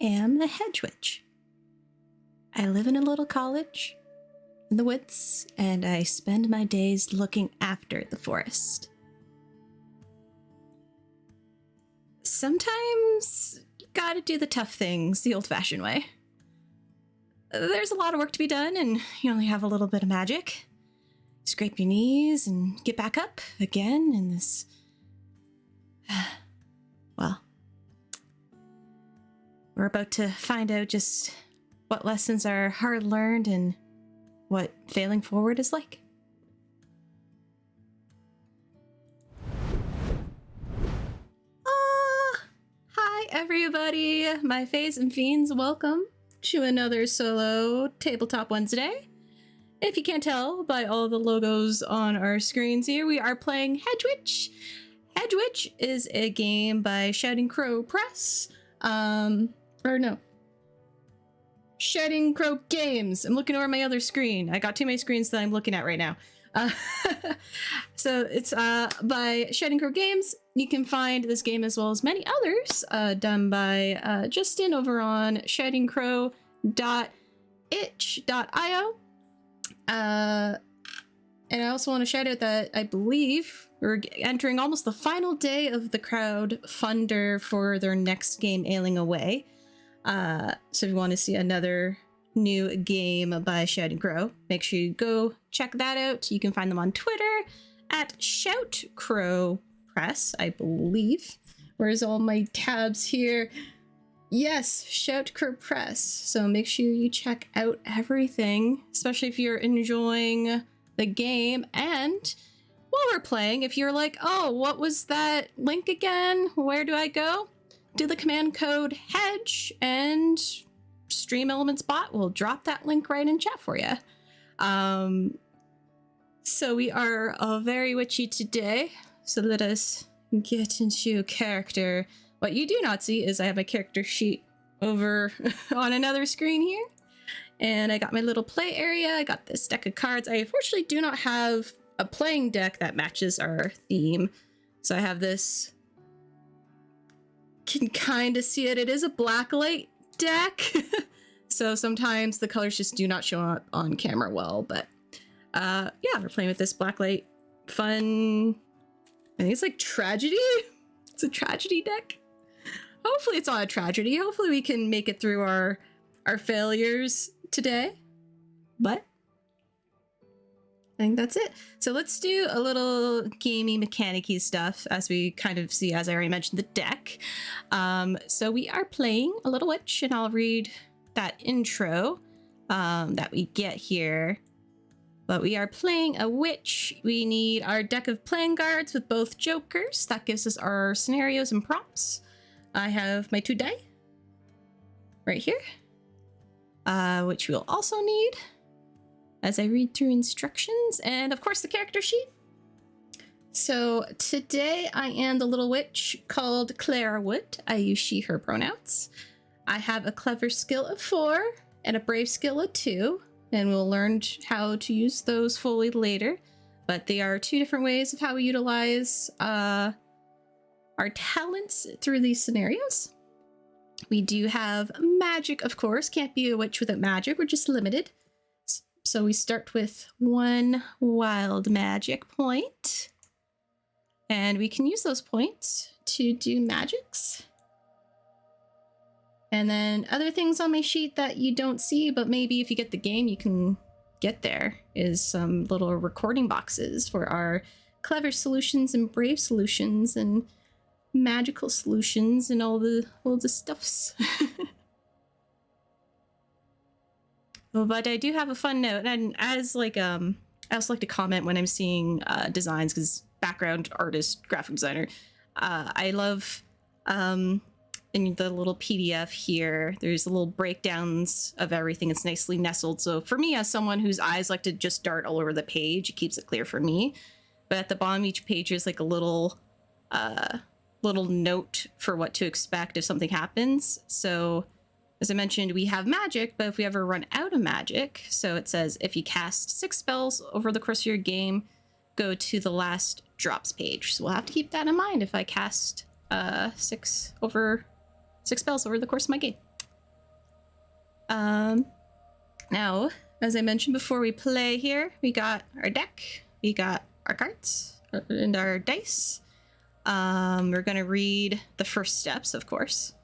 am a Hedge Witch. I live in a little college in the woods, and I spend my days looking after the forest. Sometimes you gotta do the tough things the old-fashioned way. There's a lot of work to be done, and you only have a little bit of magic. Scrape your knees and get back up again in this... well, we're about to find out just what lessons are hard-learned and what failing forward is like. Hi everybody, my fays and fiends, welcome to another solo Tabletop Wednesday. If you can't tell by all the logos on our screens here, we are playing Hedge Witch. Hedge Witch is a game by Shouting Crow Press. Shouting Crow Games. I'm looking over my other screen. I got too many screens that I'm looking at right now. So it's by Shouting Crow Games. You can find this game as well as many others done by Justin over on shoutingcrow.itch.io. And I also want to shout out that I believe we're entering almost the final day of the crowdfunder for their next game, Ailing Away. So if you want to see another new game by Shouting Crow, make sure you go check that out. You can find them on Twitter at Shout Crow Press, I believe. Where's all my tabs here? Yes, Shout Crow Press. So make sure you check out everything, especially if you're enjoying the game. And while we're playing, if you're like, oh, what was that link again? Where do I go? Do the command code HEDGE and Stream Elements bot will drop that link right in chat for you. So we are very witchy today. So let us get into character. What you do not see is I have my character sheet over on another screen here. And I got my little play area. I got this deck of cards. I unfortunately do not have a playing deck that matches our theme. So I have this, can kind of see it. It is a blacklight deck. So sometimes the colors just do not show up on camera well, but yeah, we're playing with this blacklight fun, I think it's like tragedy. It's a tragedy deck. Hopefully it's not a tragedy. Hopefully we can make it through our failures today, but I think that's it. So let's do a little gamey mechanic-y stuff as we kind of see, as I already mentioned, the deck. So we are playing a little witch, and I'll read that intro that we get here. But we are playing a witch. We need our deck of playing cards with both jokers. That gives us our scenarios and prompts. I have my 2 die right here, which we'll also need as I read through instructions, and of course the character sheet. So today I am the little witch called Clara Wood. I use she, her pronouns. I have a clever skill of 4 and a brave skill of 2, and we'll learn how to use those fully later. But they are 2 different ways of how we utilize our talents through these scenarios. We do have magic, of course. Can't be a witch without magic. We're just limited. So we start with 1 wild magic point, and we can use those points to do magics. And then other things on my sheet that you don't see, but maybe if you get the game, you can get there, is some little recording boxes for our clever solutions and brave solutions and magical solutions and all the stuffs. But I do have a fun note, and as like I also like to comment when I'm seeing designs, because background artist, graphic designer, I love in the little PDF here, there's little breakdowns of everything. It's nicely nestled. So for me, as someone whose eyes like to just dart all over the page, it keeps it clear for me. But at the bottom of each page is like a little note for what to expect if something happens. So as I mentioned, we have magic, but if we ever run out of magic, so it says if you cast 6 spells over the course of your game, go to the last drops page. So we'll have to keep that in mind if I cast 6 spells over the course of my game. Now, as I mentioned before we play here, we got our deck, we got our cards, and our dice. We're going to read the first steps, of course.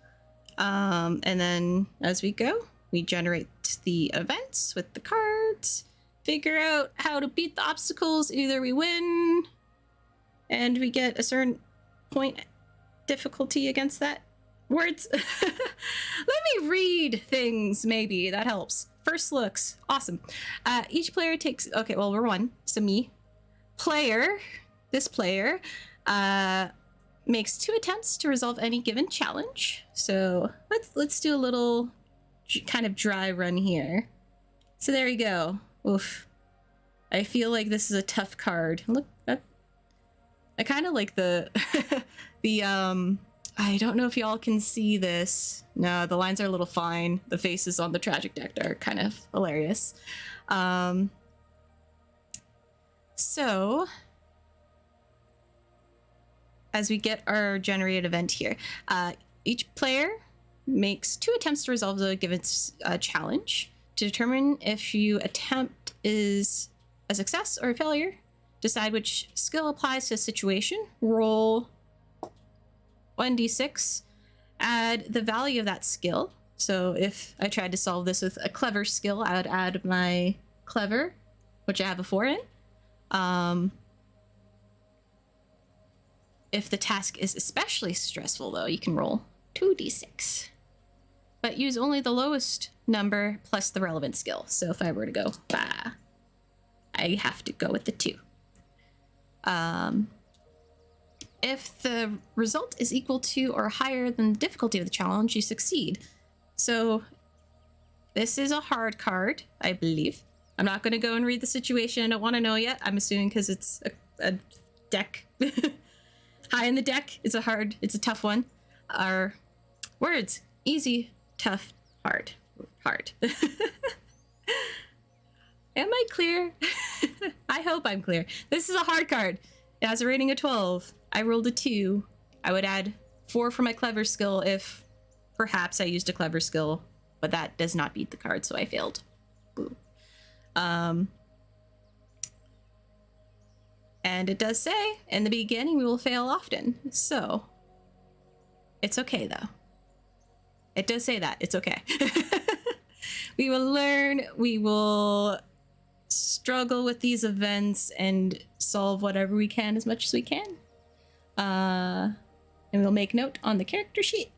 And then as we go, we generate the events with the cards, figure out how to beat the obstacles. Either we win and we get a certain point difficulty against that. Words. Let me read things, maybe. That helps. First looks. Awesome. Each player takes... Okay, well, we're one. So me. This player makes 2 attempts to resolve any given challenge. So let's do a little kind of dry run here. So there we go. Oof. I feel like this is a tough card. Look, I kind of like the I don't know if y'all can see this. No, the lines are a little fine. The faces on the tragic deck are kind of hilarious. So as we get our generated event here, each player makes 2 attempts to resolve the given challenge. To determine if your attempt is a success or a failure, decide which skill applies to a situation, roll 1d6, add the value of that skill. So if I tried to solve this with a clever skill, I would add my clever, which I have a 4 in. If the task is especially stressful, though, you can roll 2d6. But use only the lowest number plus the relevant skill. So if I were to go, I have to go with the 2. If the result is equal to or higher than the difficulty of the challenge, you succeed. So this is a hard card, I believe. I'm not going to go and read the situation. I don't want to know yet. I'm assuming because it's a deck. High in the deck. It's a tough one. Our words: easy, tough, hard. Hard. Am I clear? I hope I'm clear. This is a hard card. It has a rating of 12. I rolled a 2. I would add 4 for my clever skill if perhaps I used a clever skill, but that does not beat the card, so I failed. Boo. And it does say, in the beginning, we will fail often. So, it's okay, though. It does say that. It's okay. We will learn. We will struggle with these events and solve whatever we can as much as we can. And we'll make note on the character sheet.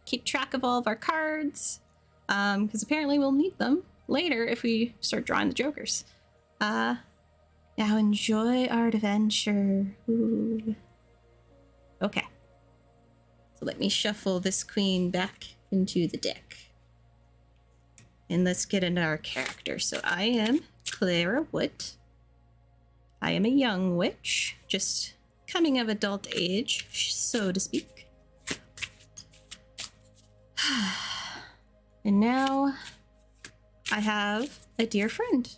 Keep track of all of our cards. Because apparently we'll need them later if we start drawing the jokers. Now enjoy our adventure. Ooh. Okay. So let me shuffle this queen back into the deck. And let's get into our character. So I am Clara Wood. I am a young witch, just coming of adult age, so to speak. And now I have a dear friend.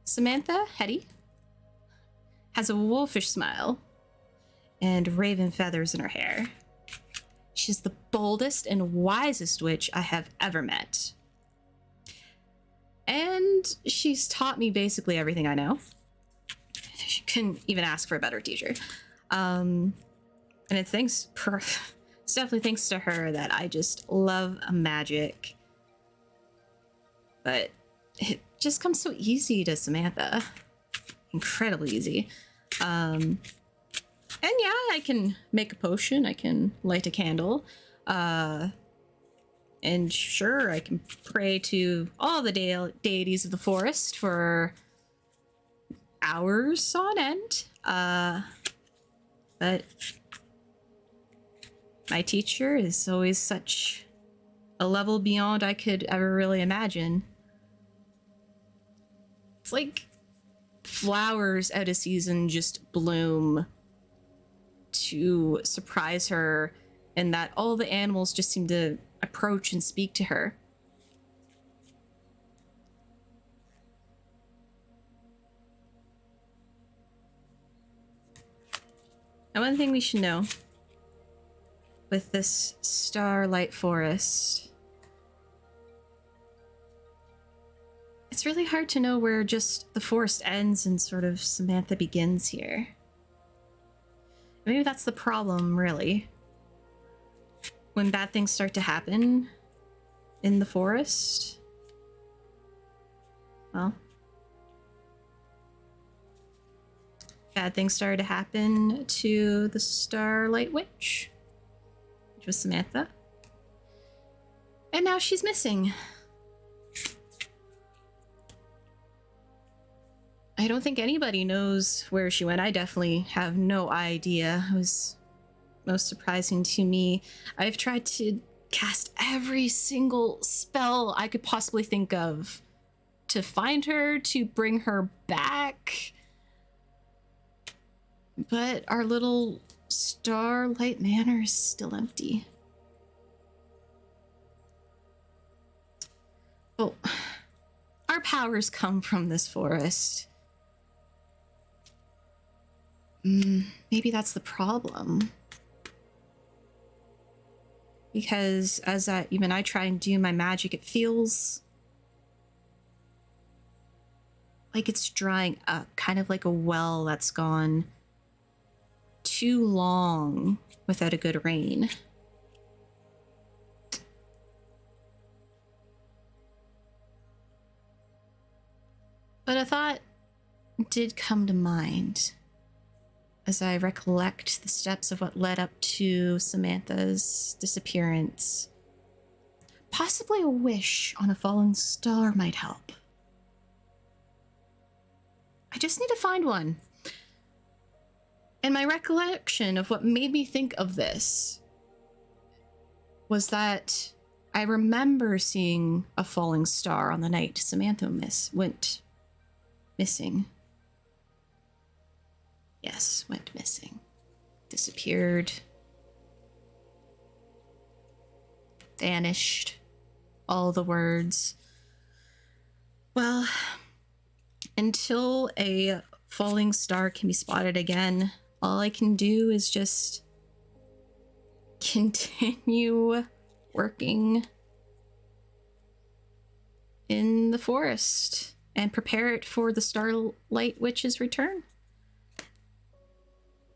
Samantha Hetty has a wolfish smile and raven feathers in her hair. She's the boldest and wisest witch I have ever met. And she's taught me basically everything I know. She couldn't even ask for a better teacher. And it's definitely thanks to her that I just love magic. But it just comes so easy to Samantha. Incredibly easy. And yeah, I can make a potion. I can light a candle. And sure, I can pray to all the deities of the forest for hours on end. But my teacher is always such a level beyond I could ever really imagine. It's like flowers out of season just bloom to surprise her, and that all the animals just seem to approach and speak to her. And one thing we should know with this starlight forest It's really hard to know where just the forest ends and sort of Samantha begins here. Maybe that's the problem, really. When bad things start to happen in the forest, well, bad things started to happen to the Starlight Witch, which was Samantha. And now she's missing. I don't think anybody knows where she went. I definitely have no idea. It was most surprising to me. I've tried to cast every single spell I could possibly think of to find her, to bring her back. But our little Starlight Manor is still empty. Oh, our powers come from this forest. Maybe that's the problem. Because as even I try and do my magic, it feels like it's drying up, kind of like a well that's gone too long without a good rain. But a thought did come to mind as I recollect the steps of what led up to Samantha's disappearance. Possibly a wish on a fallen star might help. I just need to find one. And my recollection of what made me think of this was that I remember seeing a falling star on the night Samantha went missing. Yes, went missing. Disappeared. Vanished. All the words. Well, until a falling star can be spotted again, all I can do is just continue working in the forest and prepare it for the Starlight Witch's return.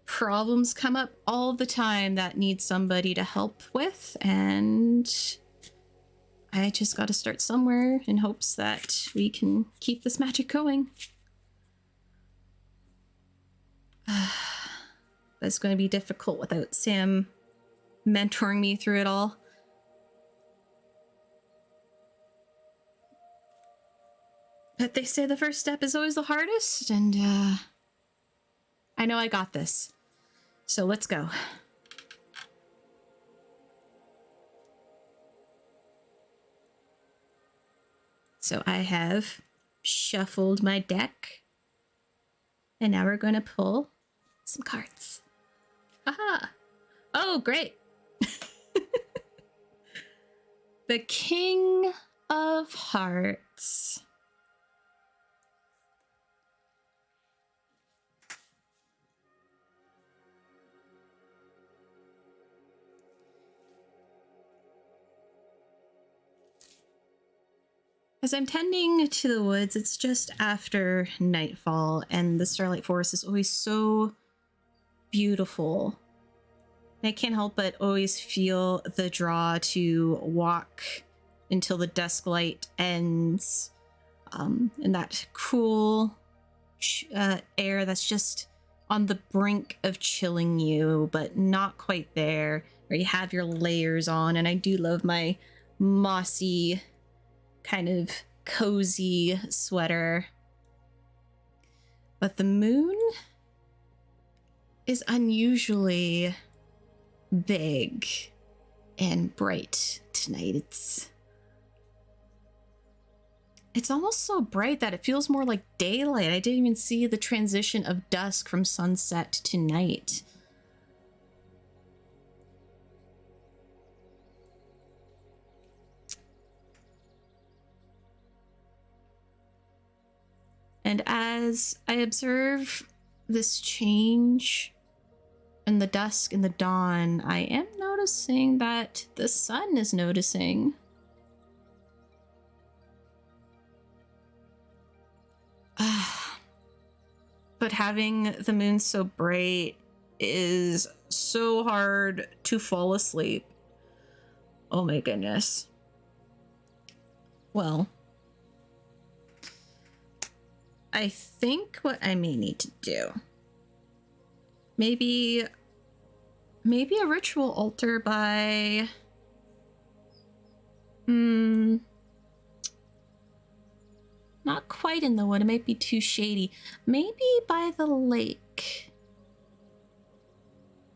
Problems come up all the time that need somebody to help with, and I just gotta start somewhere in hopes that we can keep this magic going. That's going to be difficult without Sam mentoring me through it all. But they say the first step is always the hardest, and I know I got this. So let's go. So I have shuffled my deck, and now we're going to pull some cards. Aha! Oh, great! The King of Hearts. As I'm tending to the woods, it's just after nightfall, and the Starlight Forest is always so beautiful. And I can't help but always feel the draw to walk until the dusk light ends, and that cool air that's just on the brink of chilling you, but not quite there, where you have your layers on. And I do love my mossy, kind of cozy sweater. But the moon is unusually big and bright tonight. It's almost so bright that it feels more like daylight. I didn't even see the transition of dusk from sunset to night. And as I observe this change in the dusk and the dawn, I am noticing that the sun is noticing. But having the moon so bright is so hard to fall asleep. Oh my goodness. Well, I think what I may need to do, maybe a ritual altar by not quite in the wood. It might be too shady. Maybe by the lake.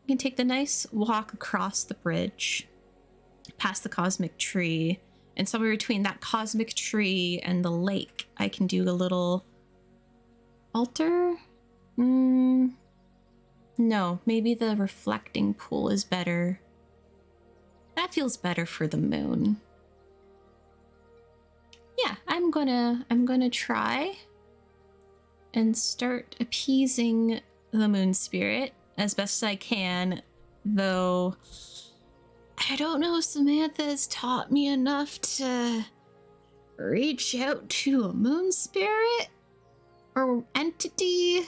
You can take the nice walk across the bridge, past the cosmic tree, and somewhere between that cosmic tree and the lake, I can do a little altar. No, maybe the reflecting pool is better. That feels better for the moon. Yeah, I'm gonna try and start appeasing the moon spirit as best I can, though I don't know if Samantha has taught me enough to reach out to a moon spirit or entity.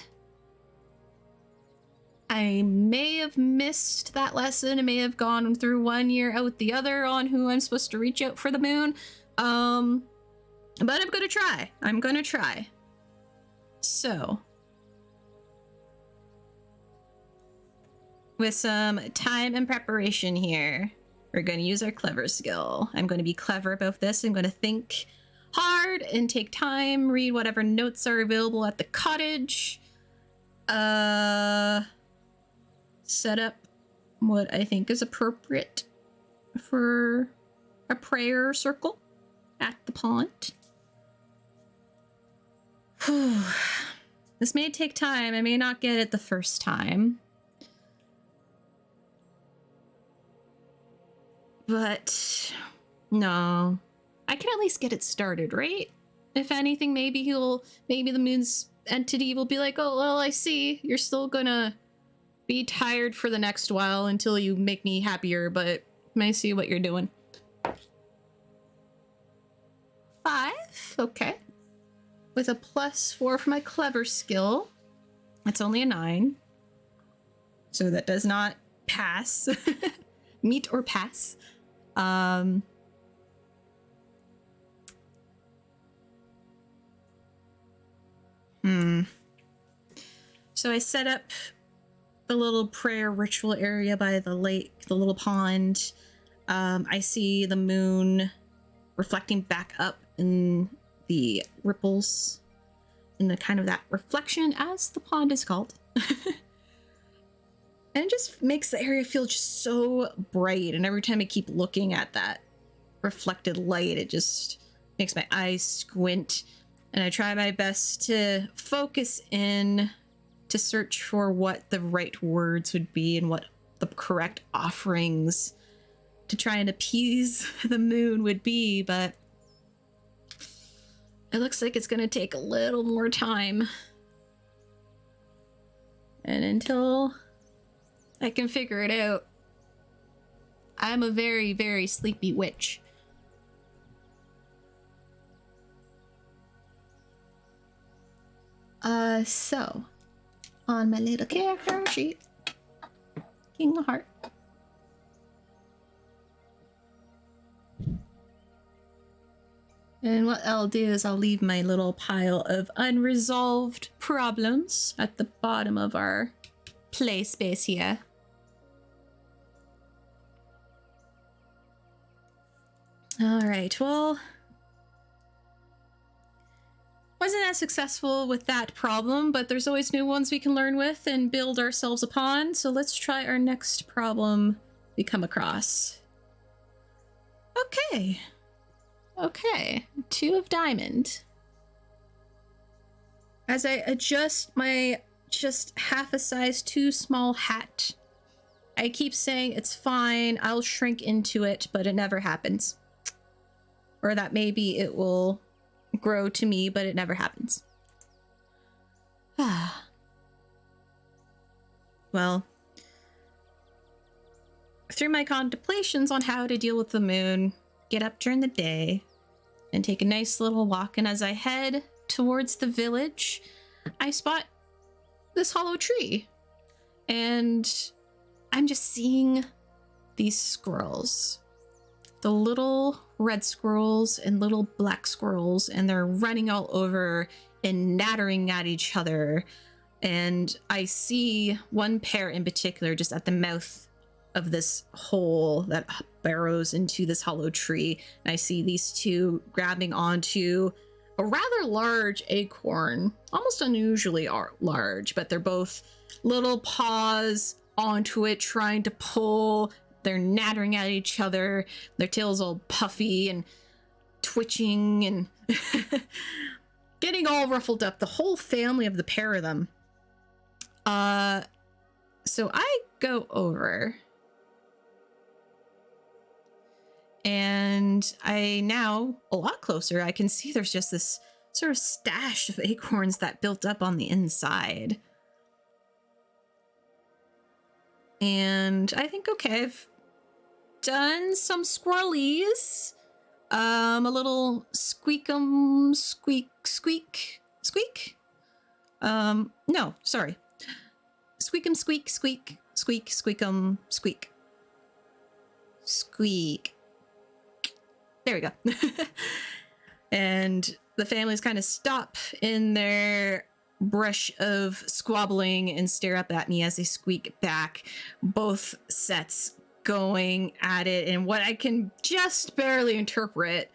I may have missed that lesson. I may have gone through one year out the other on who I'm supposed to reach out for the moon. But I'm gonna try. I'm gonna try. So, with some time and preparation here, we're gonna use our clever skill. I'm gonna be clever about this. I'm gonna think hard and take time, read whatever notes are available at the cottage. Set up what I think is appropriate for a prayer circle at the pond. This may take time. I may not get it the first time. But no, I can at least get it started, right? If anything, maybe the moon's entity will be like, oh, well, I see you're still gonna be tired for the next while until you make me happier, but I see what you're doing. 5, okay. With a +4 for my clever skill. It's only a 9. So that does not pass. Meet or pass. So I set up the little prayer ritual area by the lake, the little pond. I see the moon reflecting back up in the ripples, in the kind of that reflection, as the pond is called. And it just makes the area feel just so bright. And every time I keep looking at that reflected light, it just makes my eyes squint. And I try my best to focus in to search for what the right words would be and what the correct offerings to try and appease the moon would be, but it looks like it's going to take a little more time. And until I can figure it out, I'm a very, very sleepy witch. So on my little character sheet, King of Heart. And what I'll do is I'll leave my little pile of unresolved problems at the bottom of our play space here. All right, well, wasn't as successful with that problem, but there's always new ones we can learn with and build ourselves upon. So let's try our next problem we come across. Okay. Okay, 2 of diamond. As I adjust my just half a size too small hat, I keep saying it's fine, I'll shrink into it, but it never happens. Or that maybe it will grow to me, but it never happens. Well, through my contemplations on how to deal with the moon, get up during the day and take a nice little walk, and as I head towards the village, I spot this hollow tree. And I'm just seeing these squirrels. The little red squirrels and little black squirrels, and they're running all over and nattering at each other. And I see one pair in particular just at the mouth of this hole that burrows into this hollow tree. And I see these two grabbing onto a rather large acorn, almost unusually large, but they're both little paws onto it, trying to pull. They're nattering at each other, their tails all puffy and twitching and getting all ruffled up. The whole family of the pair of them. So I go over and I now a lot closer. I can see there's just this sort of stash of acorns that built up on the inside. And I think, okay, I've done some squirrelies. A little squeak-em, squeak, squeak, squeak. No, sorry. Squeak-em, squeak, squeak, squeak, squeak-em, squeak. Squeak. There we go. And the families kind of stop in their brush of squabbling and stare up at me as they squeak back, both sets going at it. And what I can just barely interpret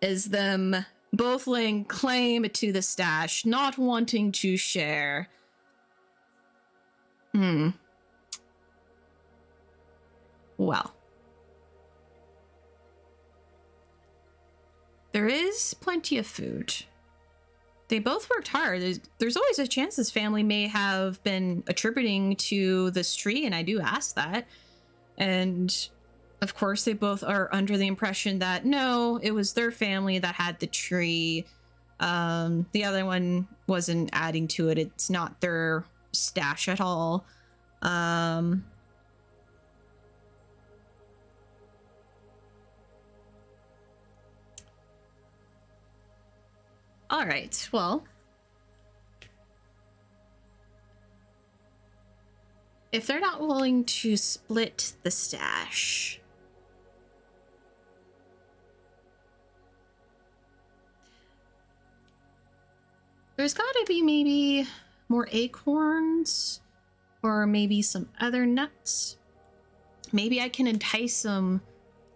is them both laying claim to the stash, not wanting to share. Well, there is plenty of food. They both worked hard. There's always a chance this family may have been attributing to this tree, and I do ask that. And of course, they both are under the impression that no, it was their family that had the tree. The other one wasn't adding to it. It's not their stash at all. All right, well, if they're not willing to split the stash, there's gotta be maybe more acorns or maybe some other nuts. Maybe I can entice them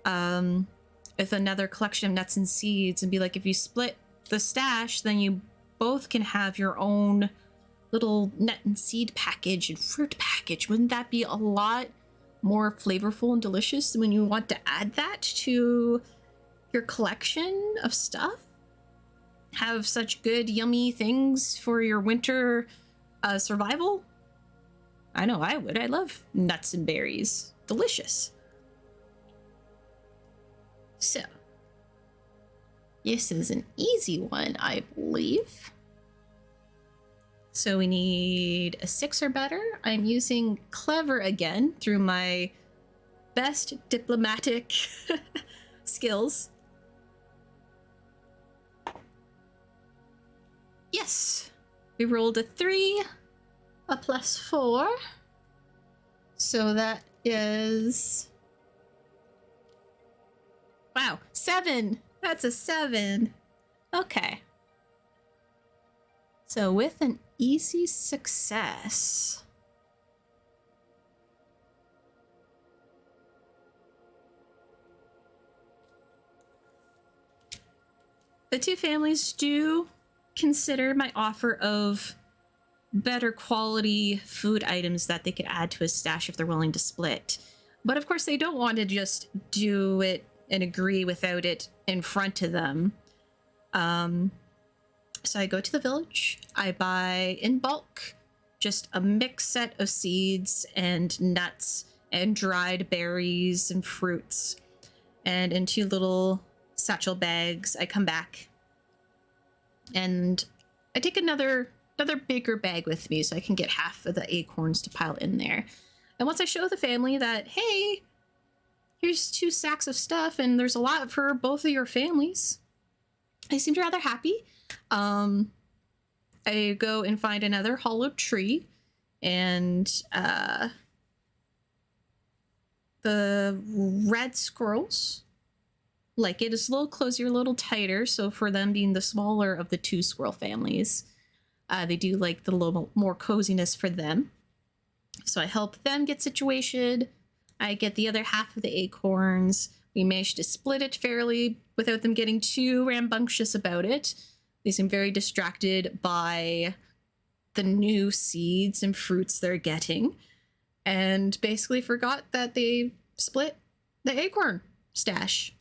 with another collection of nuts and seeds and be like, if you split the stash, then you both can have your own little nut and seed package and fruit package. Wouldn't that be a lot more flavorful and delicious when you want to add that to your collection of stuff? Have such good, yummy things for your winter survival? I know I would. I love nuts and berries. Delicious. So, this is an easy one, I believe. So we need a 6 or better. I'm using clever again through my best diplomatic skills. Yes, we rolled a 3, a +4. So that is, wow, 7. That's a 7. Okay. So with an easy success, the two families do consider my offer of better quality food items that they could add to a stash if they're willing to split. But of course they don't want to just do it and agree without it in front of them. So I go to the village, I buy in bulk just a mixed set of seeds and nuts and dried berries and fruits. And in 2 little satchel bags, I come back and I take another bigger bag with me so I can get half of the acorns to pile in there. And once I show the family that, hey, here's 2 sacks of stuff and there's a lot for both of your families, they seemed rather happy. I go and find another hollow tree, and the red squirrels like it is a little closer, a little tighter. So for them being the smaller of the two squirrel families, they do like the little more coziness for them. So I help them get situated. I get the other half of the acorns. We managed to split it fairly without them getting too rambunctious about it. They seem very distracted by the new seeds and fruits they're getting, and basically forgot that they split the acorn stash.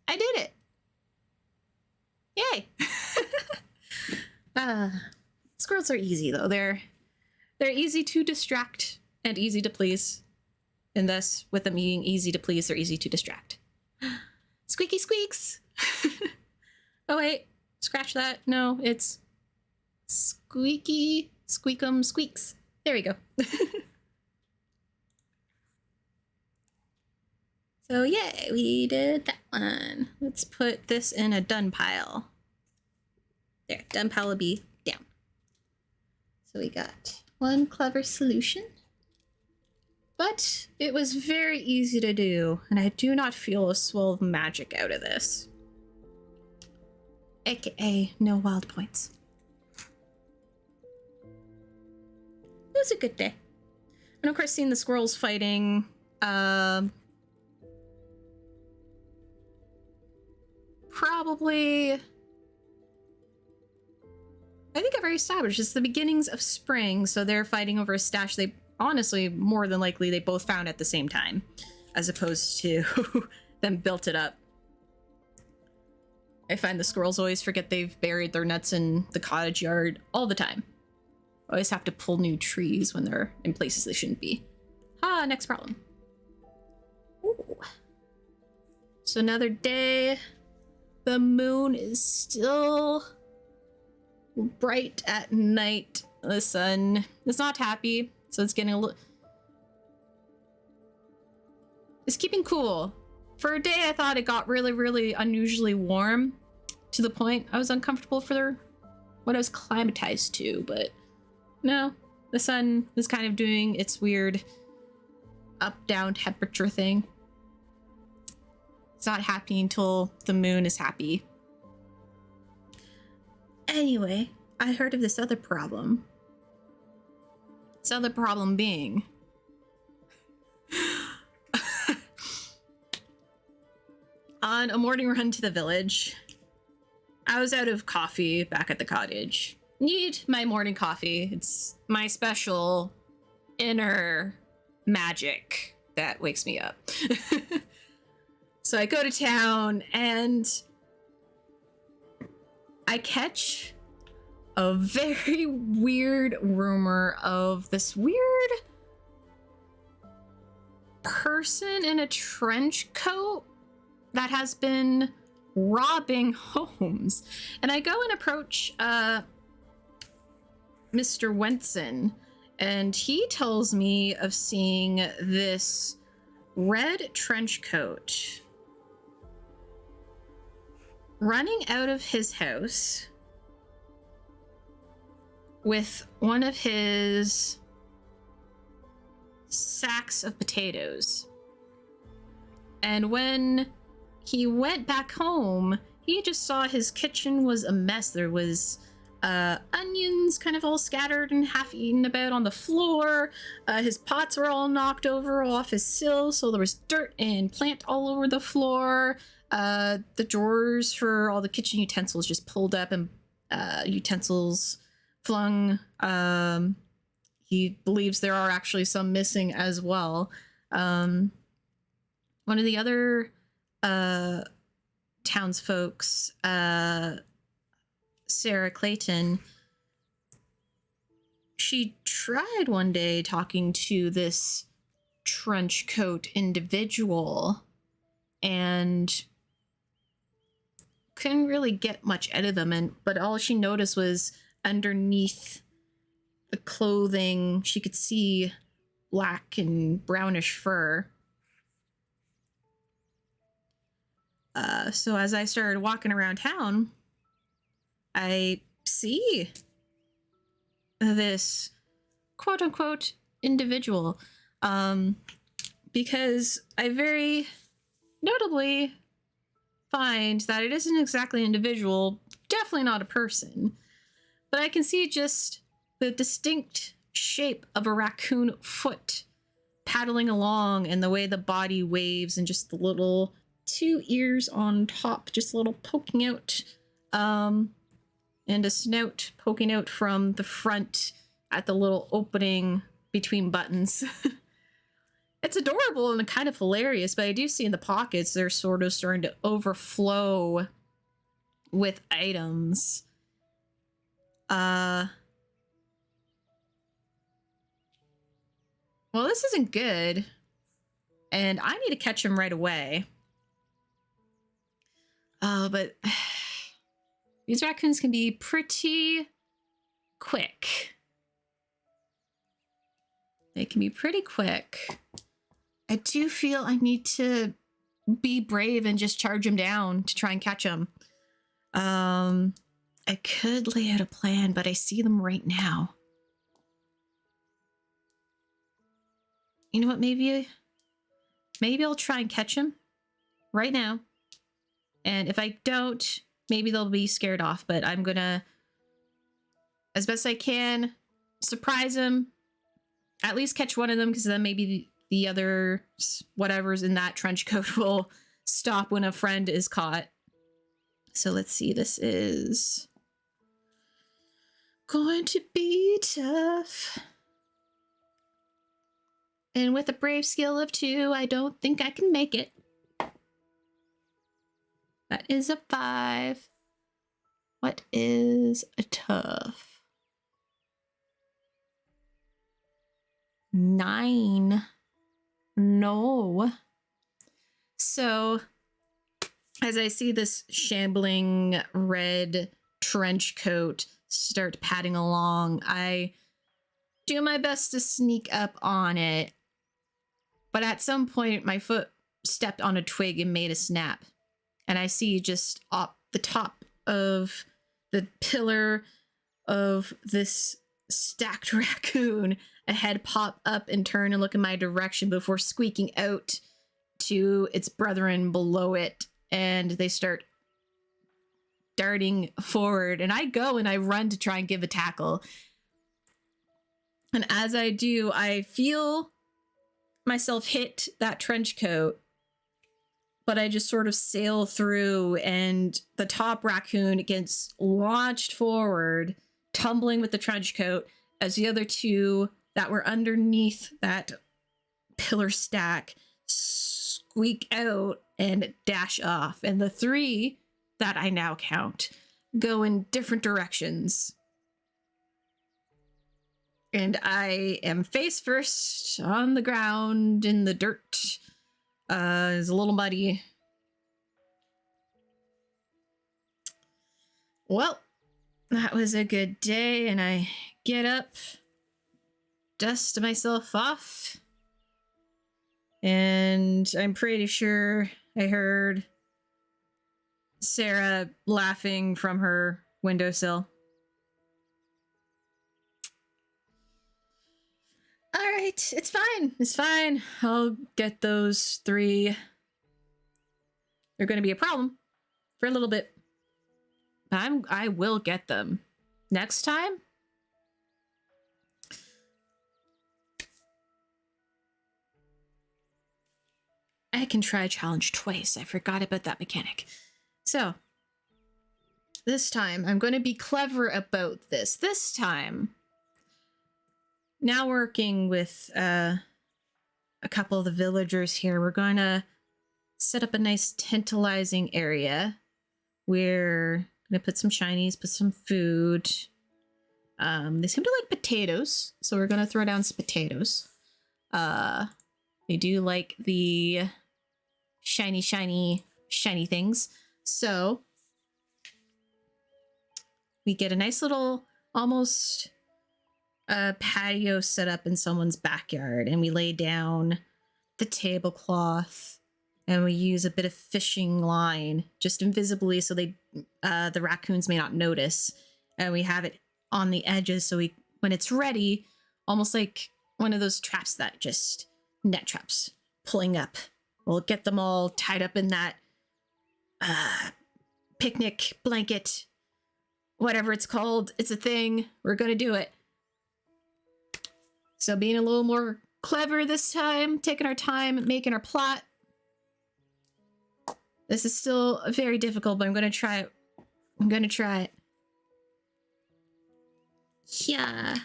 I did it. Yay. Squirrels are easy though. They're easy to distract and easy to please. And thus, with them being easy to please, they're easy to distract. Squeaky squeaks. Oh wait, scratch that. No, it's squeaky squeakum squeaks. There we go. So yay, we did that one. Let's put this in a done pile. There, done pile will be down. So we got one clever solution. But it was very easy to do, and I do not feel a swirl of magic out of this. AKA no wild points. It was a good day. And of course, seeing the squirrels fighting, probably, I think I've already established it's the beginnings of spring, so they're fighting over a stash they honestly, more than likely, they both found at the same time, as opposed to them built it up. I find the squirrels always forget they've buried their nuts in the cottage yard all the time. Always have to pull new trees when they're in places they shouldn't be. Ah, next problem. Ooh. So another day. The moon is still bright at night. The sun is not happy, so it's getting a little... It's keeping cool. For a day, I thought it got really, really unusually warm, to the point I was uncomfortable for what I was climatized to, but no, the sun is kind of doing its weird up-down temperature thing. It's not happy until the moon is happy. Anyway, I heard of this other problem. This other problem being... on a morning run to the village, I was out of coffee back at the cottage. Need my morning coffee. It's my special inner magic that wakes me up. So I go to town and I catch a very weird rumor of this weird person in a trench coat that has been robbing homes. And I go and approach Mr. Wenson, and he tells me of seeing this red trench coat running out of his house with one of his sacks of potatoes. And when he went back home, he just saw his kitchen was a mess. There was onions kind of all scattered and half eaten about on the floor. His pots were all knocked over off his sill, so there was dirt and plant all over the floor. The drawers for all the kitchen utensils just pulled up and utensils flung. He believes there are actually some missing as well. One of the other townsfolks, Sarah Clayton, she tried one day talking to this trench coat individual and couldn't really get much out of them, but all she noticed was underneath the clothing she could see black and brownish fur. So as I started walking around town, I see this quote unquote individual, because I very notably find that it isn't exactly an individual, definitely not a person, but I can see just the distinct shape of a raccoon foot paddling along, and the way the body waves, and just the little two ears on top, just a little poking out, and a snout poking out from the front at the little opening between buttons. It's adorable and kind of hilarious, but I do see in the pockets they're sort of starting to overflow with items. Well, this isn't good, and I need to catch him right away. But these raccoons can be pretty quick. They can be pretty quick. I do feel I need to be brave and just charge him down to try and catch him. I could lay out a plan, but I see them right now. You know what, maybe I'll try and catch him right now. And if I don't, maybe they'll be scared off, but I'm gonna, as best I can, surprise him. At least catch one of them, because then maybe the other whatever's in that trench coat will stop when a friend is caught. So let's see, this is going to be tough. And with a brave skill of 2, I don't think I can make it. That is a 5. What is a tough? 9. No. So, as I see this shambling red trench coat start padding along, I do my best to sneak up on it. But at some point, my foot stepped on a twig and made a snap. And I see just up the top of the pillar of this stacked raccoon, a head pop up and turn and look in my direction before squeaking out to its brethren below it. And they start darting forward. And I go and I run to try and give a tackle. And as I do, I feel myself hit that trench coat, but I just sort of sail through, and the top raccoon gets launched forward, tumbling with the trench coat, as the other 2 that were underneath that pillar stack squeak out and dash off. And the 3 that I now count go in different directions. And I am face first on the ground in the dirt. It's a little muddy. Well, that was a good day, and I get up, dust myself off, and I'm pretty sure I heard Sarah laughing from her windowsill. All right, it's fine. It's fine. I'll get those 3. They're going to be a problem for a little bit. But I will get them. Next time, I can try a challenge twice. I forgot about that mechanic. So, this time, I'm going to be clever about this. This time, now working with a couple of the villagers here, we're going to set up a nice tantalizing area. We're going to put some shinies, put some food. They seem to like potatoes, so we're going to throw down some potatoes. They do like the shiny things. So we get a nice little, almost patio set up in someone's backyard, and we lay down the tablecloth, and we use a bit of fishing line just invisibly so they the raccoons may not notice, and we have it on the edges, so when it's ready, almost like one of those traps that just net traps pulling up. We'll get them all tied up in that picnic blanket, whatever it's called. It's a thing. We're gonna do it. So being a little more clever this time, taking our time, making our plot. This is still very difficult, but I'm gonna try it. I'm gonna try it. Yeah.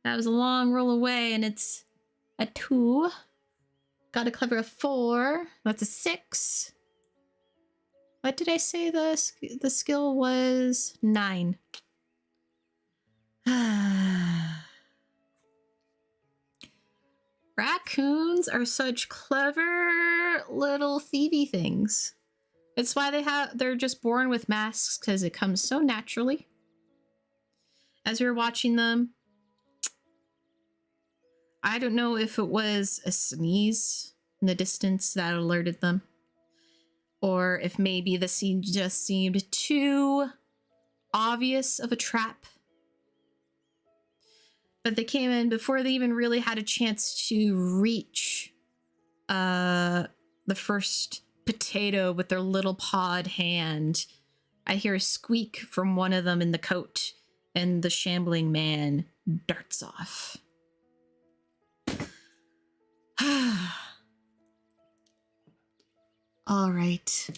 That was a long roll away, and it's a 2. Got a clever 4. That's a 6. What did I say the skill was? 9. Raccoons are such clever little thievy things. It's why they're just born with masks, because it comes so naturally. As we were watching them, I don't know if it was a sneeze in the distance that alerted them, or if maybe the scene just seemed too obvious of a trap. But they came in before they even really had a chance to reach the first potato with their little pawed hand. I hear a squeak from one of them in the coat, and the shambling man darts off. All right.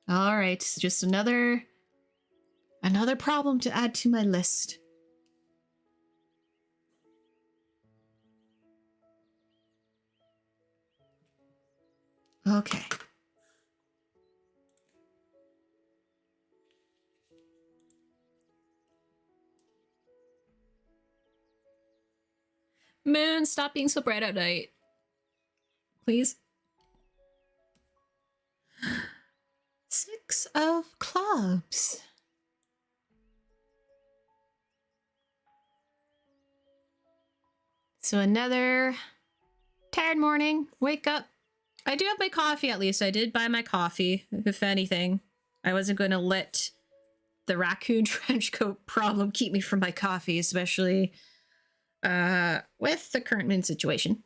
All right, just another problem to add to my list. Okay. Moon, stop being so bright at night. Please. 6 of clubs. So another tired morning. Wake up. I do have my coffee, at least. I did buy my coffee, if anything. I wasn't going to let the raccoon trench coat problem keep me from my coffee, especially with the current moon situation.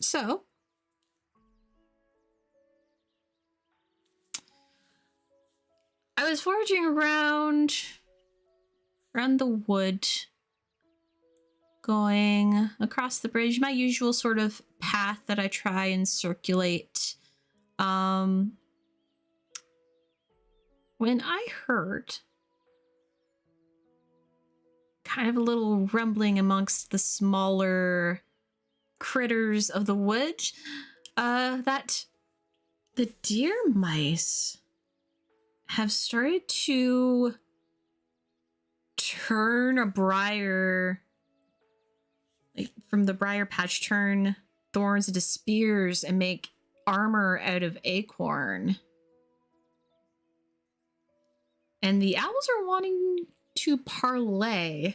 So I was foraging around the wood, going across the bridge, my usual sort of path that I try and circulate. When I heard kind of a little rumbling amongst the smaller critters of the wood, that the deer mice have started to turn a briar, like from the briar patch, turn thorns into spears and make armor out of acorn. And the owls are wanting to parlay.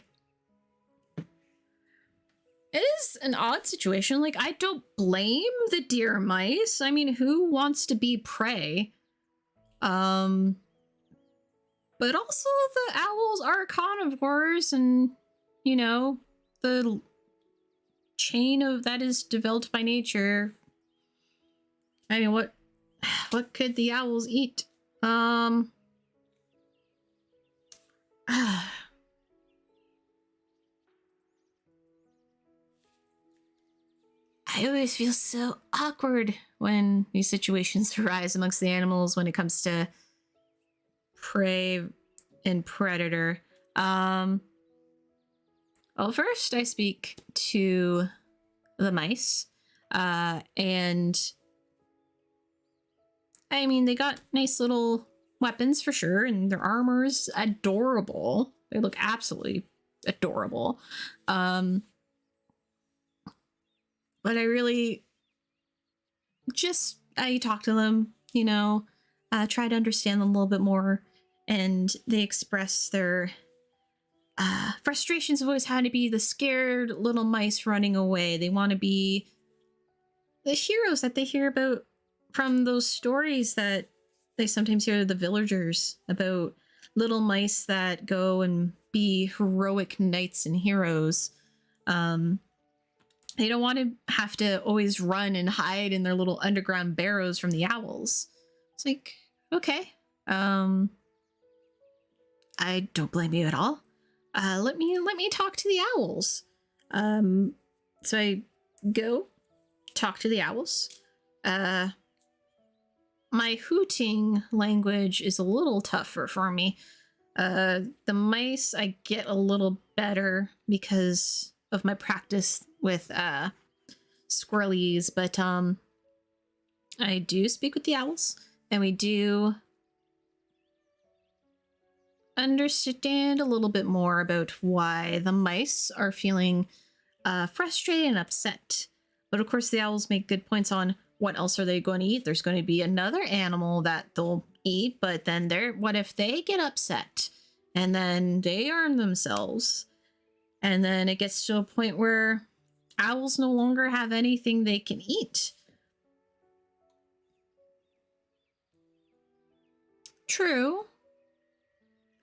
It is an odd situation. Like, I don't blame the deer mice. I mean, who wants to be prey? But also the owls are carnivores, and, you know, the chain of that is developed by nature. I mean, what could the owls eat? I always feel so awkward when these situations arise amongst the animals when it comes to prey and predator. Well, first I speak to the mice, and I mean, they got nice little weapons for sure, and their armor's adorable. They look absolutely adorable. But I really I talk to them, you know, try to understand them a little bit more, and they express their frustrations of always having to be the scared little mice running away. They want to be the heroes that they hear about from those stories that they sometimes hear the villagers about little mice that go and be heroic knights and heroes. They don't want to have to always run and hide in their little underground barrows from the owls. It's like, okay. I don't blame you at all. Let me talk to the owls. So I go talk to the owls. My hooting language is a little tougher for me. The mice I get a little better because of my practice with squirrelies, but I do speak with the owls, and we do understand a little bit more about why the mice are feeling frustrated and upset. But of course, the owls make good points on what else are they going to eat. There's going to be another animal that they'll eat, but then what if they get upset and then they arm themselves? And then it gets to a point where owls no longer have anything they can eat. True.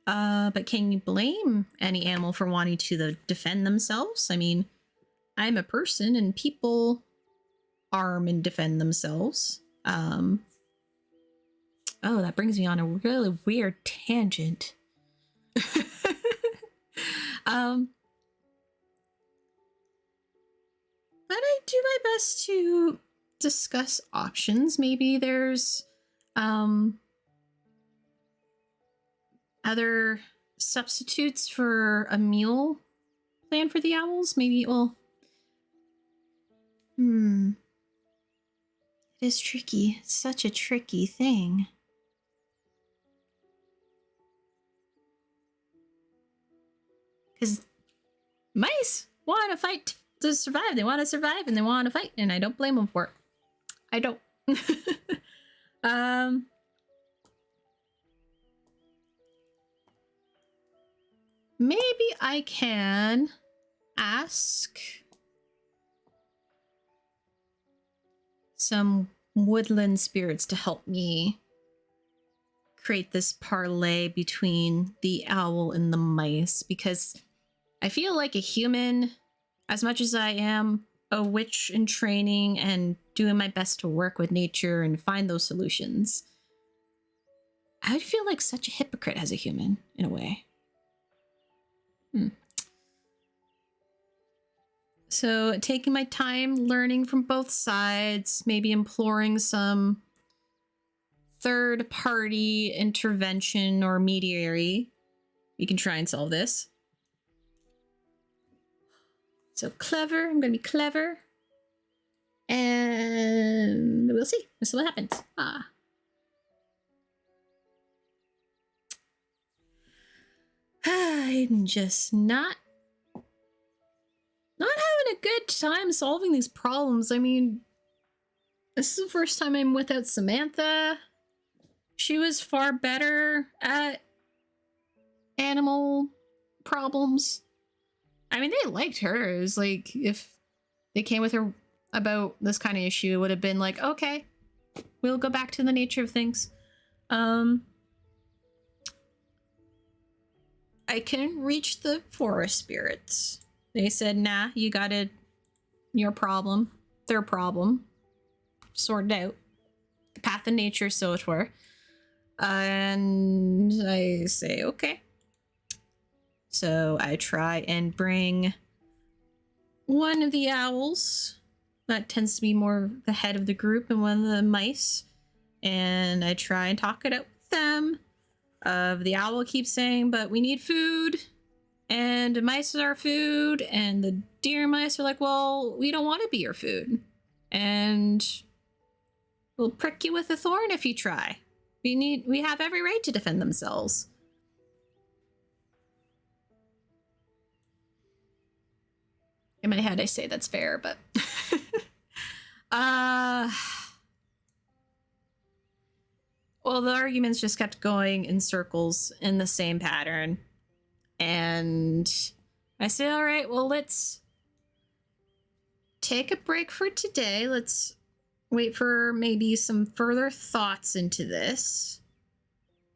But can you blame any animal for wanting to defend themselves? I mean, I'm a person and people arm and defend themselves. Oh, that brings me on a really weird tangent. But I do my best to discuss options. Maybe there's other substitutes for a meal plan for the owls. Maybe, well, it is tricky. It's such a tricky thing. Because mice want to fight to survive. They want to survive and they want to fight, and I don't blame them for it. I don't. Maybe I can ask some woodland spirits to help me create this parlay between the owl and the mice, because I feel like a human, as much as I am a witch in training and doing my best to work with nature and find those solutions, I would feel like such a hypocrite as a human, in a way. So taking my time, learning from both sides, maybe imploring some third-party intervention or mediary, we can try and solve this. So clever, I'm gonna be clever. And we'll see. We'll see what happens. I'm just not having a good time solving these problems. I mean, this is the first time I'm without Samantha. She was far better at animal problems. I mean, they liked her. It was like, if they came with her about this kind of issue, it would have been like, okay, we'll go back to the nature of things. I can reach the forest spirits. They said, nah, you got it. Your problem. Their problem. Sorted out. Path of nature, so it were. And I say, okay. So I try and bring one of the owls. That tends to be more the head of the group, and one of the mice. And I try and talk it out with them. The owl keeps saying, but we need food. And the mice are our food. And the deer mice are like, well, we don't want to be your food. And we'll prick you with a thorn if you try. We have every right to defend themselves. In my head, I say that's fair, but... Well, the arguments just kept going in circles in the same pattern. And I say, all right, well, let's take a break for today. Let's wait for maybe some further thoughts into this.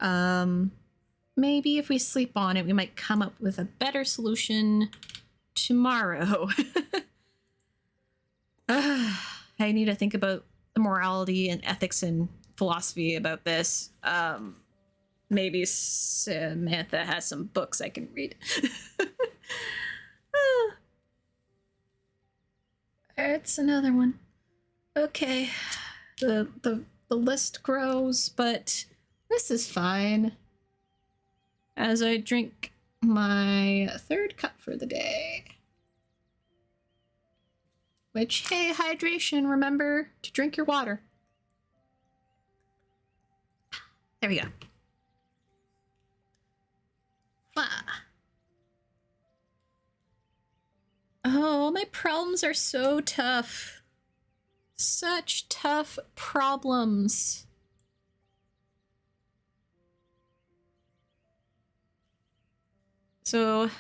Maybe if we sleep on it, we might come up with a better solution tomorrow. I need to think about the morality and ethics and philosophy about this. Maybe Samantha has some books I can read. It's another one. Okay. The list grows, but this is fine. As I drink my third cup for the day. Which, hey, hydration, remember to drink your water. There we go. Ah. Oh, my problems are so tough. Such tough problems. So,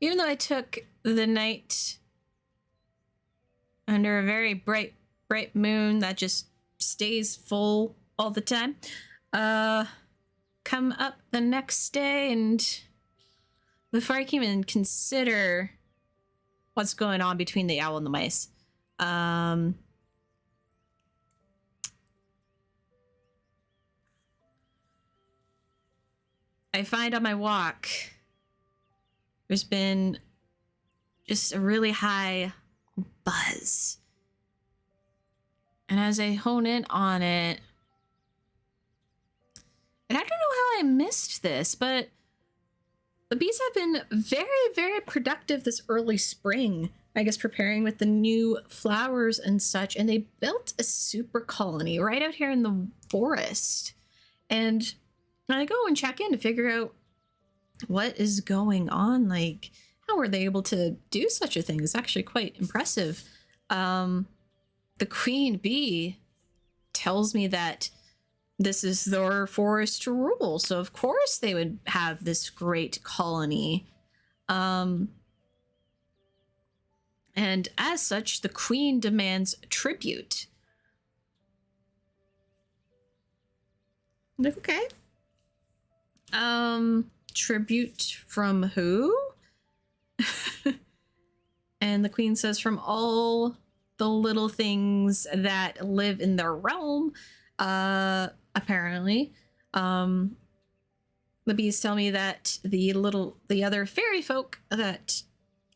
even though I took the night under a very bright moon that just stays full all the time, come up the next day, and before I can even consider what's going on between the owl and the mice, I find on my walk there's been just a really high buzz. And as I hone in on it, and I don't know how I missed this, but the bees have been very, very productive this early spring, I guess, preparing with the new flowers and such. And they built a super colony right out here in the forest. And I go and check in to figure out what is going on. Like, how were they able to do such a thing? It's actually quite impressive. The queen bee tells me that this is their forest to rule, so of course they would have this great colony. And as such, the queen demands tribute. Okay. Tribute from who? And the queen says, from all the little things that live in their realm. Apparently, the bees tell me that the other fairy folk that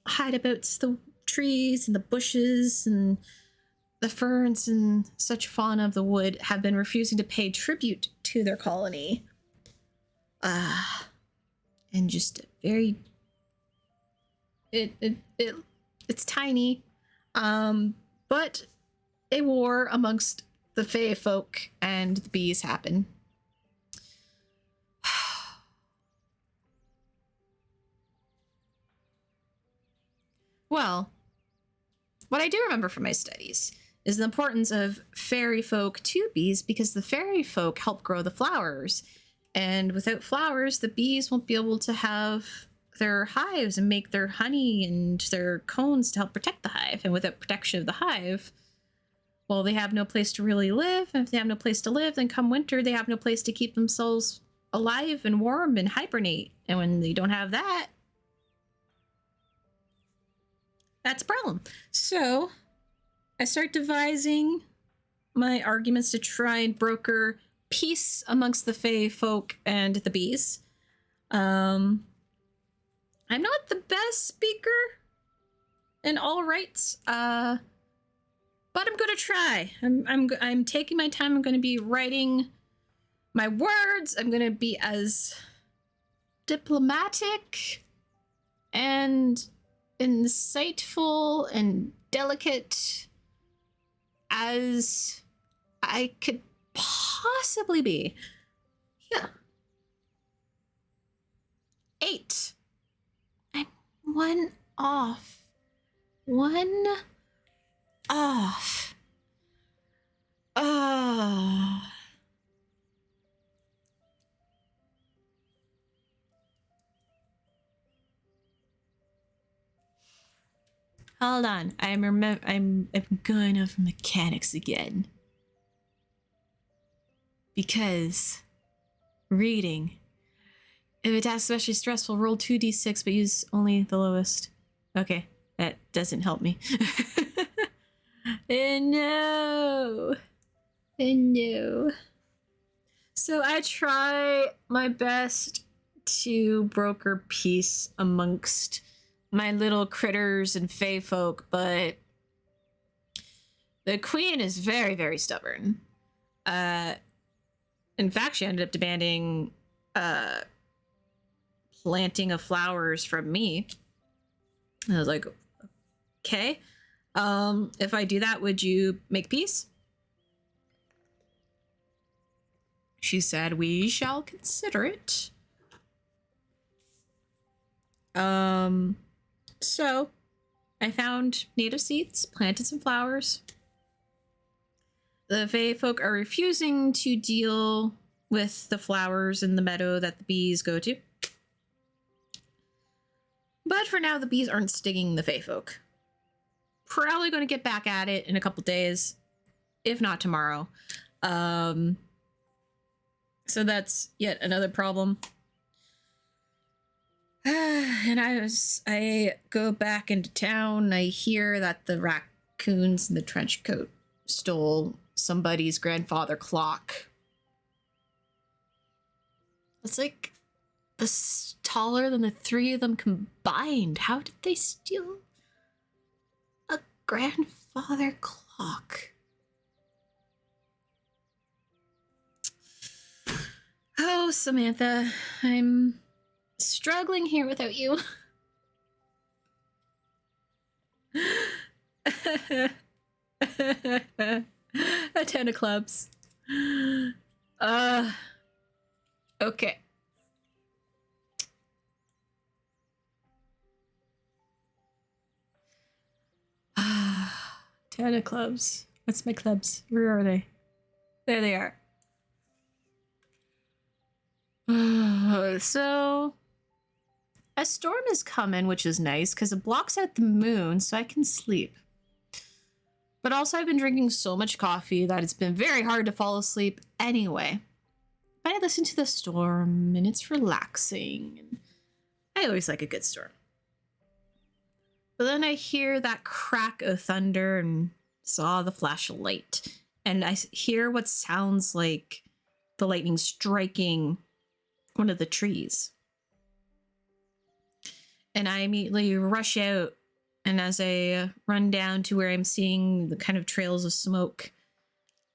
hide about the trees and the bushes and the ferns and such fauna of the wood have been refusing to pay tribute to their colony. And just very, it's tiny, but a war amongst the fae folk and the bees happen. Well, what I do remember from my studies is the importance of fairy folk to bees, because the fairy folk help grow the flowers. And without flowers, the bees won't be able to have their hives and make their honey and their cones to help protect the hive. And without protection of the hive, well, they have no place to really live. And if they have no place to live, then come winter, they have no place to keep themselves alive and warm and hibernate. And when they don't have that, that's a problem. So I start devising my arguments to try and broker peace amongst the fae folk and the bees. I'm not the best speaker in all rights, but I'm gonna try. I'm taking my time. I'm gonna be writing my words. I'm gonna be as diplomatic and insightful and delicate as I could possibly be. Yeah. 8. I'm one off. One off. Hold on. I'm going over mechanics again. Because Reading. If a task is especially stressful, roll 2d6, but use only the lowest. Okay, that doesn't help me. No. No. So I try my best to broker peace amongst my little critters and fae folk, but the queen is very, very stubborn. In fact, she ended up demanding planting of flowers from me. And I was like, okay. If I do that, would you make peace? She said, we shall consider it. So I found native seeds, planted some flowers. The fae folk are refusing to deal with the flowers in the meadow that the bees go to. But for now, the bees aren't stinging the fae folk. Probably going to get back at it in a couple days, if not tomorrow. So that's yet another problem. And I go back into town. I hear that the raccoons in the trench coat stole somebody's grandfather clock. It's like taller than the three of them combined. How did they steal a grandfather clock? Oh, Samantha, I'm struggling here without you. A 10 of clubs. Okay. Ten of clubs. What's my clubs? Where are they? There they are. So a storm is coming, which is nice because it blocks out the moon so I can sleep. But also I've been drinking so much coffee that it's been very hard to fall asleep anyway. But I listen to the storm and it's relaxing. And I always like a good storm. But then I hear that crack of thunder and saw the flash of light. And I hear what sounds like the lightning striking one of the trees. And I immediately rush out. And as I run down to where I'm seeing the kind of trails of smoke,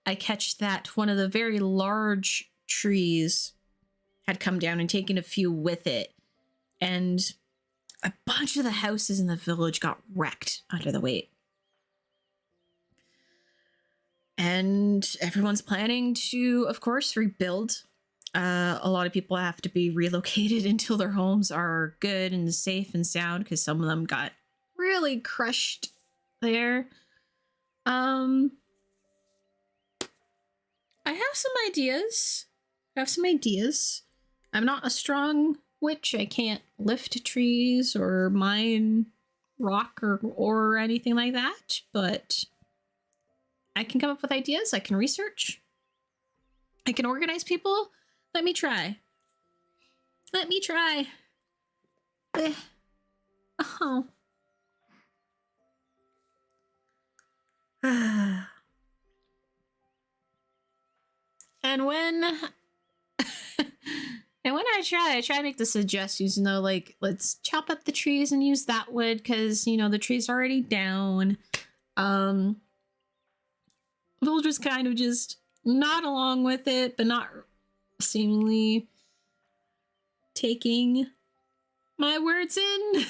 I catch that one of the very large trees had come down and taken a few with it. And a bunch of the houses in the village got wrecked under the weight. And everyone's planning to, of course, rebuild. A lot of people have to be relocated until their homes are good and safe and sound because some of them got really crushed there. I have some ideas. I'm not a strong witch. I can't lift trees or mine rock or anything like that, but I can come up with ideas. I can research. I can organize people. Let me try. Oh. And when I try to make the suggestions, like, let's chop up the trees and use that wood because, the tree's already down. Villagers kind of just nod along with it, but not seemingly taking my words in.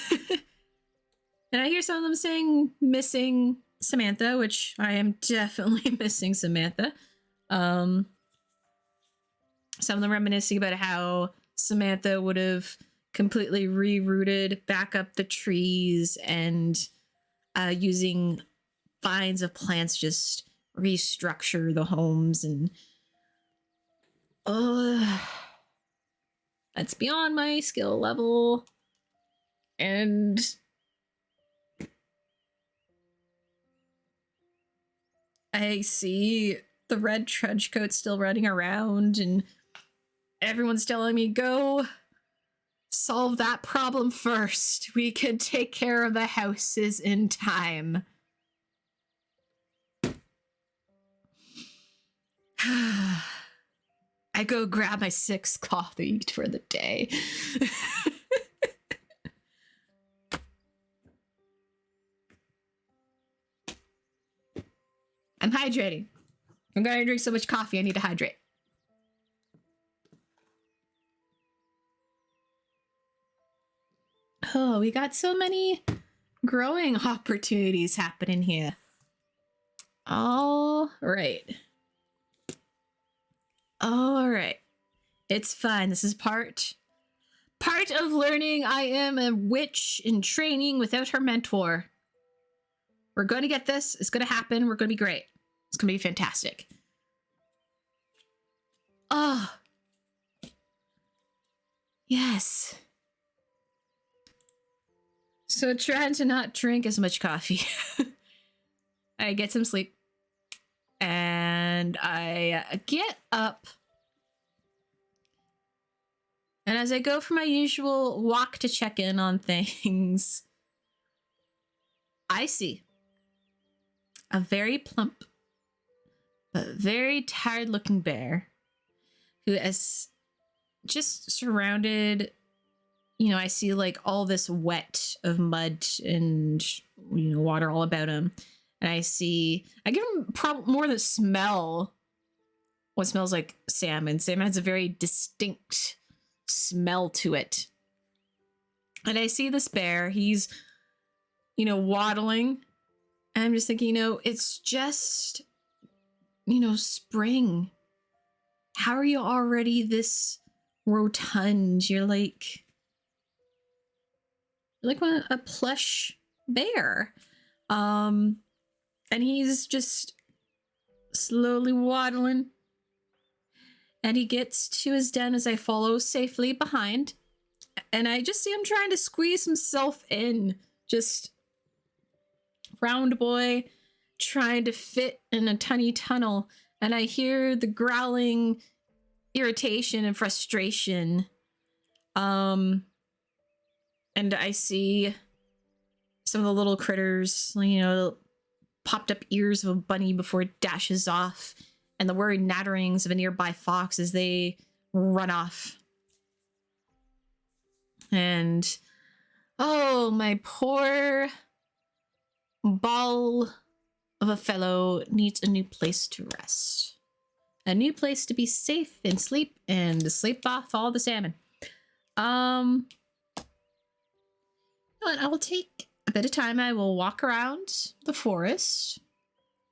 And I hear some of them saying missing Samantha, which I am definitely missing Samantha. Some of them reminiscing about how Samantha would have completely rerouted back up the trees and using vines of plants just restructure the homes, and that's beyond my skill level. And I see the red trench coat still running around, and Everyone's telling me go solve that problem first. We can take care of the houses in time. I go grab my 6th coffee for the day. I'm hydrating. I'm gonna drink so much coffee, I need to hydrate. Oh, we got so many growing opportunities happening here. All right. All right. It's fine. This is part of learning. I am a witch in training without her mentor. We're going to get this. It's going to happen. We're going to be great. It's going to be fantastic. Oh. Yes. So trying to not drink as much coffee. I get some sleep. And I get up. And as I go for my usual walk to check in on things, I see a very plump but very tired looking bear who is just surrounded, you know, I see like all this wet of mud and, you know, water all about him. And I give him probably more the smell. What smells like salmon. Salmon has a very distinct smell to it. And I see this bear. He's, you know, waddling. And I'm just thinking, you know, it's just, you know, spring. How are you already this rotund? You're like a plush bear. And he's just slowly waddling. And he gets to his den as I follow safely behind. And I just see him trying to squeeze himself in. Just round boy trying to fit in a tiny tunnel. And I hear the growling irritation and frustration. And I see some of the little critters, you know, popped up ears of a bunny before it dashes off, and the worried natterings of a nearby fox as they run off. And, oh, my poor ball of a fellow needs a new place to rest. A new place to be safe and sleep off all the salmon. And I will take a bit of time. I will walk around the forest,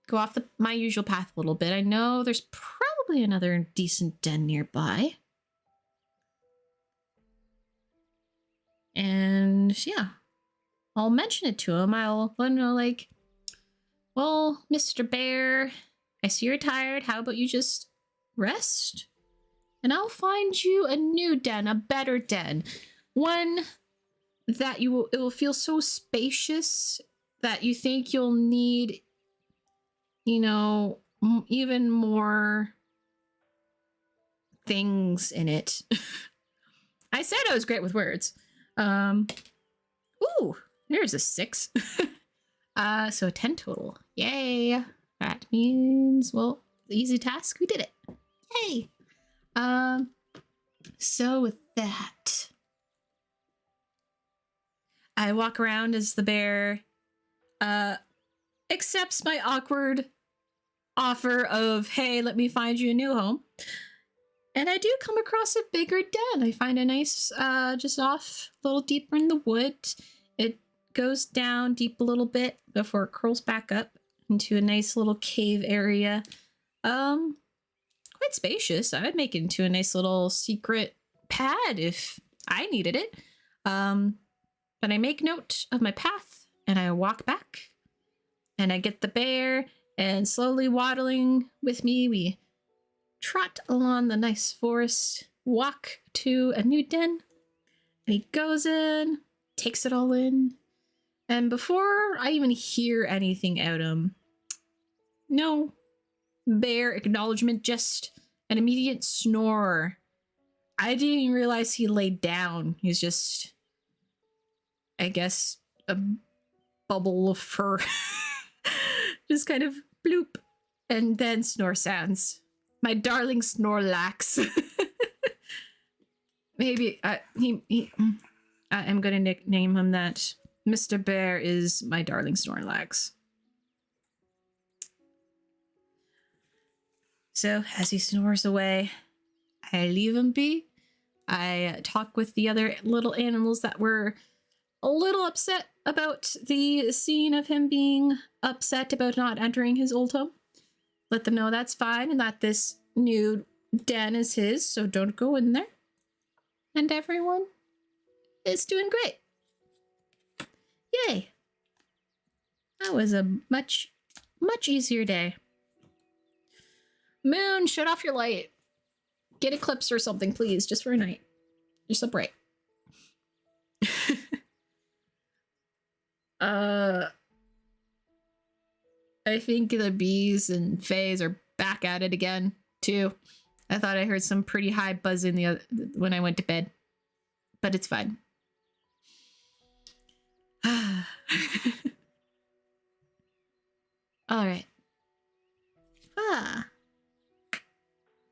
go off my usual path a little bit. I know there's probably another decent den nearby. And yeah, I'll mention it to him. I'll let him know, like, well, Mr. Bear, I see you're tired. How about you just rest? And I'll find you a new den, a better den. One that it will feel so spacious that you think you'll need, you know, even more things in it. I said I was great with words. Ooh, there's a 6. So a 10 total. Yay. That means, well, the easy task, we did it. Yay. So with that, I walk around as the bear accepts my awkward offer of, hey, let me find you a new home. And I do come across a bigger den. I find a nice, just off a little deeper in the wood. It goes down deep a little bit before it curls back up into a nice little cave area. Quite spacious. I would make it into a nice little secret pad if I needed it. But I make note of my path and I walk back and I get the bear, and slowly waddling with me, we trot along the nice forest, walk to a new den, and he goes in, takes it all in, and before I even hear anything out of him, no bear acknowledgement, just an immediate snore I didn't even realize he laid down. He's just, I guess, a bubble of fur. Just kind of bloop. And then snore sounds. My darling Snorlax. Maybe I'm going to nickname him that. Mr. Bear is my darling Snorlax. So as he snores away, I leave him be. I talk with the other little animals that were a little upset about the scene of him being upset about not entering his old home. Let them know that's fine and that this new den is his, so don't go in there. And everyone is doing great. Yay! That was a much easier day. Moon, shut off your light. Get eclipse or something, please, just for a night. You're so bright. I think the bees and fays are back at it again, too. I thought I heard some pretty high buzzing when I went to bed. But it's fine. All right.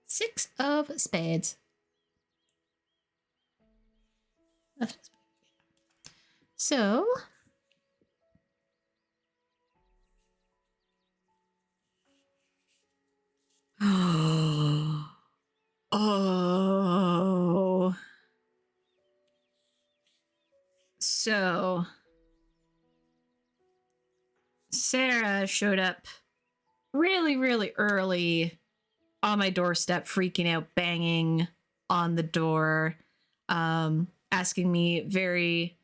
6 of spades. So so Sarah showed up really early on my doorstep, freaking out, banging on the door, asking me very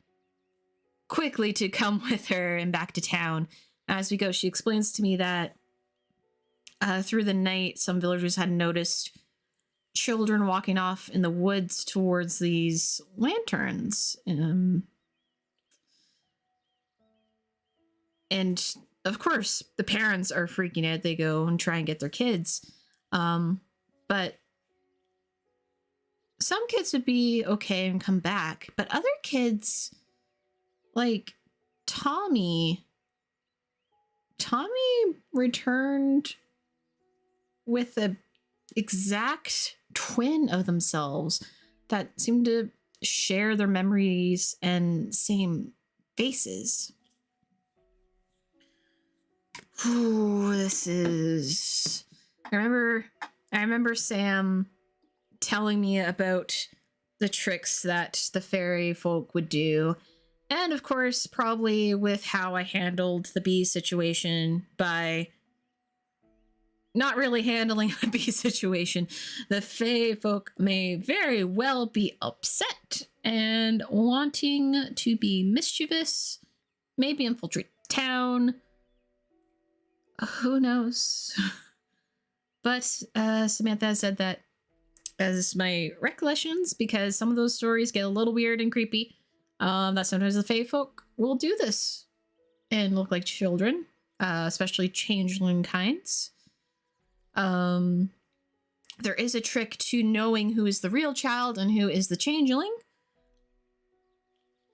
quickly to come with her and back to town. As we go, she explains to me that through the night, some villagers had noticed children walking off in the woods towards these lanterns. And of course, the parents are freaking out. They go and try and get their kids. But some kids would be okay and come back. But other kids, like Tommy returned with a exact twin of themselves that seemed to share their memories and same faces. Ooh, this is... I remember Sam telling me about the tricks that the fairy folk would do. And of course, probably with how I handled the bee situation by not really handling the bee situation, the fae folk may very well be upset and wanting to be mischievous, maybe infiltrate town. Who knows? But Samantha said that as my recollections, because some of those stories get a little weird and creepy, that sometimes the fae folk will do this and look like children, especially changeling kinds. There is a trick to knowing who is the real child and who is the changeling.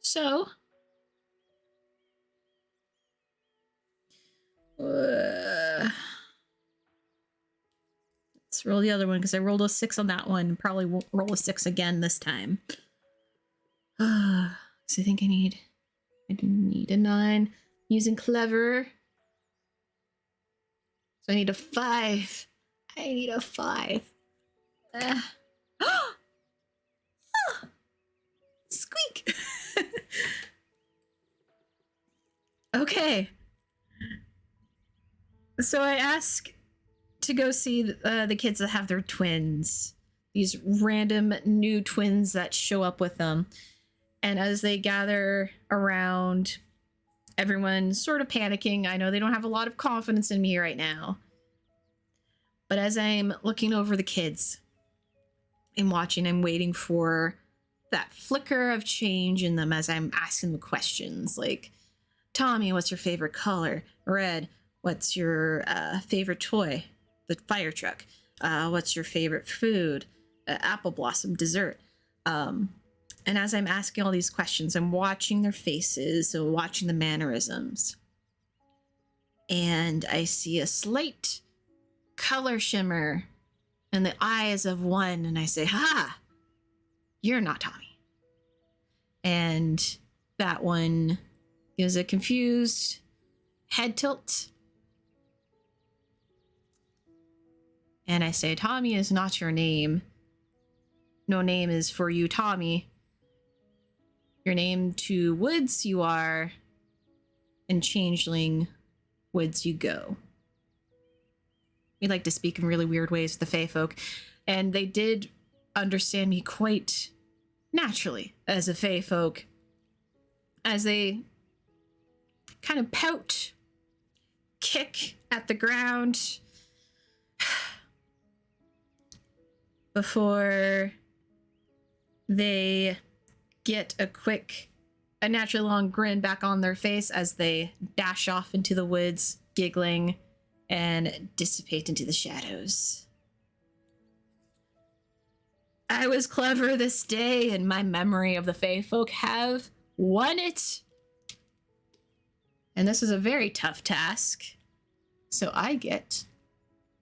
So, let's roll the other one because I rolled a 6 on that one. Probably won't roll a 6 again this time. So I think I need a 9. Using clever. So I need a 5. I need a 5. Squeak. Okay. So I ask to go see the kids that have their twins. These random new twins that show up with them. And as they gather around, everyone's sort of panicking. I know they don't have a lot of confidence in me right now. But as I'm looking over the kids, I'm watching, I'm waiting for that flicker of change in them as I'm asking them questions. Like, Tommy, what's your favorite color? Red, what's your favorite toy? The fire truck. What's your favorite food? apple blossom dessert. And as I'm asking all these questions, I'm watching their faces and watching the mannerisms. And I see a slight color shimmer in the eyes of one, and I say, "Ha! You're not Tommy." And that one gives a confused head tilt. And I say, "Tommy is not your name. No name is for you, Tommy. Your name to woods you are, and changeling woods you go." We like to speak in really weird ways with the Fae folk, and they did understand me quite naturally as a Fae folk, as they kind of pout, kick at the ground before they get a naturally long grin back on their face as they dash off into the woods, giggling, and dissipate into the shadows. I was clever this day, and my memory of the Fae folk have won it. And this is a very tough task, so I get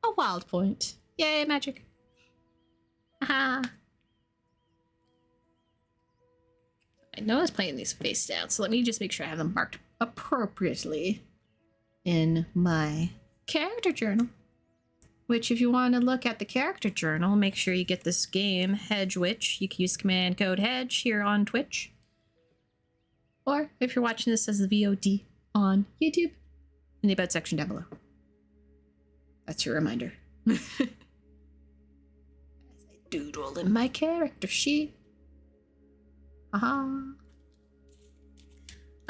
a wild point. Yay, magic. Aha. I know I was playing these face down, so let me just make sure I have them marked appropriately in my character journal. Which, if you want to look at the character journal, make sure you get this game, Hedge Witch. You can use command code HEDGE here on Twitch. Or if you're watching this as a VOD on YouTube, in the About section down below. That's your reminder. As I doodle in my character sheet. Aha.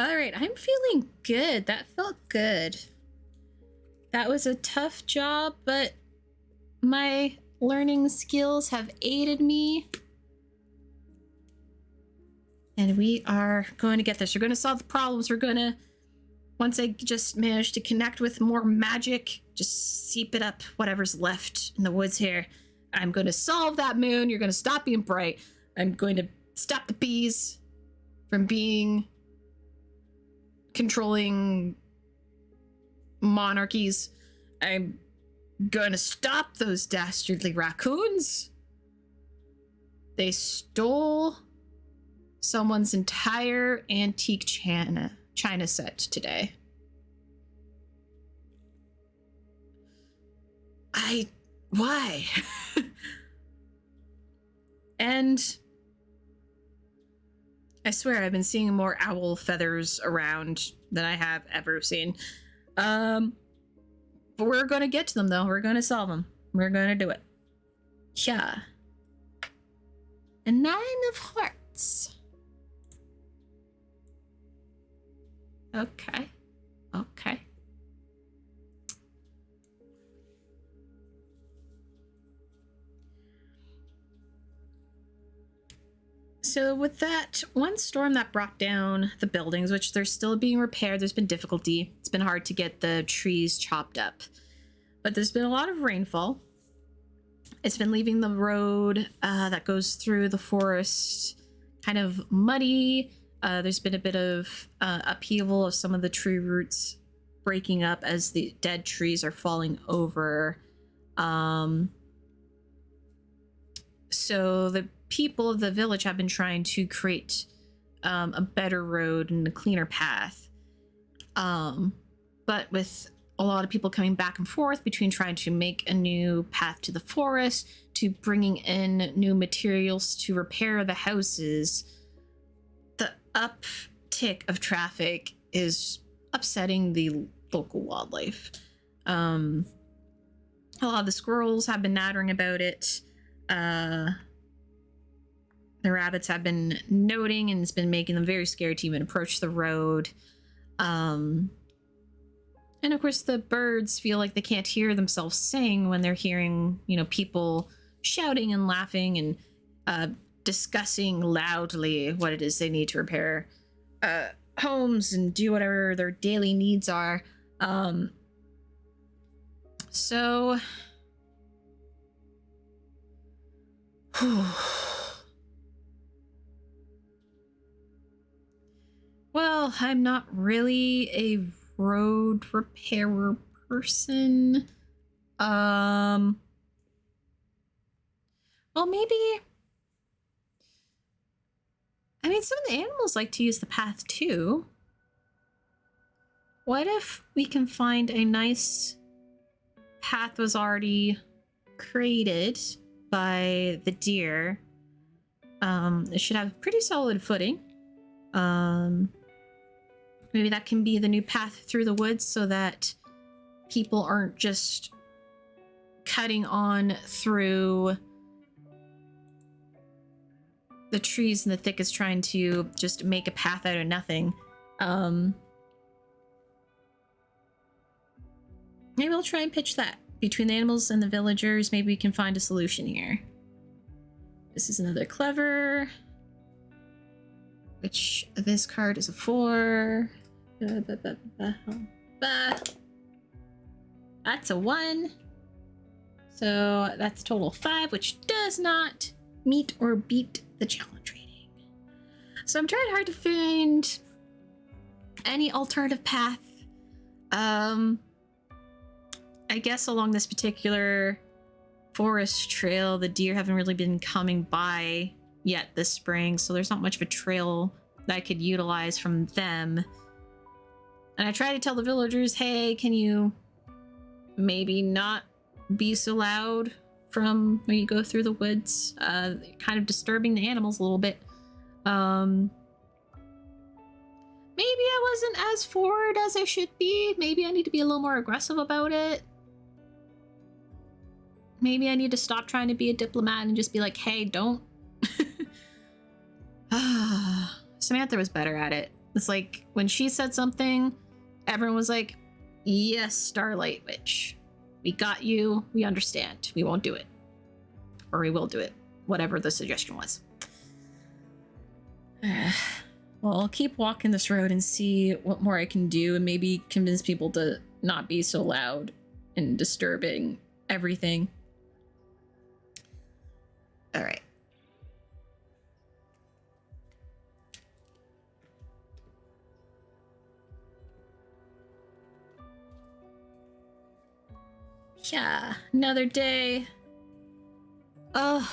Alright, I'm feeling good. That felt good. That was a tough job, but my learning skills have aided me. And we are going to get this. We're going to solve the problems. We're going to, once I just manage to connect with more magic, just seep it up, whatever's left in the woods here. I'm going to solve that moon. You're going to stop being bright. I'm going to stop the bees from being controlling monarchies. I'm gonna stop those dastardly raccoons. They stole someone's entire antique china set today. Why? And I swear I've been seeing more owl feathers around than I have ever seen. But we're gonna get to them though. We're gonna solve them. We're gonna do it. Yeah. A 9 of hearts. Okay. Okay. So with that one storm that brought down the buildings, which they're still being repaired, there's been difficulty. It's been hard to get the trees chopped up. But there's been a lot of rainfall. It's been leaving the road that goes through the forest kind of muddy. There's been a bit of upheaval of some of the tree roots breaking up as the dead trees are falling over. So the people of the village have been trying to create a better road and a cleaner path. But with a lot of people coming back and forth between trying to make a new path to the forest to bringing in new materials to repair the houses, the uptick of traffic is upsetting the local wildlife. A lot of the squirrels have been nattering about it. The rabbits have been noting, and it's been making them very scared to even approach the road. And of course the birds feel like they can't hear themselves sing when they're hearing, you know, people shouting and laughing and discussing loudly what it is they need to repair homes and do whatever their daily needs are. So Well, I'm not really a road repairer person. Well, maybe... I mean, some of the animals like to use the path too. What if we can find a nice path was already created by the deer? It should have pretty solid footing. Maybe that can be the new path through the woods so that people aren't just cutting on through the trees in the thickets trying to just make a path out of nothing. Maybe we'll try and pitch that. Between the animals and the villagers, maybe we can find a solution here. This is another clever, which this card is a 4. That's a 1. So that's total 5, which does not meet or beat the challenge rating. So I'm trying hard to find any alternative path. I guess along this particular forest trail, the deer haven't really been coming by yet this spring, so there's not much of a trail that I could utilize from them. And I try to tell the villagers, hey, can you maybe not be so loud from when you go through the woods? Kind of disturbing the animals a little bit. Maybe I wasn't as forward as I should be. Maybe I need to be a little more aggressive about it. Maybe I need to stop trying to be a diplomat and just be like, hey, don't. Samantha was better at it. It's like when she said something, everyone was like, yes, Starlight Witch. We got you. We understand. We won't do it. Or we will do it. Whatever the suggestion was. Well, I'll keep walking this road and see what more I can do and maybe convince people to not be so loud and disturbing everything. All right. Yeah, another day. Ugh.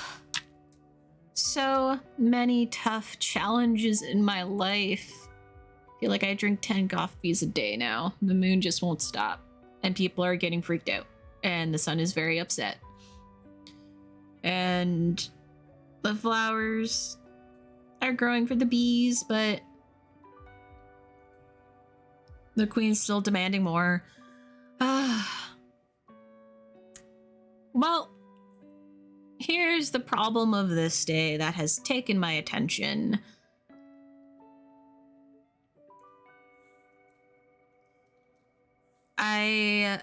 So many tough challenges in my life. I feel like I drink 10 coffees a day now. The moon just won't stop. And people are getting freaked out. And the sun is very upset. And the flowers are growing for the bees, but the queen's still demanding more. Well, here's the problem of this day that has taken my attention. I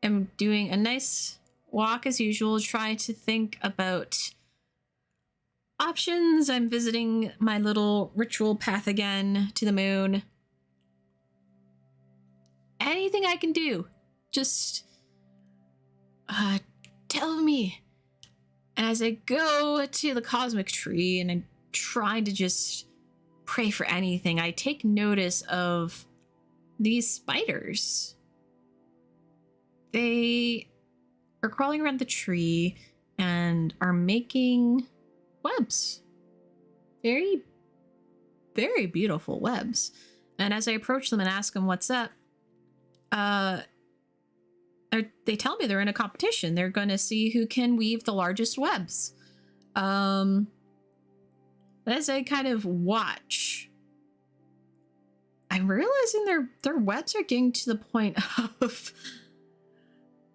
am doing a nice walk as usual, trying to think about options. I'm visiting my little ritual path again to the moon. Anything I can do, just tell me. And as I go to the cosmic tree and I'm trying to just pray for anything, I take notice of these spiders. They are crawling around the tree and are making webs. Very, very beautiful webs. And as I approach them and ask them what's up, they tell me they're in a competition. They're going to see who can weave the largest webs. As I kind of watch, I'm realizing their webs are getting to the point of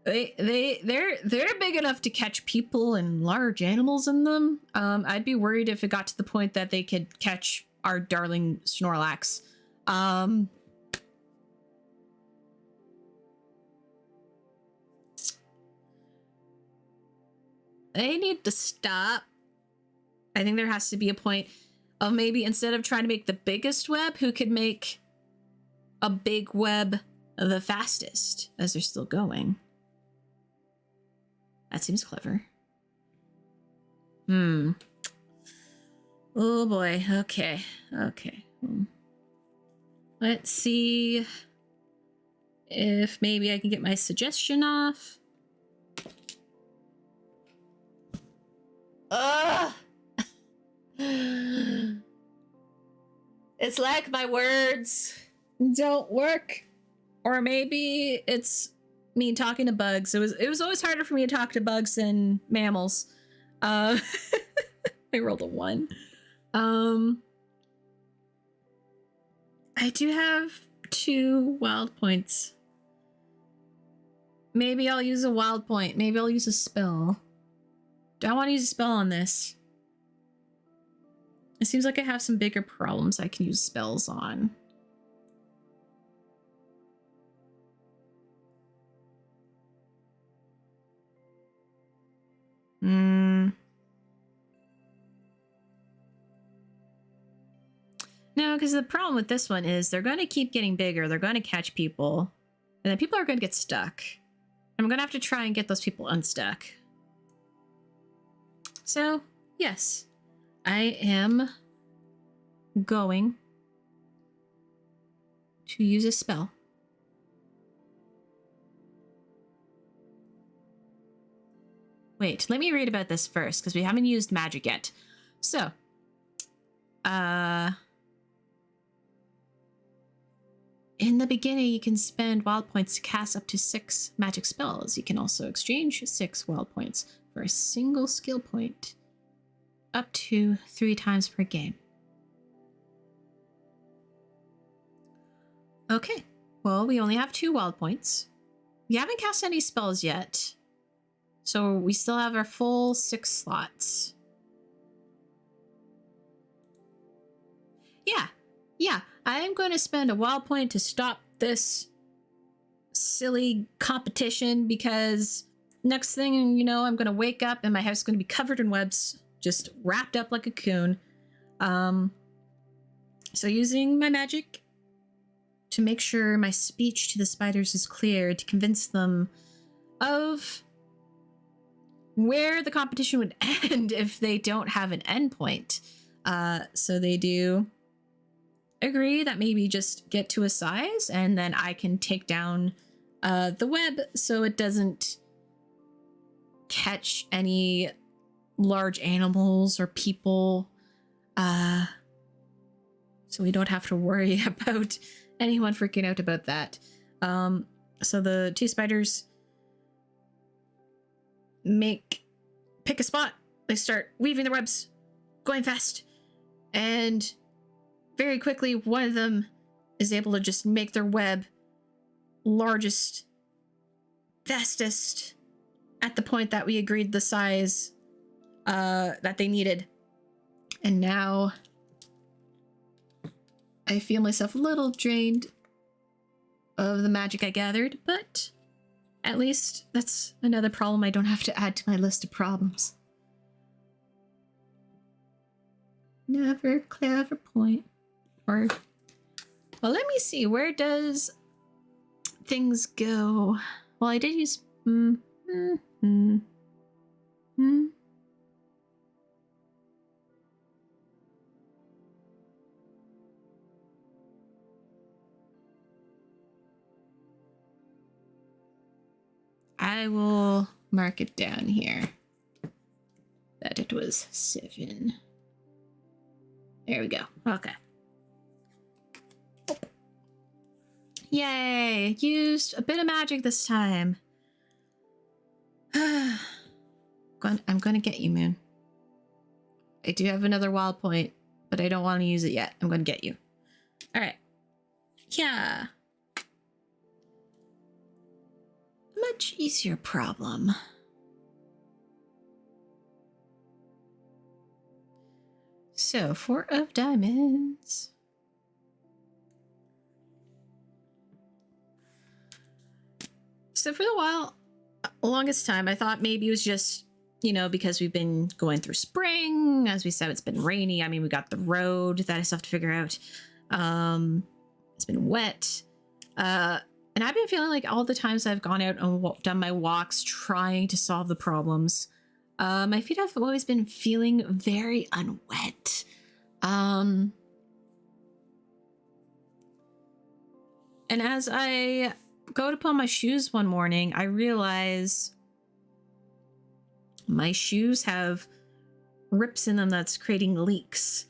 they're big enough to catch people and large animals in them. I'd be worried if it got to the point that they could catch our darling Snorlax. They need to stop. I think there has to be a point of maybe instead of trying to make the biggest web, who could make a big web the fastest as they're still going. That seems clever. Oh boy. Okay. Okay. Let's see if maybe I can get my suggestion off. Ugh! It's like my words don't work. Or maybe it's me talking to bugs. It was always harder for me to talk to bugs than mammals. I rolled a 1. I do have 2 wild points. Maybe I'll use a wild point. Maybe I'll use a spell. Do I want to use a spell on this? It seems like I have some bigger problems I can use spells on. No, because the problem with this one is they're going to keep getting bigger. They're going to catch people. And then people are going to get stuck. I'm going to have to try and get those people unstuck. So, yes. I am going to use a spell. Wait, let me read about this first, because we haven't used magic yet. So, in the beginning, you can spend wild points to cast up to 6 magic spells. You can also exchange 6 wild points for a single skill point, up to 3 times per game. Okay, well, we only have 2 wild points. We haven't cast any spells yet, so we still have our full 6 slots. Yeah, I am going to spend a wild point to stop this silly competition, because next thing you know, I'm going to wake up and my house is going to be covered in webs, just wrapped up like a cocoon. So using my magic to make sure my speech to the spiders is clear, to convince them of where the competition would end if they don't have an endpoint. So they do agree that maybe just get to a size and then I can take down the web so it doesn't catch any large animals or people. So we don't have to worry about anyone freaking out about that. So the 2 spiders pick a spot. They start weaving the webs, going fast, and very quickly, one of them is able to just make their web largest, fastest, at the point that we agreed the size that they needed. And now I feel myself a little drained of the magic I gathered, but at least that's another problem I don't have to add to my list of problems. Never clever point. Or, well, let me see. Where does things go? Well, I did use... I will mark it down here that it was 7. There we go. Okay. Yay! Used a bit of magic this time. I'm gonna get you, Moon. I do have another wild point, but I don't want to use it yet. I'm gonna get you. Alright. Yeah. A much easier problem. So, 4 of diamonds. So for the longest time, I thought maybe it was just, you know, because we've been going through spring. As we said, it's been rainy. I mean, we got the road that I still have to figure out. It's been wet. And I've been feeling like all the times I've gone out and done my walks trying to solve the problems, My feet have always been feeling very unwet. And as I go to put on my shoes one morning, I realize my shoes have rips in them that's creating leaks.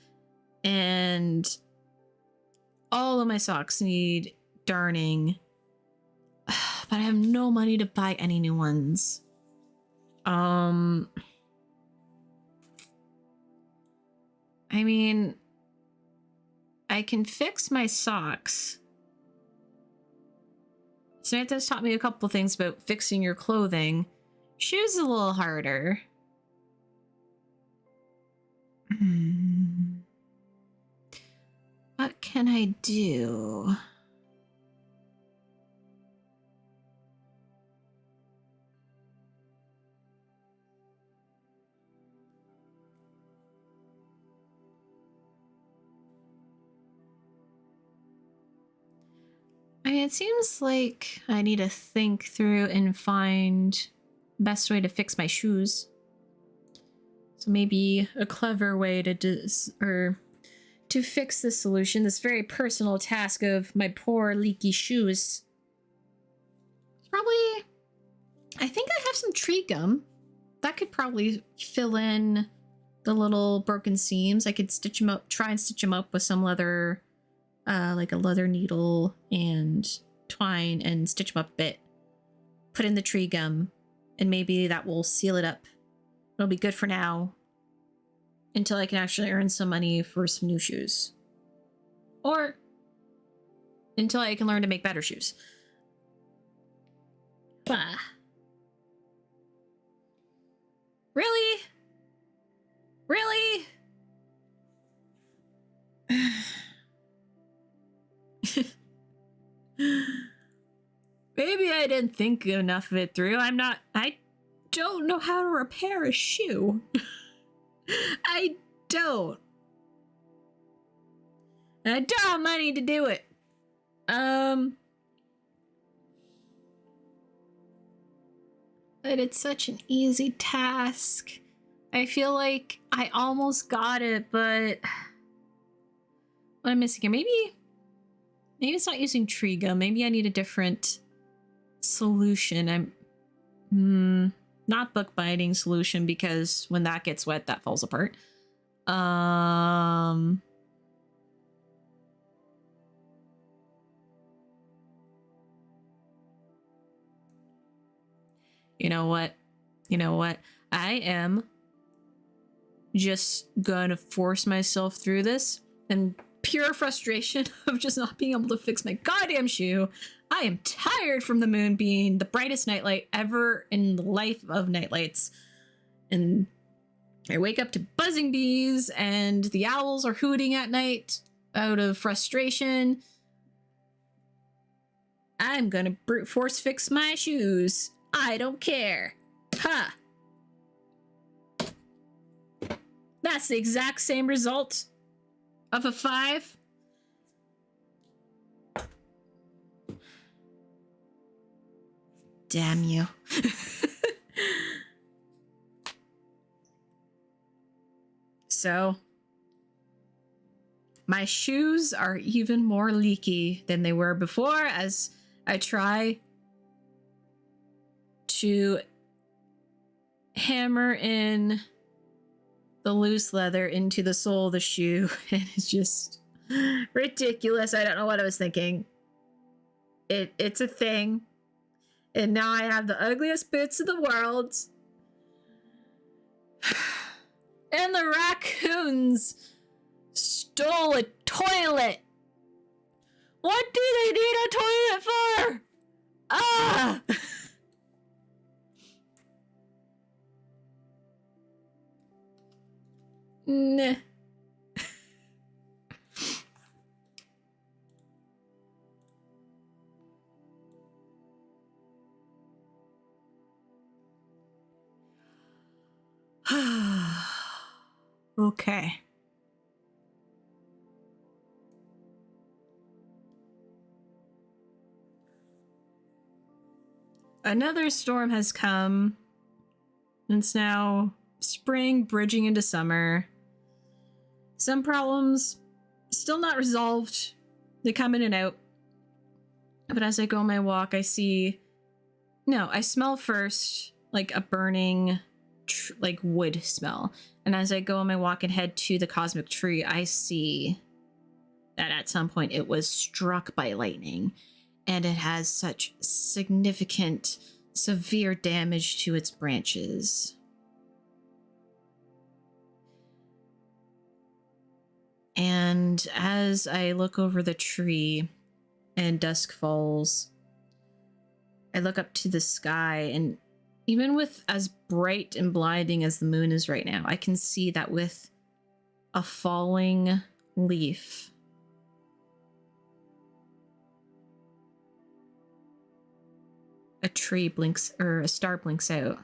And all of my socks need darning. But I have no money to buy any new ones. I mean, I can fix my socks. Samantha's taught me a couple things about fixing your clothing. Shoes a little harder. What can I do? I mean, it seems like I need to think through and find the best way to fix my shoes. So maybe a clever way to to fix this solution, this very personal task of my poor leaky shoes. Probably, I think I have some tree gum. That could probably fill in the little broken seams. I could stitch them up, try and stitch them up with some leather, like a leather needle and twine, and stitch them up a bit. Put in the tree gum, and maybe that will seal it up. It'll be good for now, until I can actually earn some money for some new shoes. Or until I can learn to make better shoes. Bah. Really? Really? Maybe I didn't think enough of it through. I don't know how to repair a shoe. I don't. And I don't have money to do it. But it's such an easy task. I feel like I almost got it, but what I'm missing here, maybe it's not using tree gum. Maybe I need a different solution. Not bookbinding solution, because when that gets wet, that falls apart. You know what? I am just gonna force myself through this, and pure frustration of just not being able to fix my goddamn shoe. I am tired from the moon being the brightest nightlight ever in the life of nightlights. And I wake up to buzzing bees, and the owls are hooting at night out of frustration. I'm gonna brute force fix my shoes. I don't care. Ha! That's the exact same result of a 5. Damn you. So, my shoes are even more leaky than they were before, as I try to hammer in the loose leather into the sole of the shoe, and it's just ridiculous. I don't know what I was thinking. It's a thing. And now I have the ugliest boots in the world. And the raccoons stole a toilet. What do they need a toilet for? Ah! Nah. Okay. Another storm has come, It's now spring, bridging into summer. Some problems still not resolved. They come in and out. But as I go on my walk, I smell first like a burning like wood smell. And as I go on my walk and head to the cosmic tree, I see that at some point it was struck by lightning, and it has such significant, severe damage to its branches. And as I look over the tree and dusk falls, I look up to the sky, and even with as bright and blinding as the moon is right now, I can see that with a falling leaf, a tree blinks, or a star blinks out.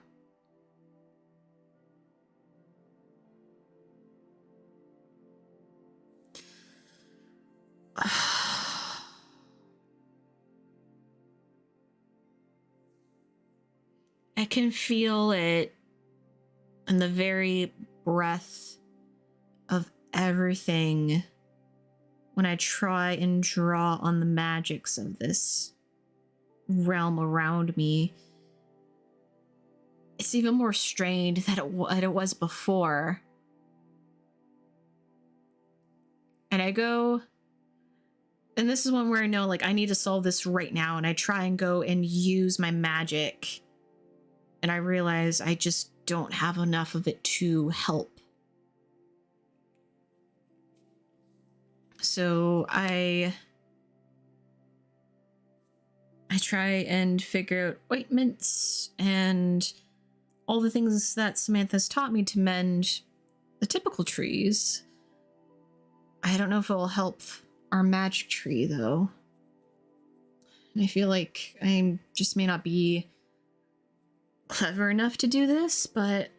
I can feel it in the very breath of everything when I try and draw on the magics of this realm around me. It's even more strained than it was before. And I go, and this is one where I know, like, I need to solve this right now, and I try and go and use my magic, and I realize I just don't have enough of it to help. So I try and figure out ointments and all the things that Samantha's taught me to mend the typical trees. I don't know if it will help our magic tree, though. And I feel like I just may not be clever enough to do this, but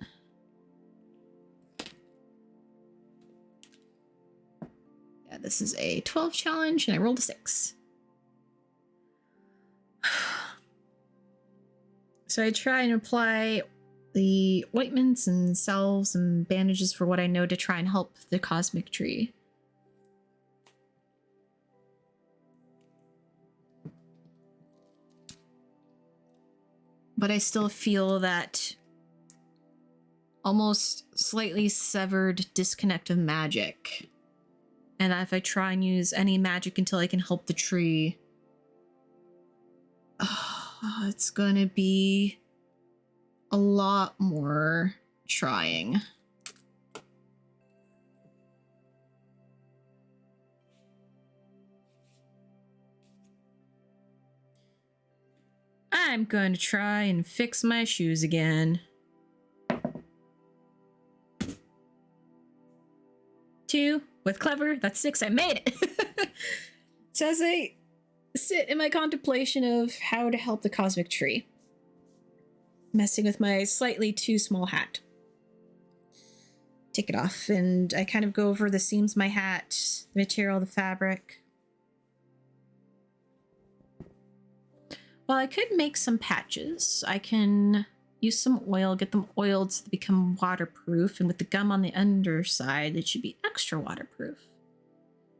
yeah, this is a 12 challenge, and I rolled a 6. So I try and apply the ointments and salves and bandages for what I know to try and help the cosmic tree. But I still feel that almost slightly severed disconnect of magic. And that if I try and use any magic until I can help the tree, it's gonna be a lot more trying. I'm going to try and fix my shoes again. 2 with clever, that's 6. I made it. So as I sit in my contemplation of how to help the cosmic tree, messing with my slightly too small hat, take it off, and I kind of go over the seams of my hat, the material, the fabric. Well, I could make some patches. I can use some oil, get them oiled so they become waterproof, and with the gum on the underside, it should be extra waterproof.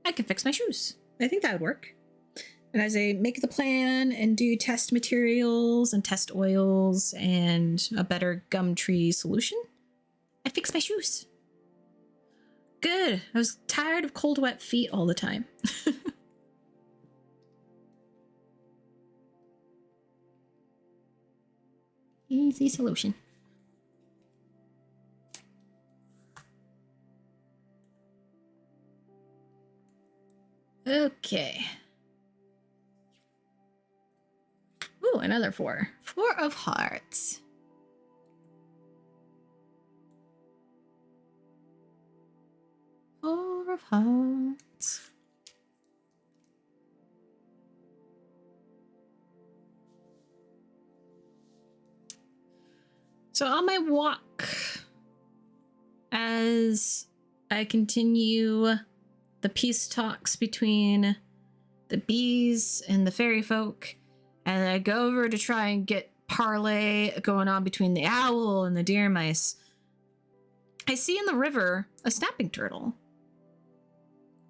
I can fix my shoes. I think that would work. And as I make the plan and do test materials and test oils and a better gum tree solution, I fix my shoes. Good. I was tired of cold, wet feet all the time. Easy solution. Okay. Ooh, another 4. 4 of hearts. Four of hearts. So on my walk, as I continue the peace talks between the bees and the fairy folk, and I go over to try and get parlay going on between the owl and the deer mice, I see in the river a snapping turtle.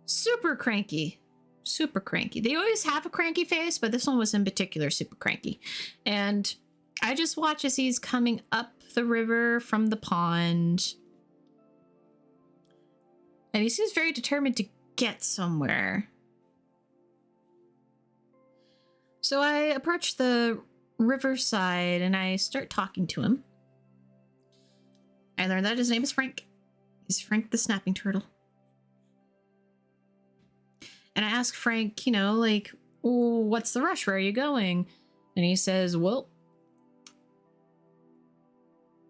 Super cranky. Super cranky. They always have a cranky face, but this one was in particular super cranky. And I just watch as he's coming up the river from the pond. And he seems very determined to get somewhere. So I approach the riverside and I start talking to him. I learned that his name is Frank. He's Frank the snapping turtle. And I ask Frank, you know, like, oh, what's the rush? Where are you going? And he says, well,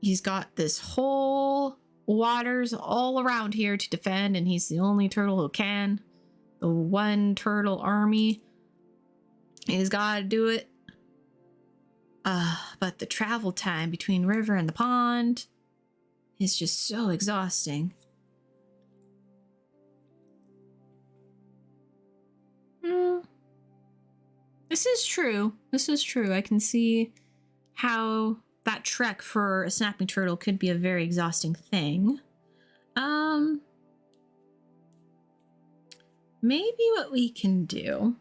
he's got this whole waters all around here to defend, and he's the only turtle who can. The one turtle army. He's got to do it. But the travel time between river and the pond is just so exhausting. This is true. This is true. I can see how that trek for a snapping turtle could be a very exhausting thing. Maybe what we can do,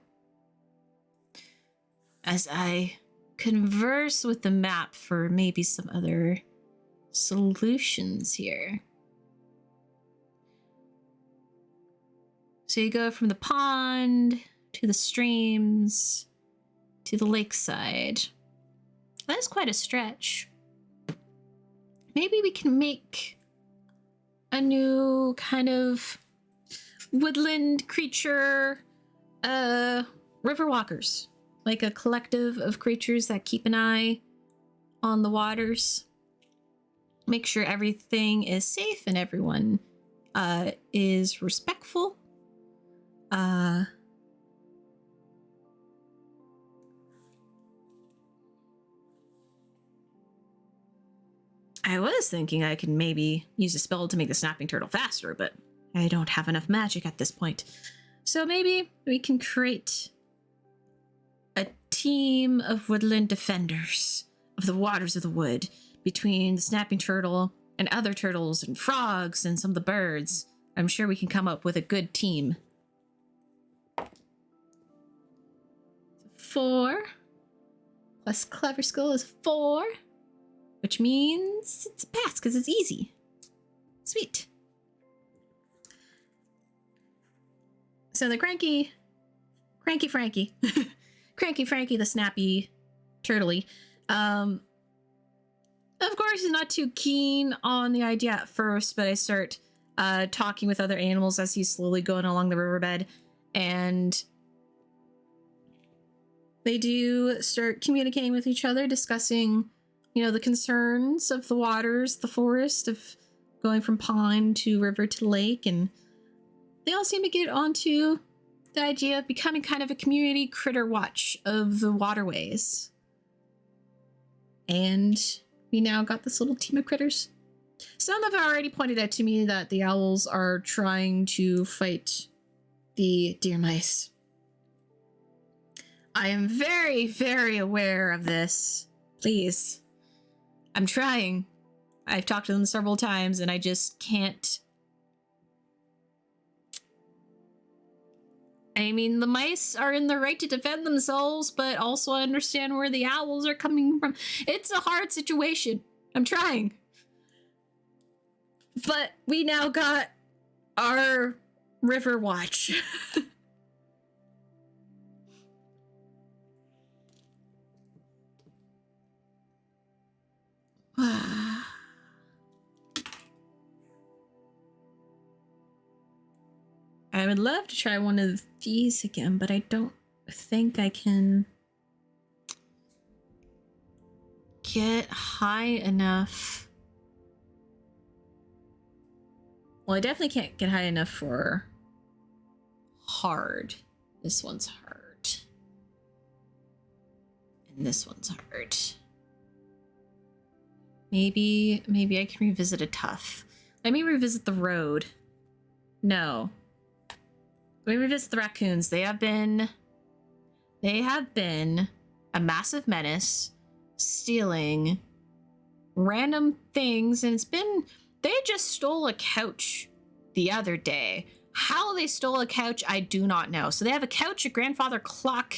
as I converse with the map for maybe some other solutions here. So you go from the pond to the streams to the lakeside. That is quite a stretch. Maybe we can make a new kind of woodland creature, river walkers. Like a collective of creatures that keep an eye on the waters. Make sure everything is safe and everyone is respectful. I was thinking I could maybe use a spell to make the snapping turtle faster, but I don't have enough magic at this point. So maybe we can create a team of woodland defenders of the waters of the wood between the snapping turtle and other turtles and frogs and some of the birds. I'm sure we can come up with a good team. 4 plus clever skill is 4, which means it's a pass because it's easy. Sweet. So the cranky Frankie Cranky Frankie the snappy turtley, of course is not too keen on the idea at first, but I start talking with other animals as he's slowly going along the riverbed, and they do start communicating with each other, discussing, you know, the concerns of the waters, the forest, of going from pond to river to lake, and they all seem to get onto the idea of becoming kind of a community critter watch of the waterways. And we now got this little team of critters. Some have already pointed out to me that the owls are trying to fight the deer mice. I am very, very aware of this. Please. I'm trying. I've talked to them several times and I just can't. I mean, the mice are in the right to defend themselves, but also I understand where the owls are coming from. It's a hard situation. I'm trying. But we now got our river watch. I would love to try one of these again, but I don't think I can get high enough. Well, I definitely can't get high enough for hard. This one's hard. And this one's hard. Maybe I can revisit a tough. Let me revisit the road. No. Let me revisit the raccoons. They have been a massive menace. stealing random things, and they just stole a couch the other day. How they stole a couch, I do not know. So they have a couch, a grandfather clock,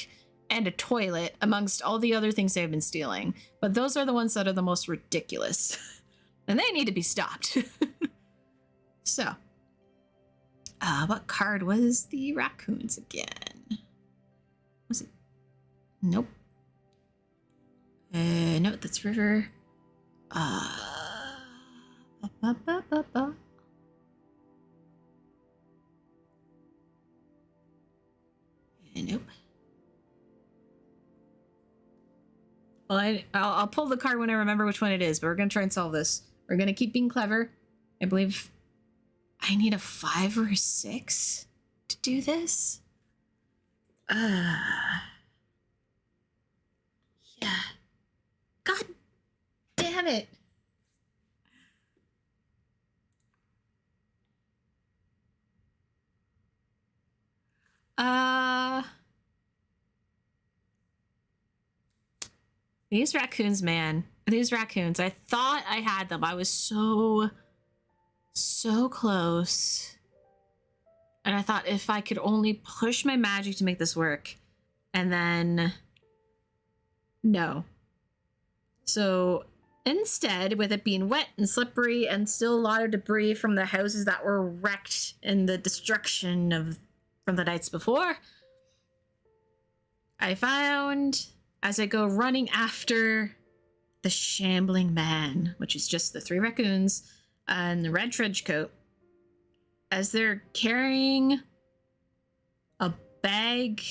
and a toilet amongst all the other things they've been stealing. But those are the ones that are the most ridiculous. And they need to be stopped. So, what card was the raccoons again? Was it? Nope. No, that's river. Nope. Well, I'll pull the card when I remember which one it is, but we're going to try and solve this. We're going to keep being clever. I believe I need a 5 or a 6 to do this. Yeah. God damn it. These raccoons, man. These raccoons. I thought I had them. I was so close. And I thought if I could only push my magic to make this work. And then... no. So instead, with it being wet and slippery and still a lot of debris from the houses that were wrecked in the destruction from the nights before, I found, as I go running after the shambling man, which is just the 3 raccoons and the red trench coat, as they're carrying a bag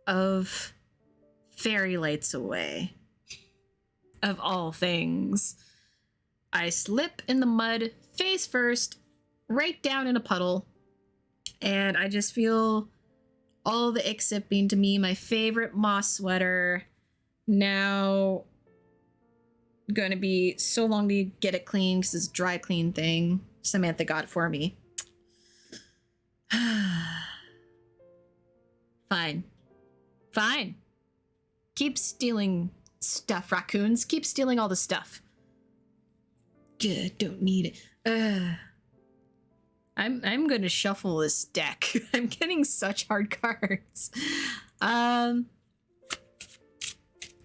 of fairy lights away. Of all things. I slip in the mud, face first, right down in a puddle, and I just feel all the ick sipping to me. My favorite moss sweater now gonna be so long to get it clean because it's a dry clean thing. Samantha got it for me. Fine. Keep stealing stuff, raccoons. Keep stealing all the stuff. Good, don't need it. I'm gonna shuffle this deck. I'm getting such hard cards.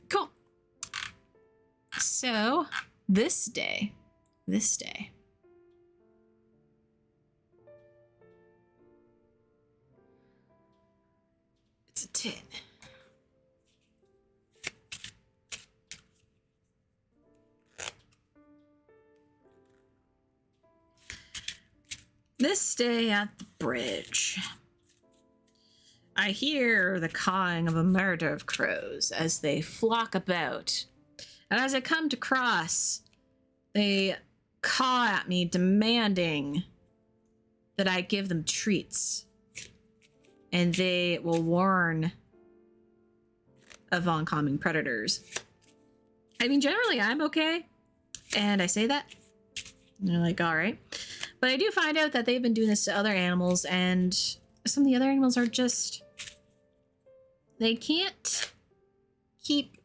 Cool. So this day, it's a 10. This day at the bridge, I hear the cawing of a murder of crows as they flock about. And as I come to cross, they caw at me, demanding that I give them treats. And they will warn of oncoming predators. I mean, generally, I'm okay. And I say that. And they're like, all right. But I do find out that they've been doing this to other animals, and some of the other animals are just... they can't keep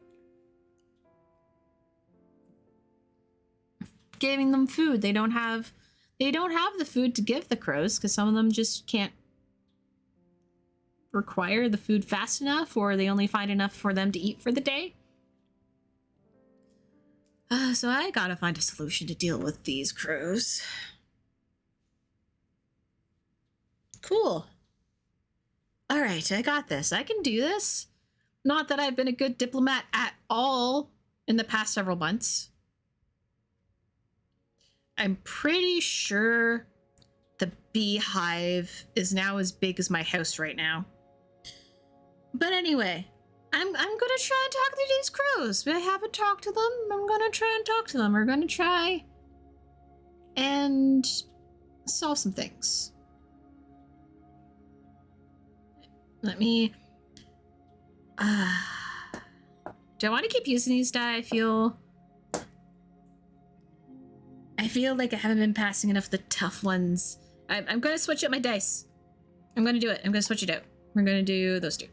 giving them food. They don't have the food to give the crows, because some of them just can't require the food fast enough, or they only find enough for them to eat for the day. So I gotta find a solution to deal with these crows. Cool. All right, I got this. I can do this. Not that I've been a good diplomat at all in the past several months. I'm pretty sure the beehive is now as big as my house right now. But anyway, I'm gonna try and talk to these crows. I haven't talked to them. I'm gonna try and talk to them. We're gonna try and solve some things. Let me... do I want to keep using these die? I feel like I haven't been passing enough of the tough ones. I'm going to switch up my dice. I'm going to do it. I'm going to switch it out. We're going to do those 2.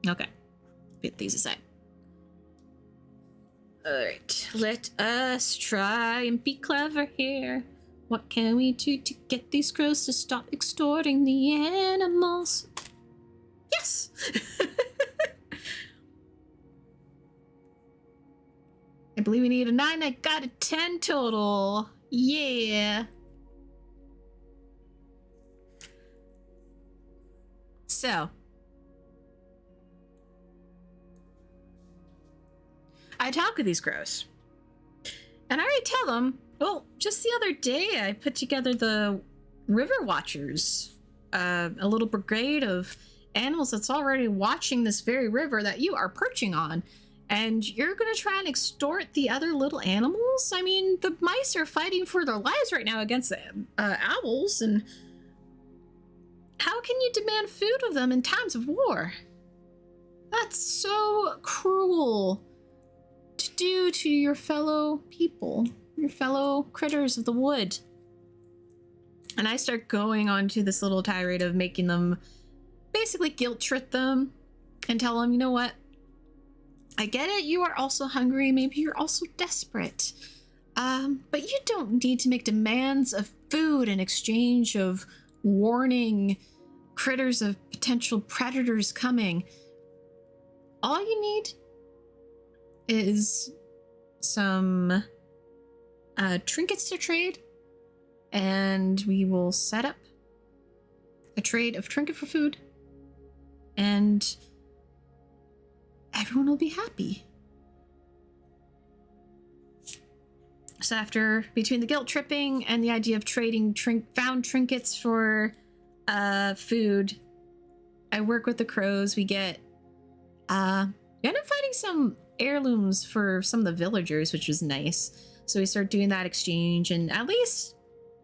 Okay. get these aside. Alright, let us try and be clever here. What can we do to get these crows to stop extorting the animals? Yes! I believe we need a 9. I got a 10 total. Yeah. So. I talk with these crows. And I already tell them, well, just the other day I put together the River Watchers, a little brigade of animals that's already watching this very river that you are perching on. And you're going to try and extort the other little animals? I mean, the mice are fighting for their lives right now against the owls, and how can you demand food of them in times of war? That's so cruel to do to your fellow people, your fellow critters of the wood. And I start going on to this little tirade of making them basically guilt trip them and tell them, you know what? I get it, you are also hungry, maybe you're also desperate. But you don't need to make demands of food in exchange of warning critters of potential predators coming. All you need is some trinkets to trade, and we will set up a trade of trinket for food, and everyone will be happy. So after, between the guilt tripping and the idea of trading found trinkets for food, I work with the crows. We get, we end up finding some heirlooms for some of the villagers, which was nice. So we start doing that exchange, and at least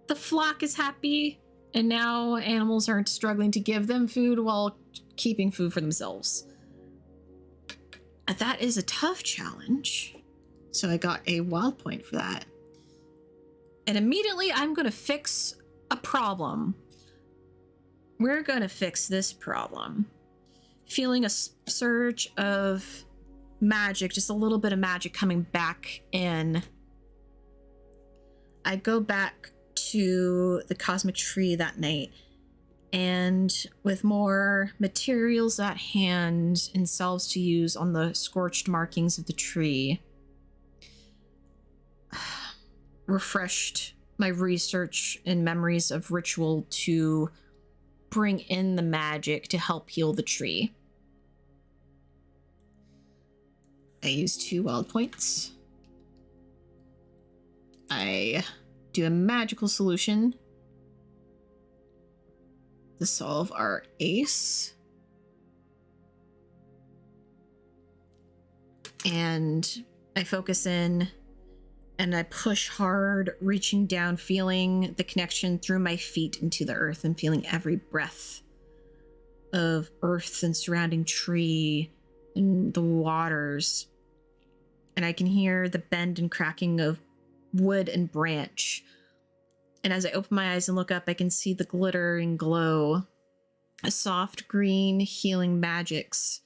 the flock is happy, and now animals aren't struggling to give them food while keeping food for themselves. That is a tough challenge, so I got a wild point for that. And immediately I'm going to fix a problem. We're going to fix this problem. Feeling a surge of magic, just a little bit of magic coming back in. I go back to the cosmic tree that night, and with more materials at hand and salves to use on the scorched markings of the tree, refreshed my research and memories of ritual to bring in the magic to help heal the tree. I use 2 wild points. I do a magical solution to solve our ace. And I focus in and I push hard, reaching down, feeling the connection through my feet into the earth and feeling every breath of earth and surrounding tree and the waters. And I can hear the bend and cracking of wood and branch. And as I open my eyes and look up, I can see the glitter and glow. A soft green healing magics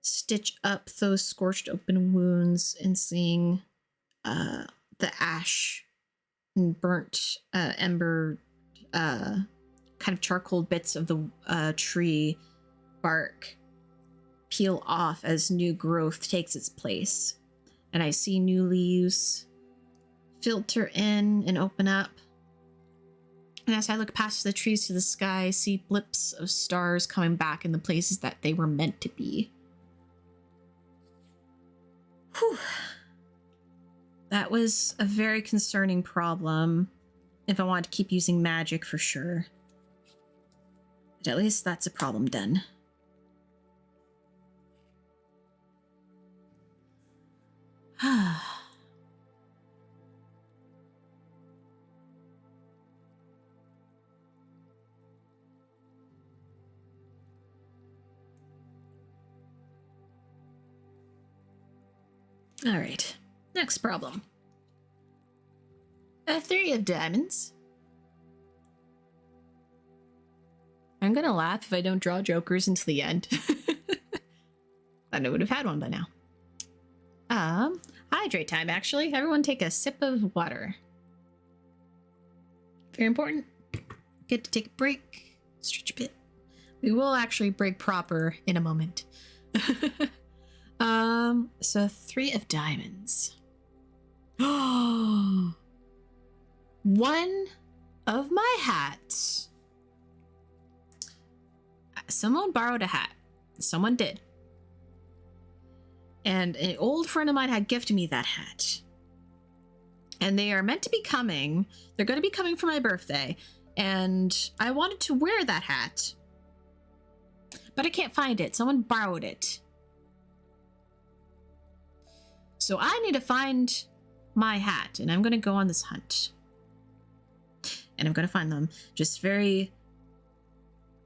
stitch up those scorched open wounds, and seeing the ash and burnt ember, kind of charcoal bits of the tree bark peel off as new growth takes its place. And I see new leaves filter in and open up. And as I look past the trees to the sky, I see blips of stars coming back in the places that they were meant to be. Whew. That was a very concerning problem if I wanted to keep using magic for sure. But at least that's a problem done. All right, next problem. A 3 of diamonds. I'm gonna laugh if I don't draw jokers until the end. I would have had one by now. Hydrate time, actually. Everyone take a sip of water. Very important. Get to take a break. Stretch a bit. We will actually break proper in a moment. So 3 of diamonds. Oh, one of my hats. Someone borrowed a hat. Someone did. And an old friend of mine had gifted me that hat. And they are meant to be coming. They're going to be coming for my birthday. And I wanted to wear that hat. But I can't find it. Someone borrowed it. So I need to find my hat. And I'm going to go on this hunt. And I'm going to find them. Just very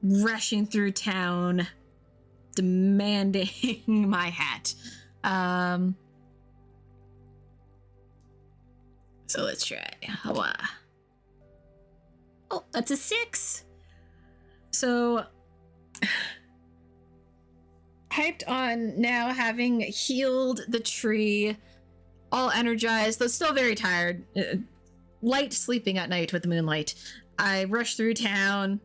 rushing through town. Demanding my hat. So let's try. Oh, that's a 6. So hyped on now having healed the tree, all energized, though still very tired. Light sleeping at night with the moonlight. I rush through town,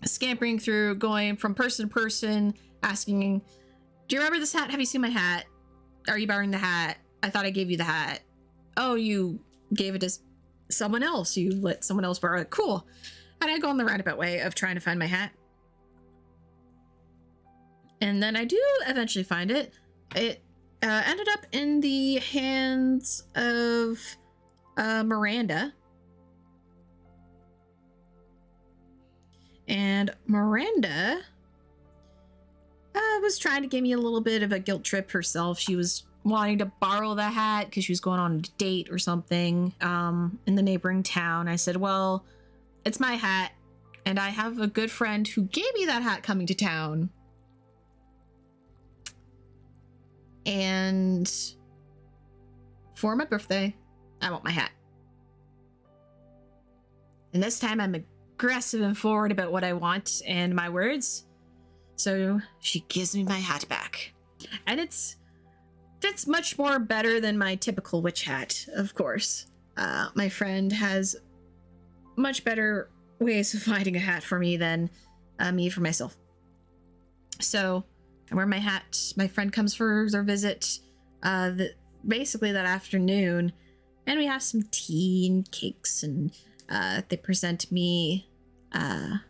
scampering through, going from person to person, asking, do you remember this hat? Have you seen my hat? Are you borrowing the hat? I thought I gave you the hat. Oh, you gave it to someone else. You let someone else borrow it. Cool. And I go on the roundabout way of trying to find my hat. And then I do eventually find it. It ended up in the hands of Miranda. And Miranda was trying to give me a little bit of a guilt trip herself. She was wanting to borrow the hat because she was going on a date or something in the neighboring town. I said, well, it's my hat, and I have a good friend who gave me that hat coming to town. And for my birthday, I want my hat. And this time I'm aggressive and forward about what I want and my words. So she gives me my hat back. And it's much more better than my typical witch hat, of course. My friend has much better ways of finding a hat for me than me for myself. So I wear my hat. My friend comes for their visit basically that afternoon, and we have some tea and cakes, and they present me a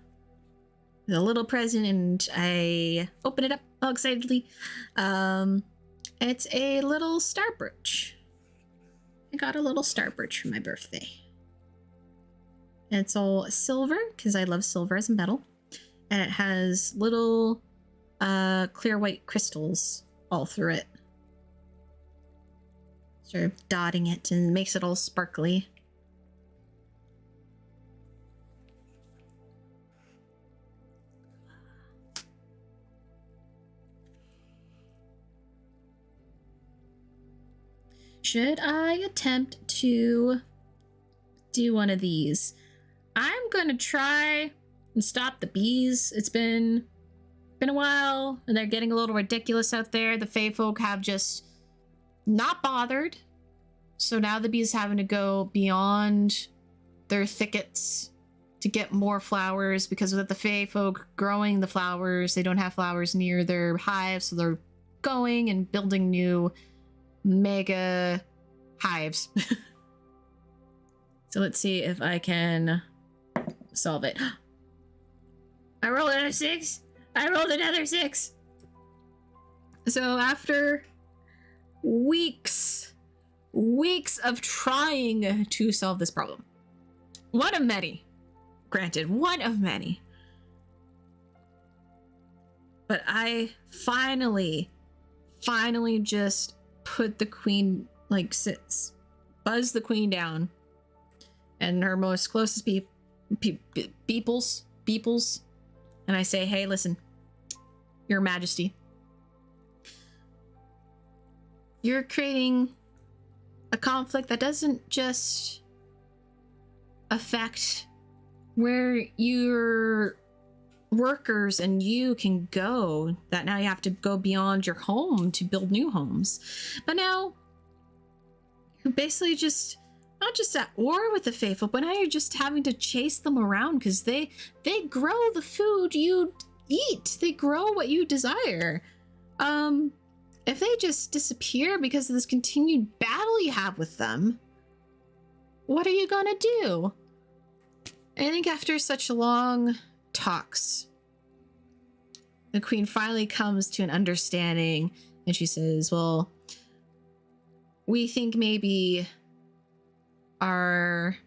little present, and I open it up all excitedly. It's a little star brooch. I got a little star brooch for my birthday. And it's all silver, because I love silver as a metal. And it has little clear white crystals all through it. Sort of dotting it and makes it all sparkly. Should I attempt to do one of these? I'm gonna try and stop the bees. It's been a while, and they're getting a little ridiculous out there. The Fae folk have just not bothered. So now the bees having to go beyond their thickets to get more flowers, because with the Fae folk growing the flowers, they don't have flowers near their hives, so they're going and building new mega hives. So let's see if I can solve it. I rolled another 6. I rolled another 6. So after weeks of trying to solve this problem, one of many, granted, one of many, but I finally just put the queen, like, buzz the queen down, and her most closest beeples, and I say, hey, listen, Your Majesty, you're creating a conflict that doesn't just affect where you're workers and you can go, that now you have to go beyond your home to build new homes. But now you're basically just not just at war with the faithful, but now you're just having to chase them around because they grow the food you eat. They grow what you desire. If they just disappear because of this continued battle you have with them, what are you gonna do? I think after such long talks, the queen finally comes to an understanding and she says, well, we think maybe our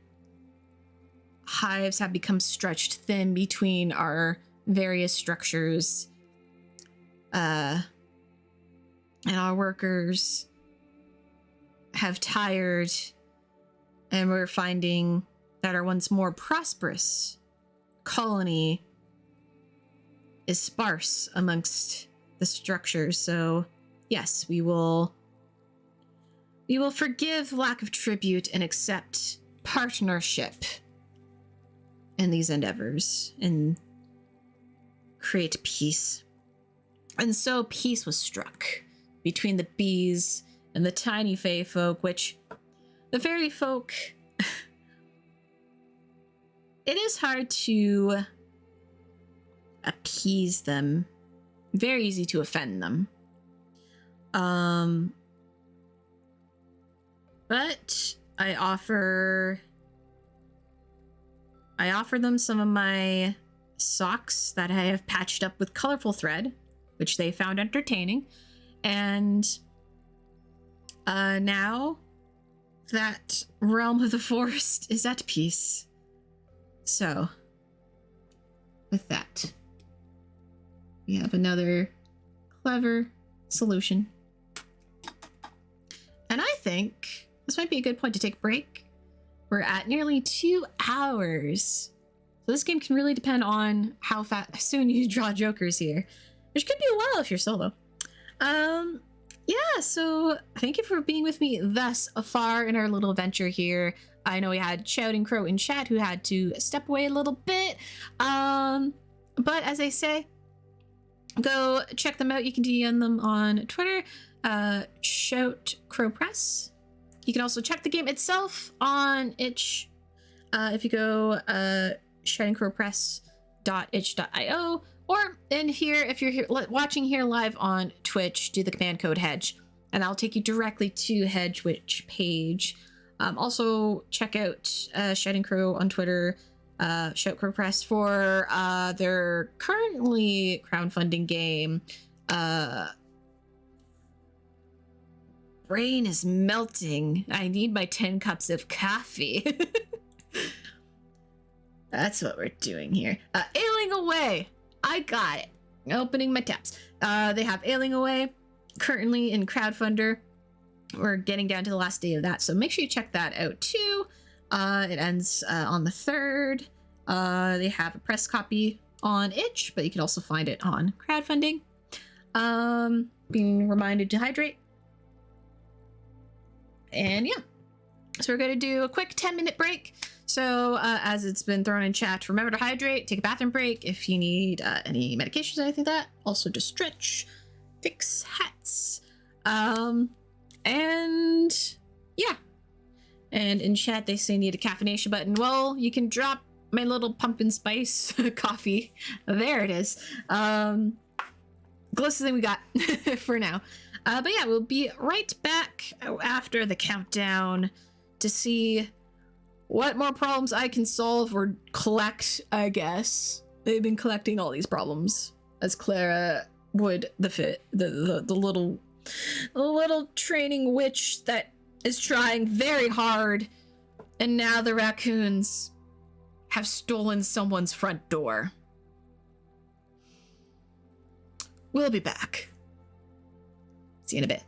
hives have become stretched thin between our various structures, and our workers have tired, and we're finding that our once more prosperous colony is sparse amongst the structures. So yes, we will forgive lack of tribute and accept partnership in these endeavors and create peace. And so peace was struck between the bees and the tiny fae folk, which the fairy folk, it is hard to appease them. Very easy to offend them. But I offer them some of my socks that I have patched up with colorful thread, which they found entertaining. And now that realm of the forest is at peace. So, with that, we have another clever solution. And I think this might be a good point to take a break. We're at nearly 2 hours. So this game can really depend on how soon you draw jokers here, which could be a while if you're solo. Yeah, so thank you for being with me thus far in our little adventure here. I know we had Shouting Crow in chat who had to step away a little bit. But as I say, go check them out. You can DM them on Twitter, Shout Crow Press. You can also check the game itself on itch. If you go shoutingcrowpress.itch.io, or in here, if you're here watching here live on Twitch, do the command code Hedge, and that'll take you directly to Hedge Witch page. Also, check out Shouting Crow on Twitter, Shout Crow Press for their currently crowdfunding game. Brain is melting. I need my 10 cups of coffee. That's what we're doing here. Ailing Away. I got it. Opening my tabs. They have Ailing Away currently in crowdfunder. We're getting down to the last day of that, so make sure you check that out too. It ends on the 3rd. They have a press copy on itch, but you can also find it on crowdfunding. Being reminded to hydrate. And yeah, so we're going to do a quick 10-minute break. So as it's been thrown in chat, remember to hydrate, take a bathroom break if you need any medications or anything like that. Also to stretch, fix hats. And yeah. And in chat, they say need a caffeination button. Well, you can drop my little pumpkin spice coffee. There it is. Closest thing we got for now. But yeah, we'll be right back after the countdown to see what more problems I can solve or collect, I guess. They've been collecting all these problems, as Clara would the little training witch that is trying very hard, and now the raccoons have stolen someone's front door. We'll be back. See you in a bit.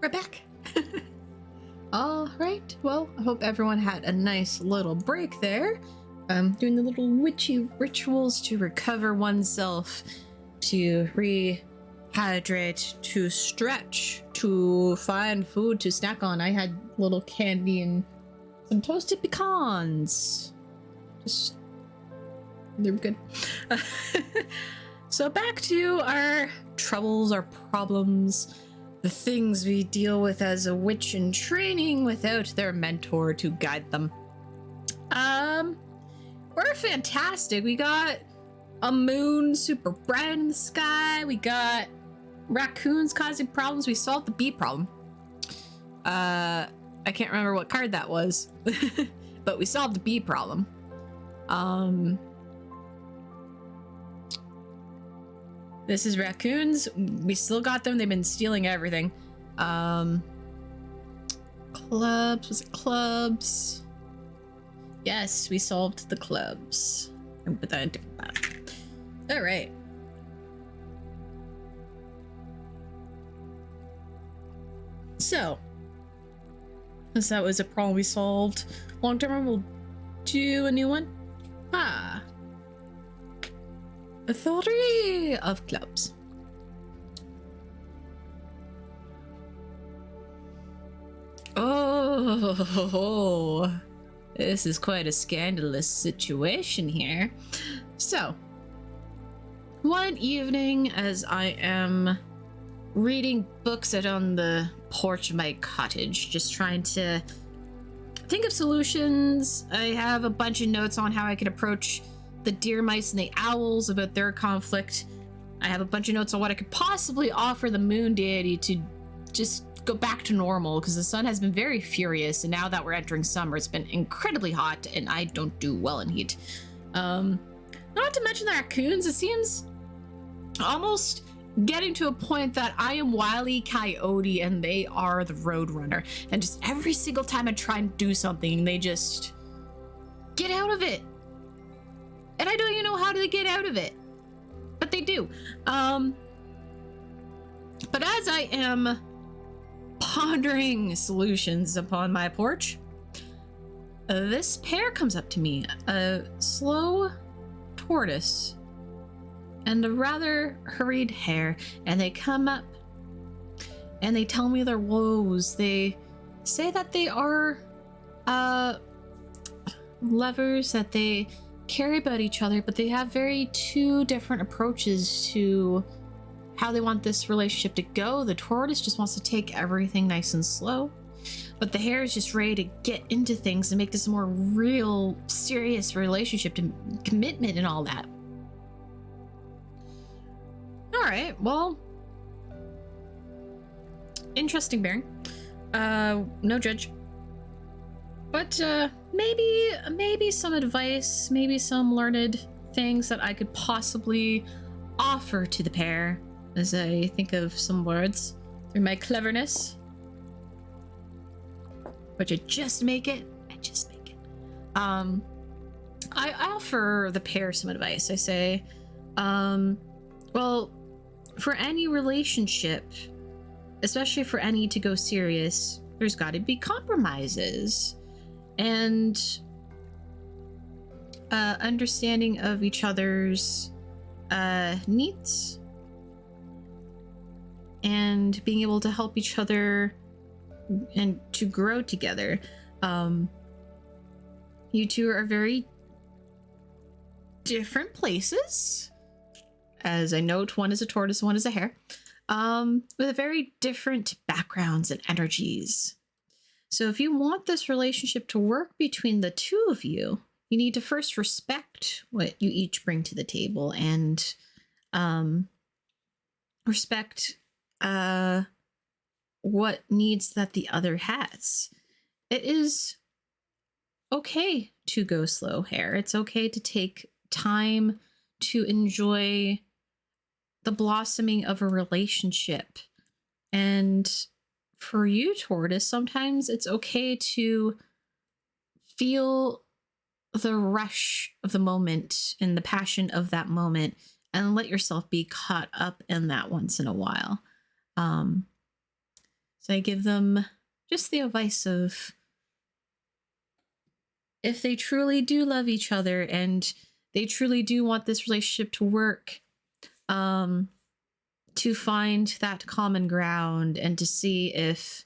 We're back. All right. Well, I hope everyone had a nice little break there. Doing the little witchy rituals to recover oneself, to rehydrate, to stretch, to find food to snack on. I had little candy and some toasted pecans. Just, they're good. So back to our troubles, our problems, the things we deal with as a witch in training without their mentor to guide them. We're fantastic. We got a moon super bright in the sky. We got raccoons causing problems. We solved the bee problem. I can't remember what card that was, but we solved the bee problem. This is raccoons. We still got them. They've been stealing everything. Clubs. Was it clubs? Yes, we solved the clubs. And put that in a different battle. All right. So, since that was a problem we solved long term, we'll do a new one. The 3 of clubs. Oh, this is quite a scandalous situation here. So, one evening as I am reading books out on the porch of my cottage, just trying to think of solutions. I have a bunch of notes on how I could approach the deer mice and the owls about their conflict. I have a bunch of notes on what I could possibly offer the moon deity to just go back to normal, because the sun has been very furious, and now that we're entering summer, it's been incredibly hot, and I don't do well in heat. Not to mention the raccoons. It seems almost getting to a point that I am Wile E. Coyote and they are the Roadrunner, and just every single time I try and do something, they just get out of it. And I don't even know how to get out of it, but they do. But as I am pondering solutions upon my porch, this pair comes up to me, a slow tortoise and a rather hurried hare, and they come up and they tell me their woes. They say that they are lovers, that they care about each other, but they have two different approaches to how they want this relationship to go. The tortoise just wants to take everything nice and slow, but the hare is just ready to get into things and make this a more real, serious relationship, to commitment and all that. All right, well, interesting bearing. No judge. But maybe some advice, maybe some learned things that I could possibly offer to the pair as I think of some words through my cleverness. But I just make it. I offer the pair some advice. I say, well, for any relationship, especially for any to go serious, there's got to be compromises and understanding of each other's needs and being able to help each other and to grow together. You two are very different places. As I note, one is a tortoise, one is a hare, with very different backgrounds and energies. So if you want this relationship to work between the two of you, you need to first respect what you each bring to the table and respect what needs that the other has. It is okay to go slow, hare. It's okay to take time to enjoy the blossoming of a relationship. And for you, tortoise, sometimes it's okay to feel the rush of the moment and the passion of that moment and let yourself be caught up in that once in a while. So So I give them just the advice of, if they truly do love each other and they truly do want this relationship to work, to find that common ground and to see if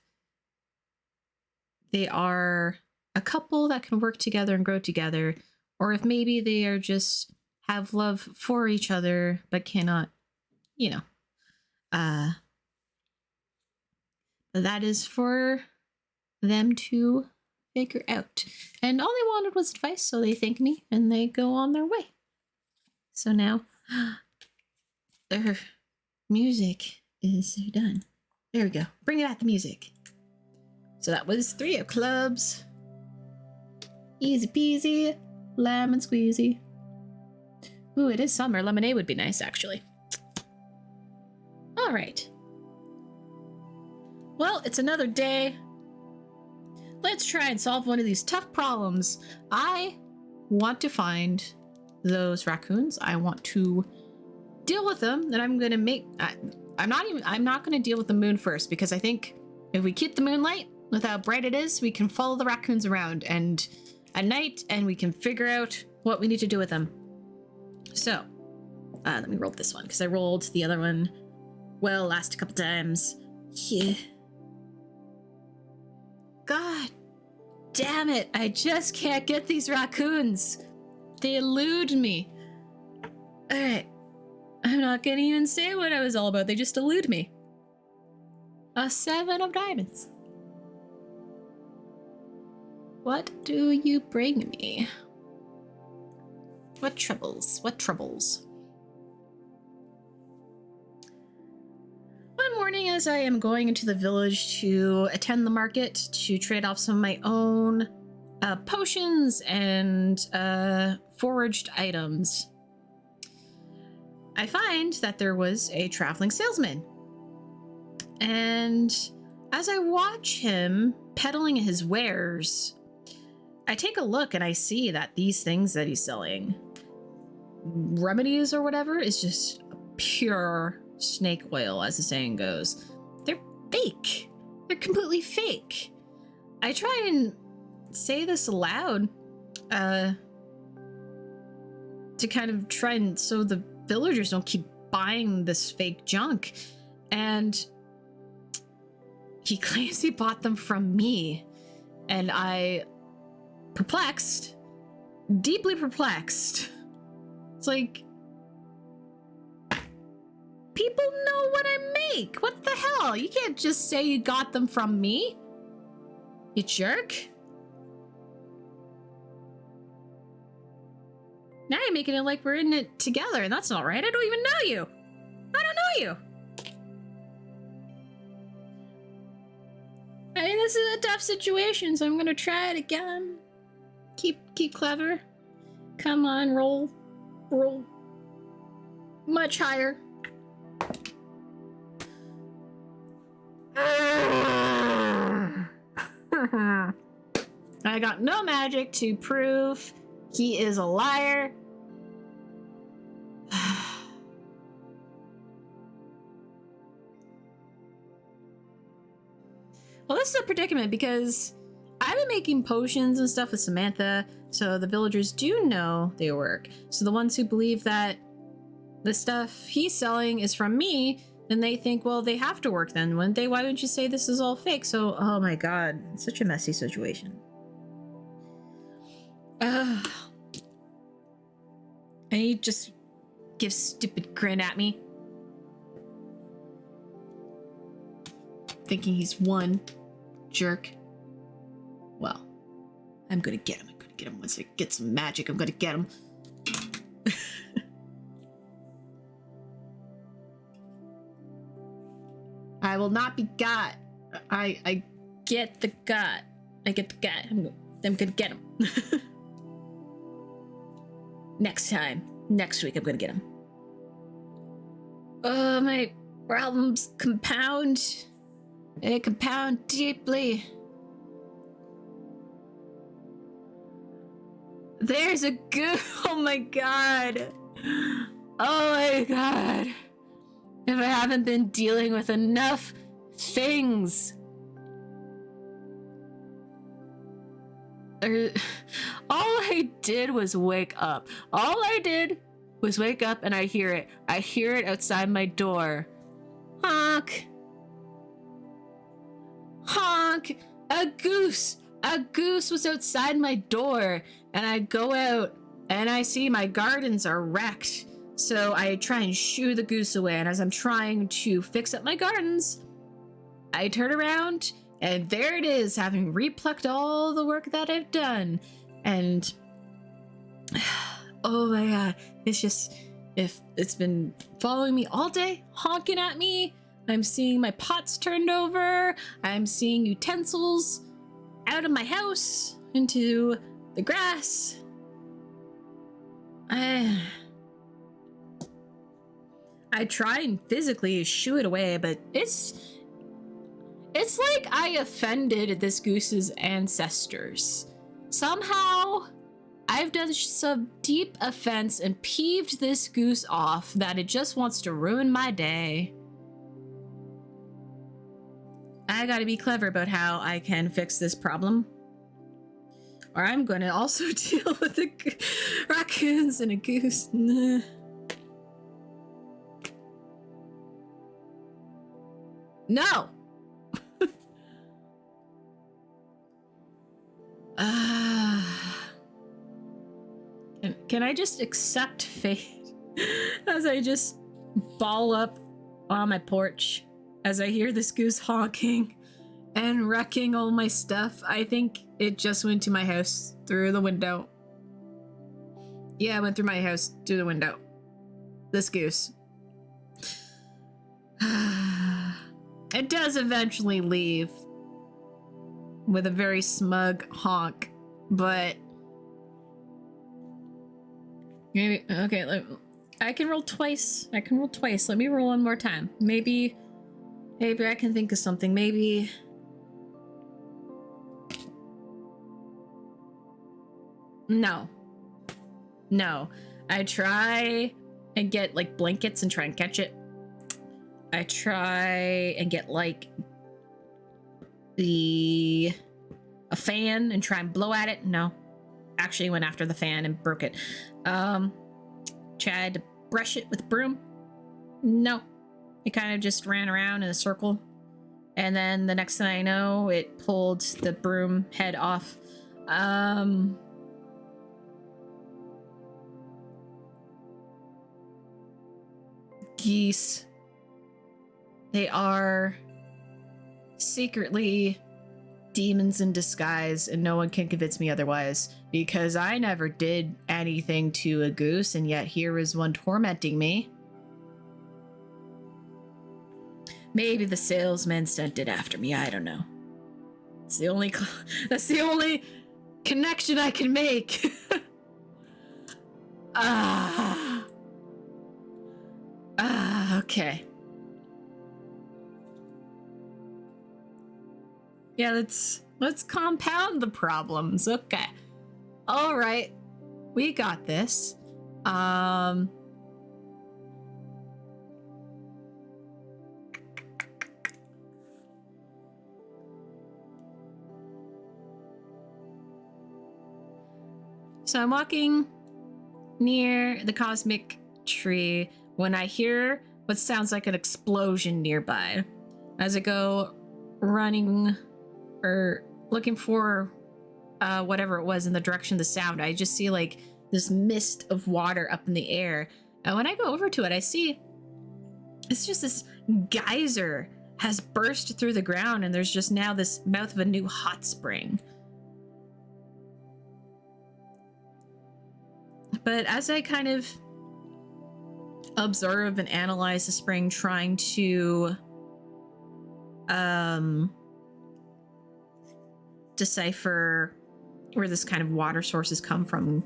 they are a couple that can work together and grow together, or if maybe they are just have love for each other but cannot, you know, that is for them to figure out. And all they wanted was advice, so they thank me and they go on their way. So now their music is done. There we go. Bring back the music. So that was 3 of clubs. Easy peasy, lemon squeezy. Ooh, it is summer. Lemonade would be nice, actually. All right. Well, it's another day. Let's try and solve one of these tough problems. I want to find those raccoons. I want to deal with them, and I'm gonna make. I'm not gonna deal with the moon first, because I think if we keep the moonlight with how bright it is, we can follow the raccoons around and at night, and we can figure out what we need to do with them. So, let me roll this one because I rolled the other one well last couple times. Yeah. God damn it! I just can't get these raccoons. They elude me. All right. I'm not gonna even say what I was all about. They just elude me. A 7 of diamonds. What do you bring me? What troubles? What troubles? One morning, as I am going into the village to attend the market to trade off some of my own potions and foraged items, I find that there was a traveling salesman. And as I watch him peddling his wares, I take a look and I see that these things that he's selling, remedies or whatever, is just pure snake oil, as the saying goes. They're fake. They're completely fake. I try and say this aloud to kind of try and so the villagers don't keep buying this fake junk. And he claims he bought them from me. And I, perplexed, deeply perplexed. It's like, people know what I make. What the hell? You can't just say you got them from me, you jerk. Now you're making it like we're in it together, and that's not right. I don't even know you. I don't know you. I mean, this is a tough situation, so I'm gonna try it again. Keep clever. Come on, roll much higher. I got no magic to prove he is a liar. Well, this is a predicament because I've been making potions and stuff with Samantha, so the villagers do know they work. So the ones who believe that the stuff he's selling is from me, then they think, well, they have to work then, wouldn't they? Why wouldn't you say this is all fake? So, oh my god, it's such a messy situation. And he just gives stupid grin at me, thinking he's one jerk. Well, I'm gonna get him. I'm gonna get him once I get some magic. I'm gonna get him. I will not be got. I get the got. I get the got. I'm gonna get him. Next time. Next week, I'm gonna get him. Oh, my problems compound. They compound deeply. There's a good. Oh my god. Oh my god. If I haven't been dealing with enough things All I did was wake up. All I did was wake up and I hear it. I hear it outside my door. Honk. Honk. A goose. A goose was outside my door. And I go out and I see my gardens are wrecked. So I try and shoo the goose away. And as I'm trying to fix up my gardens, I turn around and there it is, having replucked all the work that I've done. And oh my god, it's just, if it's been following me all day, honking at me. I'm seeing my pots turned over. I'm seeing utensils out of my house into the grass. I try and physically shoo it away, but it's like I offended this goose's ancestors. Somehow, I've done some deep offense and peeved this goose off that it just wants to ruin my day. I gotta be clever about how I can fix this problem, or I'm gonna also deal with the raccoons and a goose. No! Can I just accept fate as I just ball up on my porch as I hear this goose honking and wrecking all my stuff? I think it just went to my house through the window. Yeah, it went through my house through the window. This goose. It does eventually leave with a very smug honk, but maybe, okay, I can roll twice. Let me roll one more time. Maybe I can think of something. Maybe no. I try and get like blankets and try and catch it. I try and get like a fan and try and blow at it. No, actually went after the fan and broke it. Tried to brush it with a broom. No, it kind of just ran around in a circle, and then the next thing I know, it pulled the broom head off. Geese. They are secretly demons in disguise, and no one can convince me otherwise, because I never did anything to a goose, and yet here is one tormenting me. Maybe the salesman sent it after me, I don't know. It's the only that's the only connection I can make. Okay. Yeah, let's compound the problems. Okay. All right. We got this. So I'm walking near the cosmic tree when I hear what sounds like an explosion nearby. As I go running or looking for whatever it was in the direction of the sound, I just see like this mist of water up in the air. And when I go over to it, I see it's just this geyser has burst through the ground, and there's just now this mouth of a new hot spring. But as I kind of observe and analyze the spring, trying to decipher where this kind of water sources come from,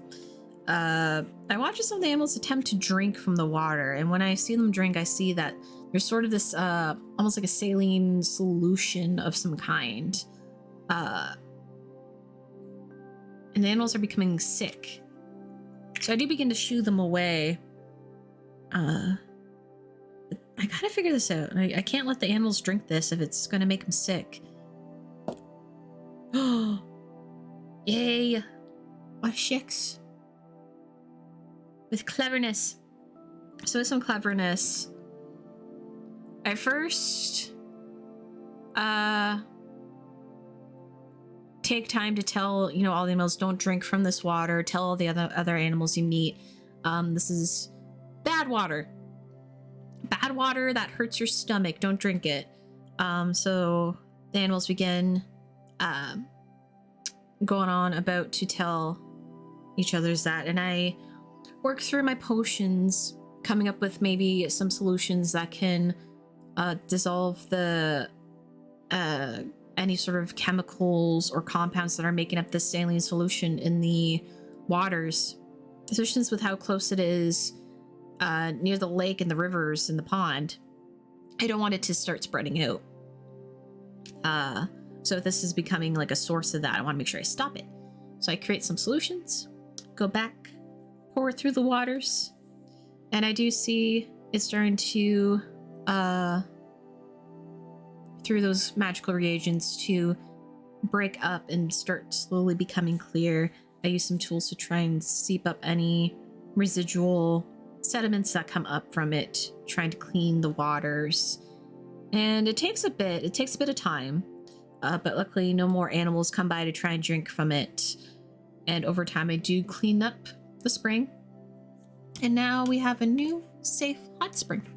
I watch some of the animals attempt to drink from the water, and when I see them drink, I see that there's sort of this almost like a saline solution of some kind, and the animals are becoming sick. So I do begin to shoo them away. I gotta figure this out. I can't let the animals drink this if it's gonna make them sick. Yay! Oh, shicks. With cleverness. So with some cleverness, I first take time to tell, you know, all the animals, don't drink from this water. Tell all the other animals you meet, this is bad water. Bad water that hurts your stomach. Don't drink it. So the animals begin going on about to tell each other's that, and I work through my potions, coming up with maybe some solutions that can dissolve the any sort of chemicals or compounds that are making up this saline solution in the waters, especially with how close it is near the lake and the rivers and the pond. I don't want it to start spreading out. So if this is becoming like a source of that, I want to make sure I stop it. So I create some solutions, go back, pour it through the waters, and I do see it's starting to through those magical reagents to break up and start slowly becoming clear. I use some tools to try and seep up any residual sediments that come up from it, trying to clean the waters. And it takes a bit of time, but luckily no more animals come by to try and drink from it. And over time I do clean up the spring, and now we have a new safe hot spring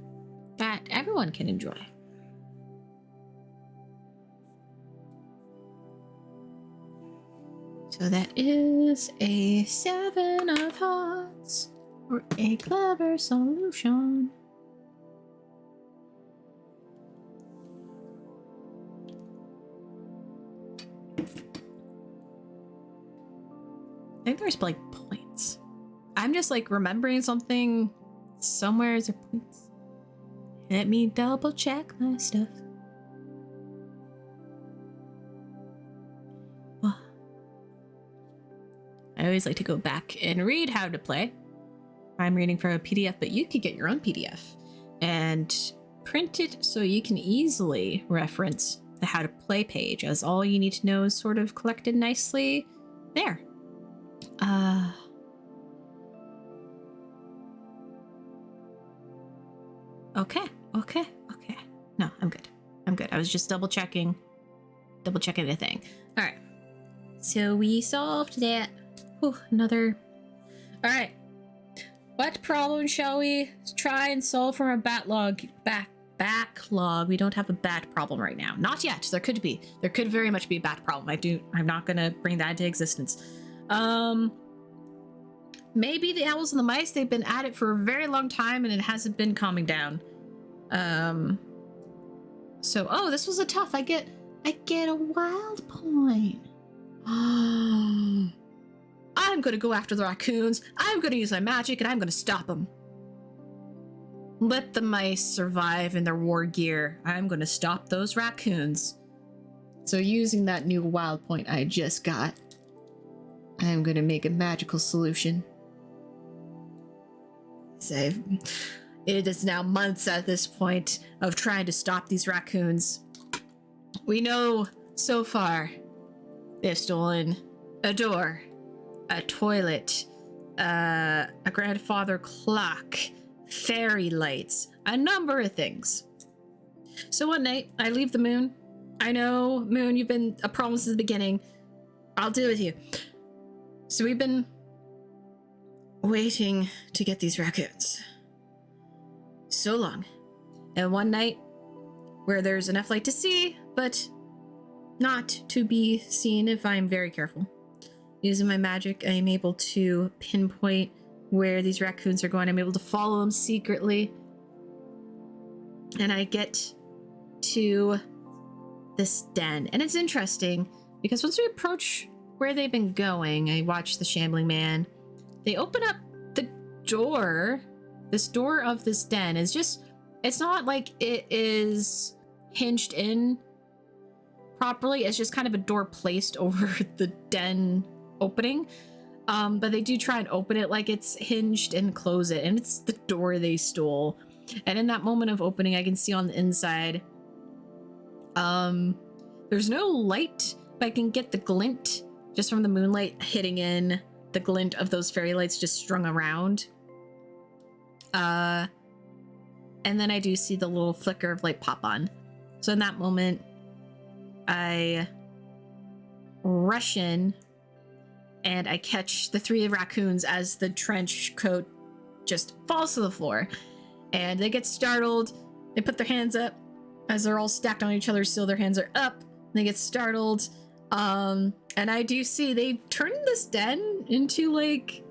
that everyone can enjoy. So that is a 7 of hearts, or a clever solution. I think there's like points. I'm just like remembering something somewhere. Is there points? Let me double check my stuff. I always like to go back and read how to play. I'm reading from a PDF, but you could get your own PDF and print it so you can easily reference the how to play page, as all you need to know is sort of collected nicely there. Okay. No, I'm good. I was just double checking the thing. All right. So we solved that. Ooh, another. All right. What problem shall we try and solve from our backlog? We don't have a bat problem right now. Not yet. There could be. There could very much be a bat problem. I'm not gonna bring that into existence. Maybe the owls and the mice, they've been at it for a very long time and it hasn't been calming down. So, oh, this was a tough. I get a wild point. I'm gonna go after the raccoons. I'm gonna use my magic and I'm gonna stop them. Let the mice survive in their war gear. I'm gonna stop those raccoons. So using that new wild point I just got, I'm gonna make a magical solution. Save. It is now months at this point of trying to stop these raccoons. We know so far they've stolen a door, a toilet, a grandfather clock, fairy lights, a number of things. So one night, I leave the moon. I know, Moon, you've been a problem since the beginning. I'll deal with you. So we've been waiting to get these raccoons. So long. And one night, where there's enough light to see, but not to be seen if I'm very careful. Using my magic, I am able to pinpoint where these raccoons are going. I'm able to follow them secretly. And I get to this den. And it's interesting, because once we approach where they've been going, I watch the shambling man. They open up the door. This door of this den is just, it's not like it is hinged in properly. It's just kind of a door placed over the den opening. But they do try and open it like it's hinged and close it. And it's the door they stole. And in that moment of opening, I can see on the inside, there's no light, but I can get the glint just from the moonlight hitting in, the glint of those fairy lights just strung around. And then I do see the little flicker of light pop on. So in that moment, I rush in and I catch the 3 raccoons as the trench coat just falls to the floor. And they get startled. They put their hands up as they're all stacked on each other, so their hands are up. They get startled. And I do see they've turned this den into like,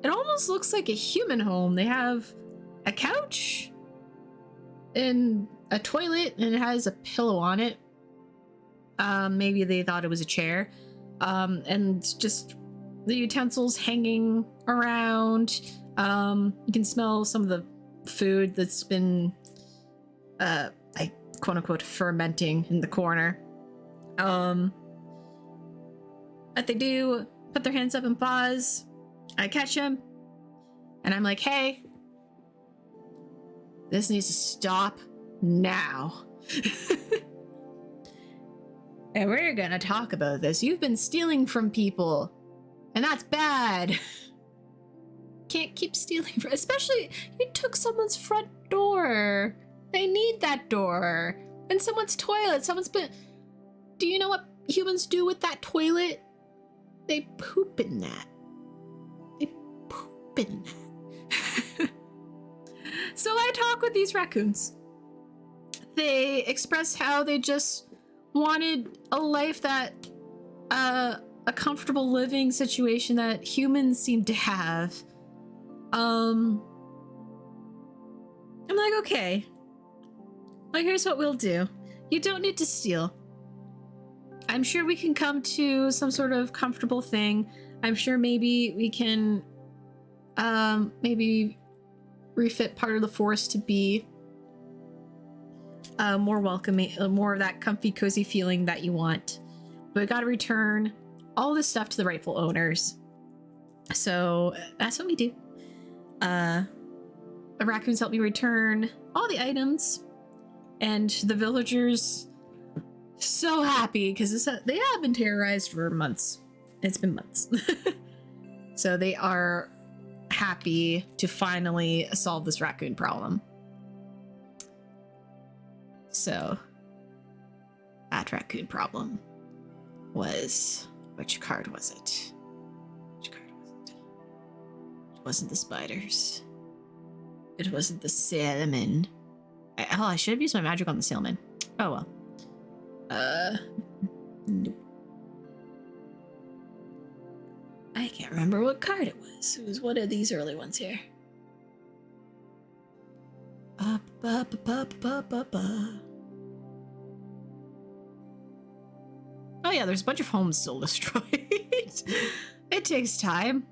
it almost looks like a human home. They have a couch and a toilet, and it has a pillow on it. Maybe they thought it was a chair. And just the utensils hanging around. You can smell some of the food that's been, like, quote unquote, fermenting in the corner. But they do put their hands up and pause. I catch them, and I'm like, hey, this needs to stop now. And we're gonna talk about this. You've been stealing from people, and that's bad. Can't keep stealing, especially you took someone's front door. They need that door. And someone's toilet. Someone's been. Do you know what humans do with that toilet? They poop in that. They poop in that. So I talk with these raccoons. They express how they just wanted a life that, a comfortable living situation that humans seem to have. I'm like, okay. Well, here's what we'll do. You don't need to steal. I'm sure we can come to some sort of comfortable thing. I'm sure maybe we can, maybe refit part of the forest to be more welcoming, more of that comfy, cozy feeling that you want. But we gotta return all this stuff to the rightful owners. So that's what we do. The raccoons help me return all the items, and the villagers so happy because they have been terrorized for months. It's been months. So they are happy to finally solve this raccoon problem. So that raccoon problem was, which card was it? Which card was it? It wasn't the spiders. It wasn't the salmon. I should have used my magic on the salmon. Oh well. Nope. I can't remember what card it was. It was one of these early ones here. Oh yeah, there's a bunch of homes still destroyed. It takes time.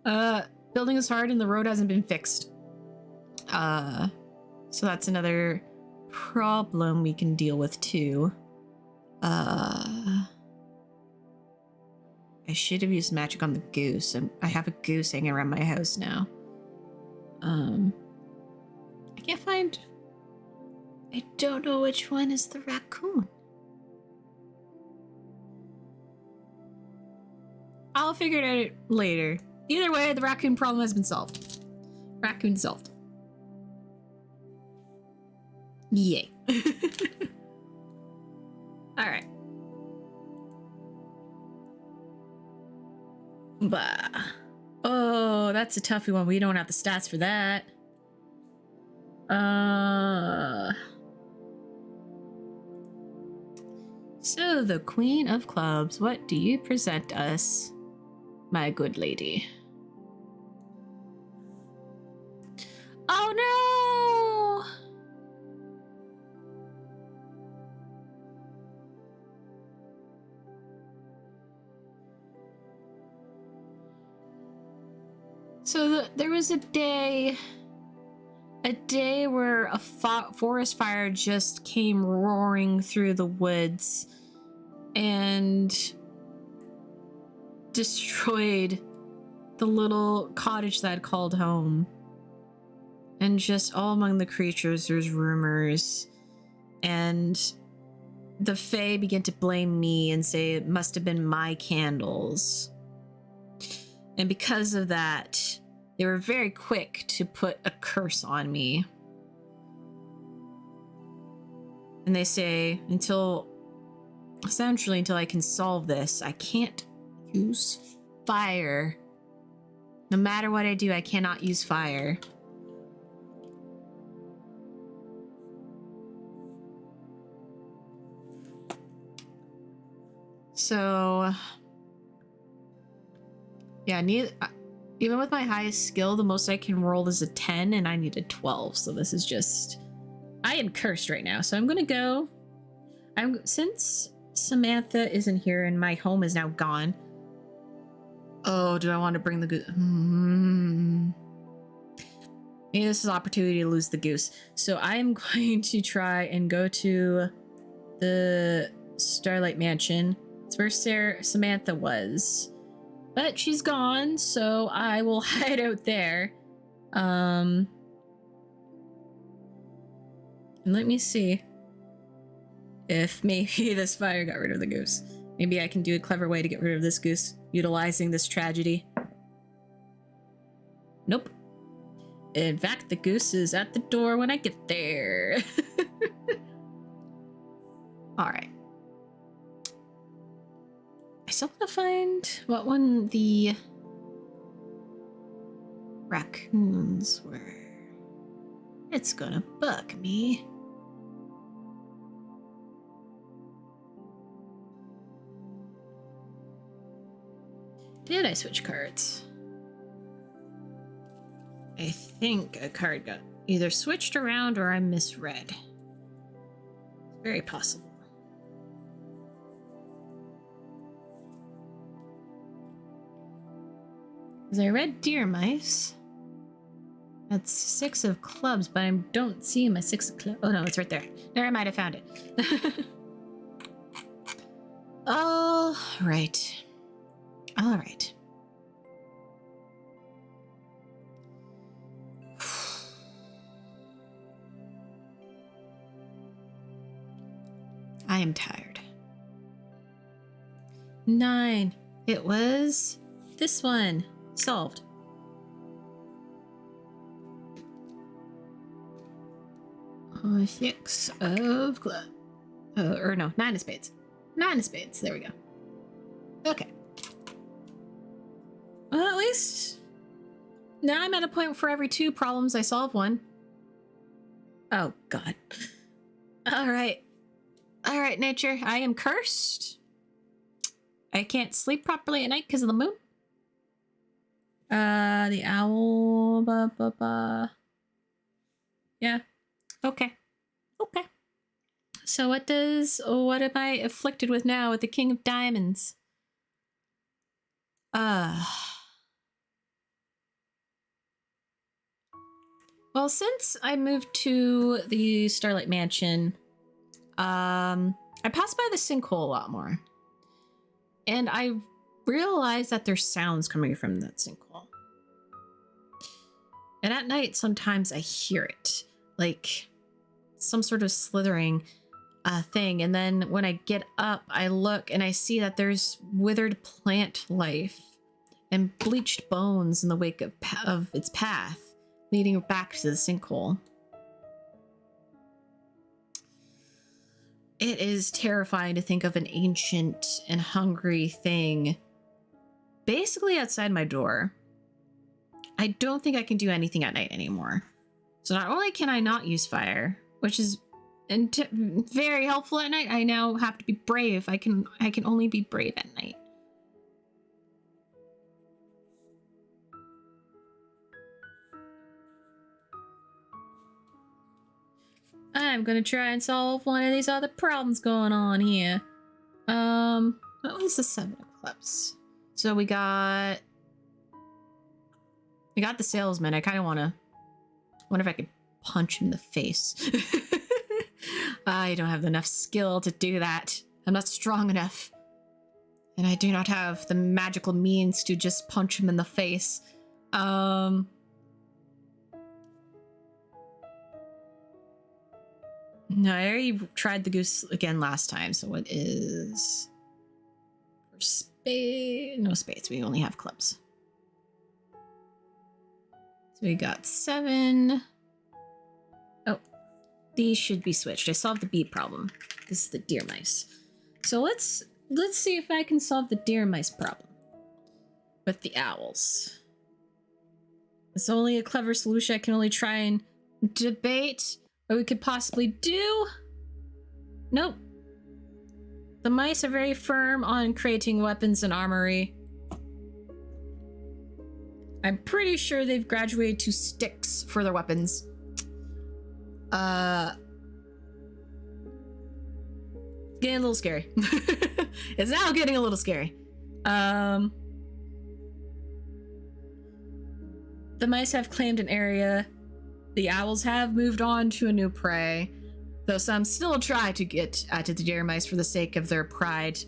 Building is hard and the road hasn't been fixed. So that's another problem we can deal with too. I should have used magic on the goose, and I have a goose hanging around my house now. I can't find. I don't know which one is the raccoon. I'll figure it out later. Either way, the raccoon problem has been solved. Raccoon solved. Yay. Alright. Bah. Oh, that's a toughy one. We don't have the stats for that. So, the Queen of Clubs, what do you present us, my good lady? Oh no! So there was a day where a forest fire just came roaring through the woods and destroyed the little cottage that I'd called home. And just all among the creatures, there's rumors. And the Fae begin to blame me and say it must have been my candles. And because of that, they were very quick to put a curse on me. And they say, essentially until I can solve this, I can't use fire. No matter what I do, I cannot use fire. So, yeah, even with my highest skill, the most I can roll is a 10, and I need a 12. So this is just, I am cursed right now. So I'm gonna go. Since Samantha isn't here and my home is now gone. Oh, do I want to bring the goose? Maybe this is an opportunity to lose the goose. So I am going to try and go to the Starlight Mansion. It's where Samantha was. But she's gone, so I will hide out there. And let me see if maybe this fire got rid of the goose. Maybe I can do a clever way to get rid of this goose, utilizing this tragedy. Nope. In fact, the goose is at the door when I get there. Alright. I still want to find what one the raccoons were. It's gonna bug me. Did I switch cards? I think a card got either switched around or I misread. Very possible. Because I read deer mice. That's 6 of clubs, but I don't see my 6 of clubs. Oh no, it's right there. There, I might have found it. All right. All right. I am tired. 9. It was this one. Solved. Oh, 6 of clubs. Or no, 9 of spades. 9 of spades. There we go. Okay. Well, at least now I'm at a point where for every 2 problems I solve one. Oh, God. All right. All right, nature. I am cursed. I can't sleep properly at night because of the moon. The owl. Yeah. Okay. Okay. So what am I afflicted with now with the King of Diamonds? Well, since I moved to the Starlight Mansion, I pass by the sinkhole a lot more. And I realize that there's sounds coming from that sinkhole. And at night, sometimes I hear it. Like some sort of slithering thing. And then when I get up, I look and I see that there's withered plant life and bleached bones in the wake of its path, leading back to the sinkhole. It is terrifying to think of an ancient and hungry thing basically outside my door. I don't think I can do anything at night anymore. So not only can I not use fire, which is very helpful at night, I now have to be brave. I can only be brave at night. I'm gonna try and solve one of these other problems going on here. What was the 7 of clubs? So we got the salesman. I kind of wonder if I could punch him in the face. I don't have enough skill to do that. I'm not strong enough. And I do not have the magical means to just punch him in the face. No, I already tried the goose again last time. So what is for spade? No spades. We only have clubs. So we got 7. Oh, these should be switched. I solved the bee problem. This is the deer mice. So let's see if I can solve the deer mice problem with the owls. It's only a clever solution. I can only try and debate what we could possibly do. Nope. The mice are very firm on creating weapons and armory. I'm pretty sure they've graduated to sticks for their weapons. Getting a little scary. It's now getting a little scary. The mice have claimed an area. The owls have moved on to a new prey, though some still try to get to the deer mice for the sake of their pride.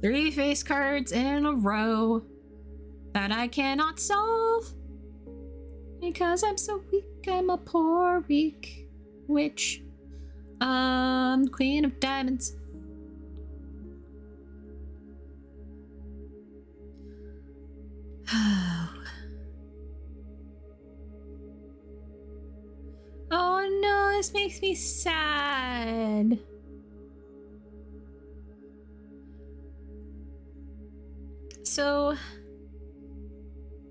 Three face cards in a row that I cannot solve because I'm so weak. I'm a poor weak witch. Queen of diamonds. Oh no, this makes me sad. So,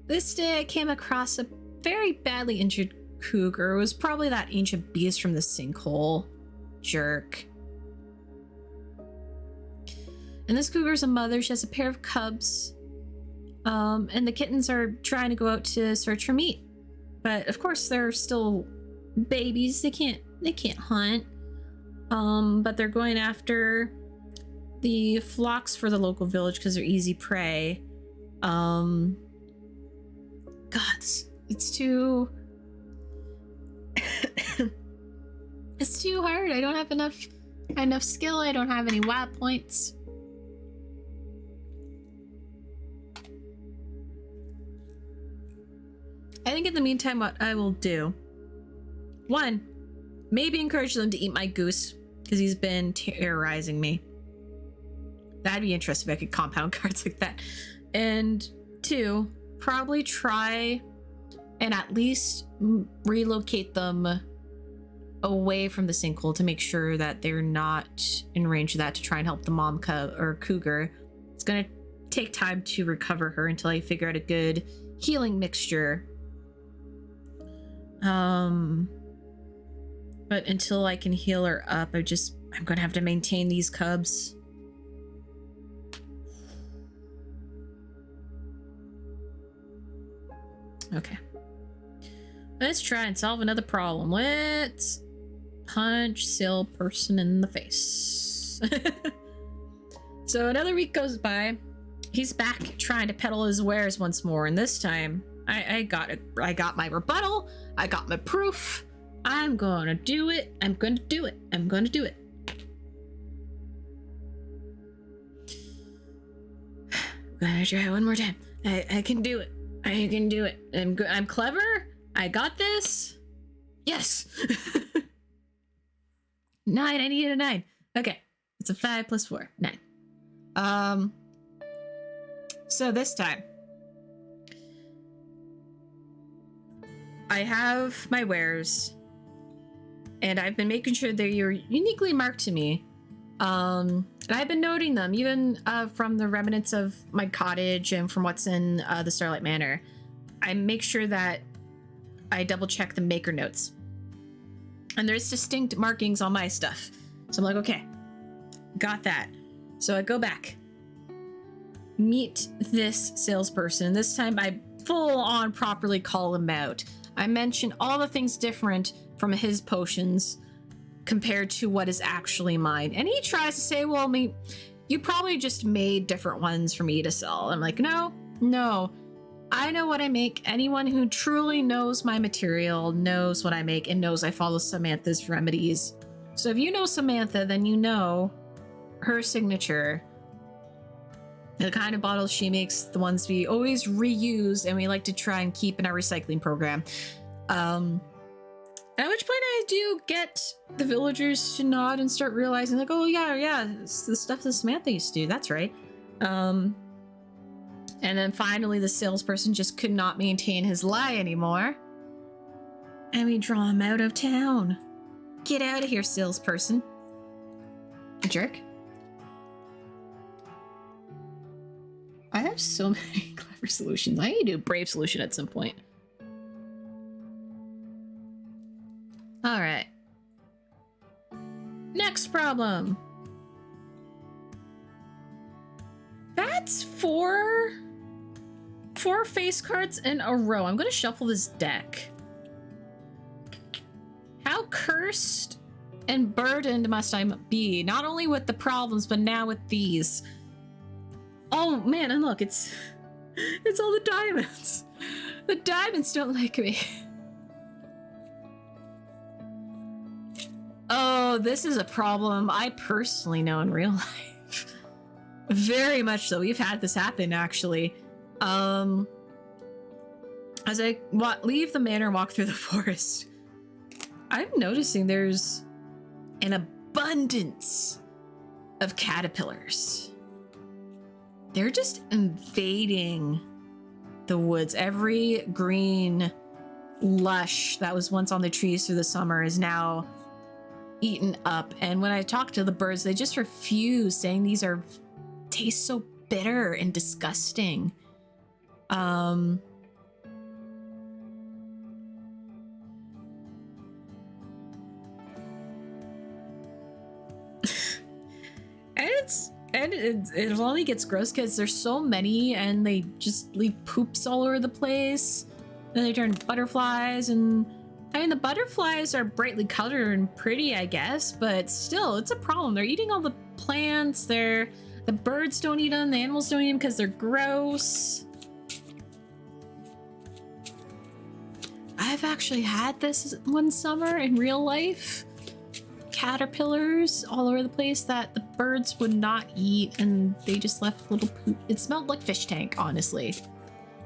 this day I came across a very badly injured cougar. It was probably that ancient beast from the sinkhole. Jerk. And this cougar's a mother. She has a pair of cubs. And the kittens are trying to go out to search for meat. But of course they're still babies. They can't hunt. But they're going after the flocks for the local village because they're easy prey. God, it's too it's too hard. I don't have enough skill. I don't have any WAP points. I think in the meantime what I will do, one, maybe encourage them to eat my goose because he's been terrorizing me. That'd be interesting if I could compound cards like that. And 2, probably try and at least relocate them away from the sinkhole to make sure that they're not in range of that, to try and help the mom cub or cougar. It's gonna take time to recover her until I figure out a good healing mixture. But until I can heal her up, I'm gonna have to maintain these cubs. Okay. Let's try and solve another problem. Let's punch Sil person in the face. So another week goes by. He's back trying to peddle his wares once more, and this time I got it. I got my rebuttal. I got my proof. I'm gonna do it. I'm gonna do it. I'm gonna do it. I'm gonna try one more time. I can do it. I can do it. I'm clever. I got this. Yes. 9. I needed a 9. Okay. It's a 5 plus 4. 9. So this time I have my wares and I've been making sure they're uniquely marked to me. And I've been noting them even from the remnants of my cottage and from what's in the Starlight Manor. I make sure that I double check the maker notes. And there's distinct markings on my stuff. So I'm like, okay, got that. So I go back, meet this salesperson. This time I full on properly call him out. I mention all the things different from his potions compared to what is actually mine. And he tries to say, well, you probably just made different ones for me to sell. I'm like, no, I know what I make. Anyone who truly knows my material knows what I make and knows I follow Samantha's remedies. So if you know Samantha, then you know her signature The kind of bottles she makes, the ones we always reuse and we like to try and keep in our recycling program. At which point I do get the villagers to nod and start realizing, like, oh yeah, it's the stuff that Samantha used to do, that's right. And then finally the salesperson just could not maintain his lie anymore. And we draw him out of town. Get out of here, salesperson. You jerk. I have so many clever solutions. I need to do a brave solution at some point. All right. Next problem. That's four face cards in a row. I'm going to shuffle this deck. How cursed and burdened must I be? Not only with the problems, but now with these. Oh man, and look, it's all the diamonds. The diamonds don't like me. Oh, this is a problem I personally know in real life. Very much so. We've had this happen, actually. As I leave the manor and walk through the forest, I'm noticing there's an abundance of caterpillars. They're just invading the woods. Every green lush that was once on the trees through the summer is now eaten up. And when I talk to the birds, they just refuse, saying these taste so bitter and disgusting. And it only gets gross because there's so many and they just leave poops all over the place. Then they turn butterflies, and I mean, the butterflies are brightly colored and pretty, I guess, but still, it's a problem. They're eating all the plants. The birds don't eat them. The animals don't eat them because they're gross. I've actually had this one summer in real life. Caterpillars all over the place that the birds would not eat, and they just left little poop. It smelled like fish tank, honestly. It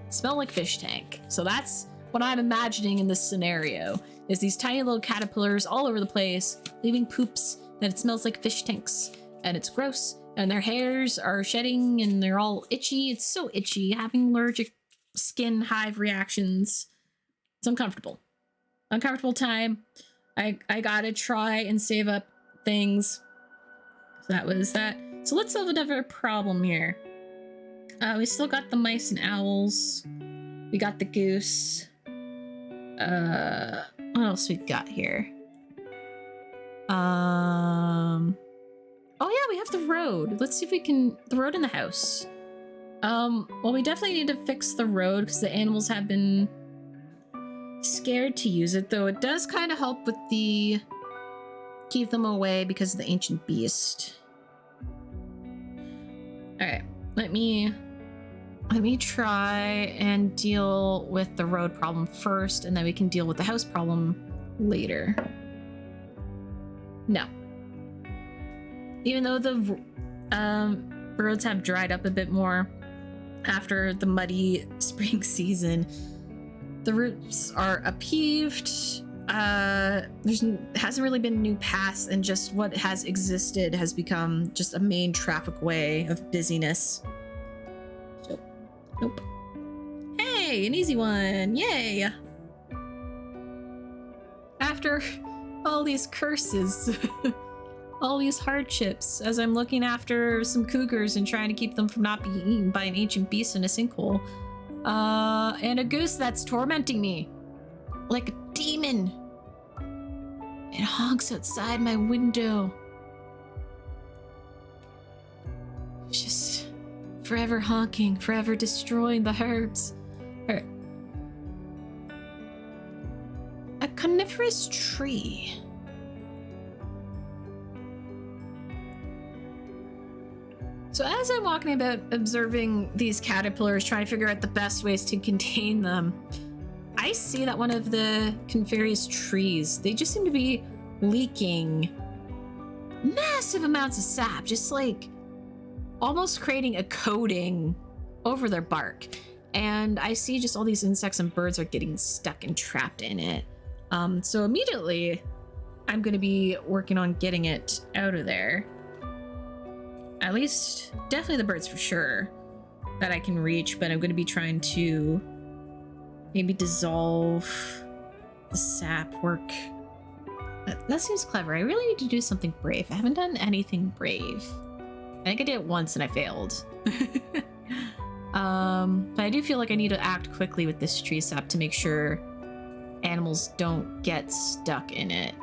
smelled like fish tank. So that's what I'm imagining in this scenario, is these tiny little caterpillars all over the place, leaving poops that it smells like fish tanks, and it's gross, and their hairs are shedding, and they're all itchy. It's so itchy, having allergic skin hive reactions. It's uncomfortable. Uncomfortable time. I gotta try and save up things. So that was that. So let's solve another problem here. We still got the mice and owls. We got the goose. What else we got here? Oh yeah, we have the road. Let's see if we can, the road in the house. Well, we definitely need to fix the road because the animals have been scared to use it, though it does kind of help with the keep them away because of the ancient beast. All right, let me try and deal with the road problem first, and then we can deal with the house problem later. No. Even though the roads have dried up a bit more after the muddy spring season, the routes are upheaved. Hasn't really been new paths, and just what has existed has become just a main traffic way of busyness. So, nope. Hey, an easy one! Yay! After all these curses, all these hardships, as I'm looking after some cougars and trying to keep them from not being eaten by an ancient beast in a sinkhole, and a goose that's tormenting me like a demon. It honks outside my window. It's just forever honking, forever destroying the herbs. A coniferous tree. So as I'm walking about observing these caterpillars, trying to figure out the best ways to contain them, I see that one of the coniferous trees, they just seem to be leaking massive amounts of sap, just like almost creating a coating over their bark. And I see just all these insects and birds are getting stuck and trapped in it. So immediately, I'm going to be working on getting it out of there. At least, definitely the birds for sure that I can reach, but I'm going to be trying to maybe dissolve the sap work. That seems clever. I really need to do something brave. I haven't done anything brave. I think I did it once and I failed. But I do feel like I need to act quickly with this tree sap to make sure animals don't get stuck in it.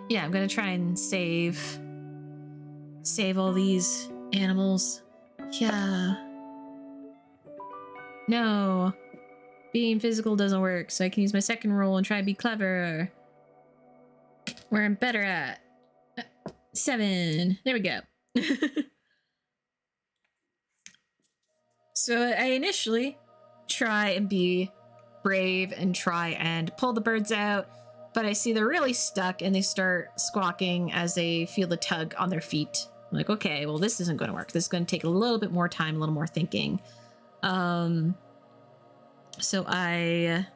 Yeah, I'm gonna try and save all these animals. Yeah. No. Being physical doesn't work, so I can use my second roll and try to be clever. Where I'm better at. 7. There we go. So I initially try and be brave and try and pull the birds out, but I see they're really stuck and they start squawking as they feel the tug on their feet. I'm like, okay, well, this isn't going to work. This is going to take a little bit more time, a little more thinking. So I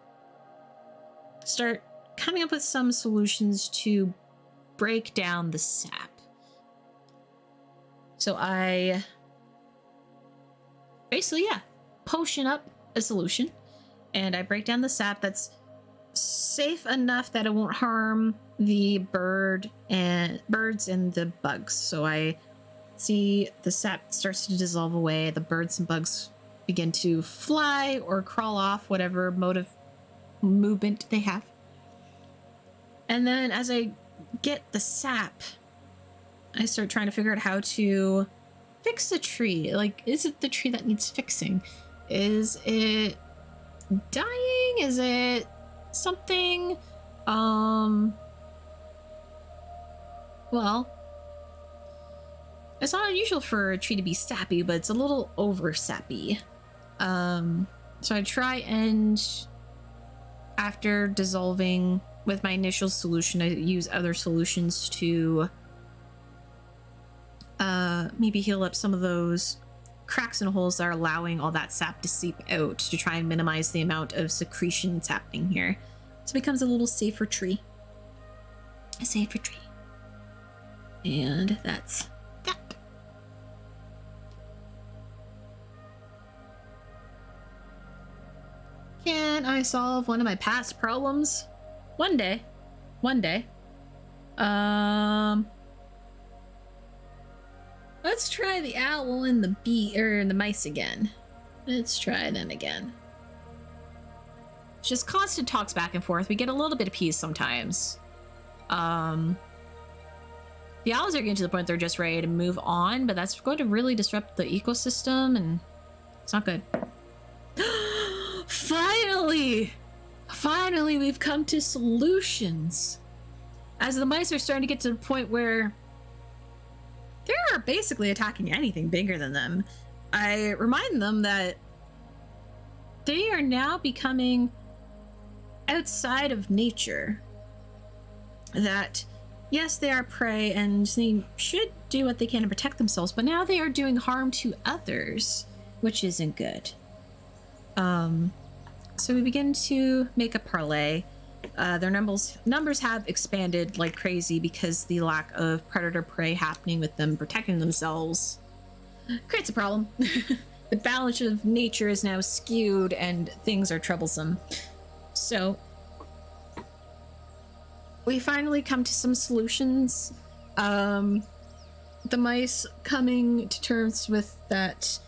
start coming up with some solutions to break down the sap. So I basically, potion up a solution, and I break down the sap that's safe enough that it won't harm the birds and the bugs. So I see the sap starts to dissolve away. The birds and bugs begin to fly or crawl off, whatever mode of movement they have. And then as I get the sap, I start trying to figure out how to fix the tree. Like, is it the tree that needs fixing? Is it dying? Is it something? Well, it's not unusual for a tree to be sappy, but it's a little over sappy. So I try and, after dissolving with my initial solution, I use other solutions to maybe heal up some of those cracks and holes that are allowing all that sap to seep out, to try and minimize the amount of secretions happening here. So it becomes a little safer tree. A safer tree. And that's that. Can I solve one of my past problems? One day. Let's try the owl and the bee, or the mice again. Let's try them again. It's just constant talks back and forth. We get a little bit of peace sometimes. The owls are getting to the point they're just ready to move on, but that's going to really disrupt the ecosystem, and it's not good. Finally! Finally, we've come to solutions. As the mice are starting to get to the point where they're basically attacking anything bigger than them, I remind them that they are now becoming outside of nature. That, yes, they are prey and they should do what they can to protect themselves, but now they are doing harm to others, which isn't good. So we begin to make a parlay. Their numbers have expanded like crazy because the lack of predator-prey happening with them protecting themselves creates a problem. The balance of nature is now skewed and things are troublesome. So we finally come to some solutions. The mice coming to terms with that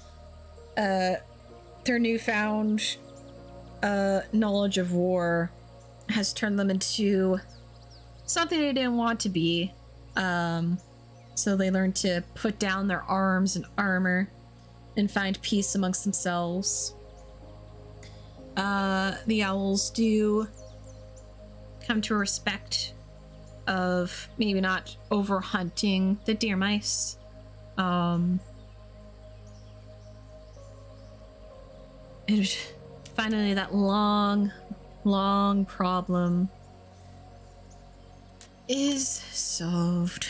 their newfound knowledge of war has turned them into something they didn't want to be. So they learn to put down their arms and armor and find peace amongst themselves. The owls do come to a respect of maybe not over hunting the deer mice. Finally, that long problem is solved.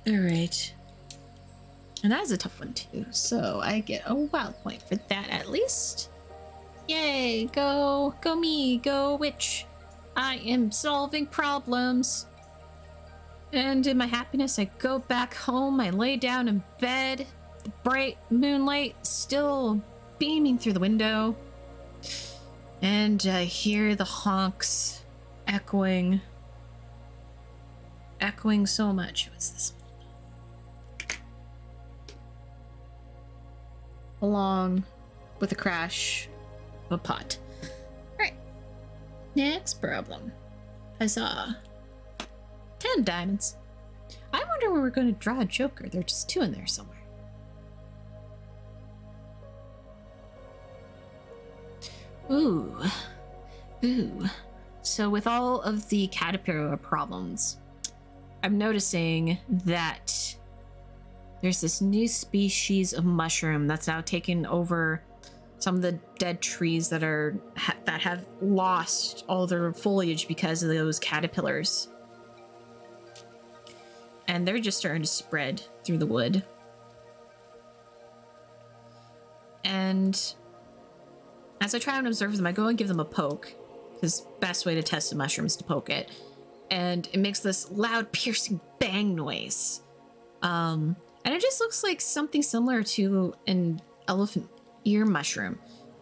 All right. And that is a tough one too. So I get a wild point for that at least. Yay, go me, go witch. I am solving problems. And in my happiness, I go back home, I lay down in bed, the bright moonlight still beaming through the window. And I hear the honks echoing so much. What's this? Along with a crash of a pot. Alright. Next problem. Huzzah. 10 diamonds. I wonder where we're going to draw a joker. There are just 2 in there somewhere. Ooh. So with all of the caterpillar problems, I'm noticing that there's this new species of mushroom that's now taken over some of the dead trees that have lost all their foliage because of those caterpillars. And they're just starting to spread through the wood. And as I try and observe them, I go and give them a poke, because best way to test a mushroom is to poke it. And it makes this loud, piercing bang noise. And it just looks like something similar to an elephant ear mushroom,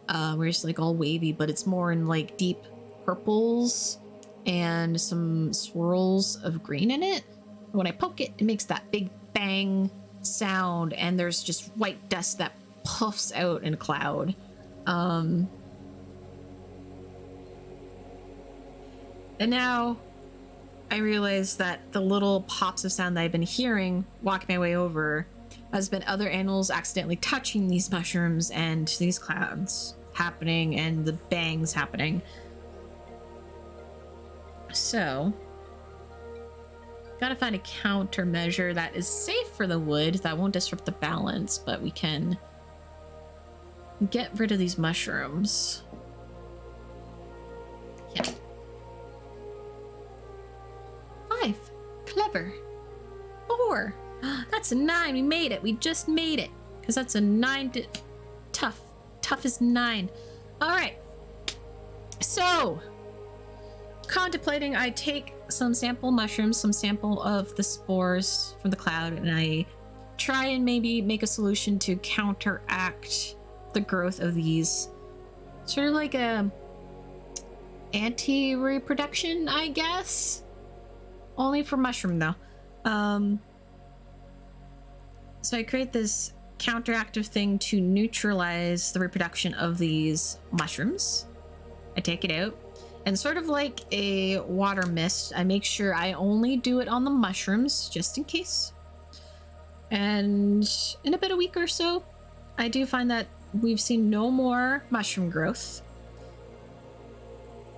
where it's like all wavy, but it's more in like deep purples and some swirls of green in it. When I poke it, it makes that big bang sound, and there's just white dust that puffs out in a cloud. And now I realize that the little pops of sound that I've been hearing walking my way over has been other animals accidentally touching these mushrooms and these clouds happening and the bangs happening. So gotta find a countermeasure that is safe for the wood, that won't disrupt the balance, but we can get rid of these mushrooms. Yeah. 5. Clever. 4. That's a 9. We made it. We just made it. Because that's a 9 to... Tough. Tough is 9. Alright. So, contemplating, I take some sample mushrooms, some sample of the spores from the cloud, and I try and maybe make a solution to counteract the growth of these. Sort of like a anti-reproduction, I guess. Only for mushroom though. So I create this counteractive thing to neutralize the reproduction of these mushrooms. I take it out, and sort of like a water mist, I make sure I only do it on the mushrooms, just in case. And in about a week or so, I do find that we've seen no more mushroom growth.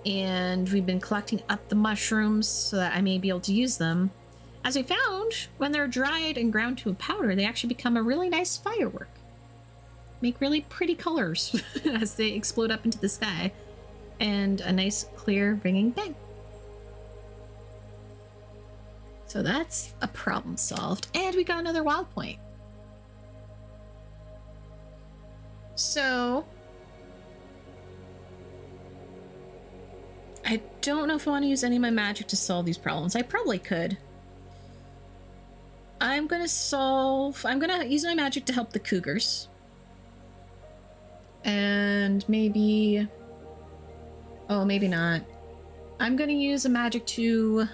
And we've been collecting up the mushrooms so that I may be able to use them. As I found, when they're dried and ground to a powder, they actually become a really nice firework. Make really pretty colors as they explode up into the sky. And a nice, clear, ringing bang. So that's a problem solved. And we got another wild point. So I don't know if I want to use any of my magic to solve these problems. I probably could. I'm gonna use my magic to help the cougars. And maybe... Oh, maybe not. I'm gonna use a magic to...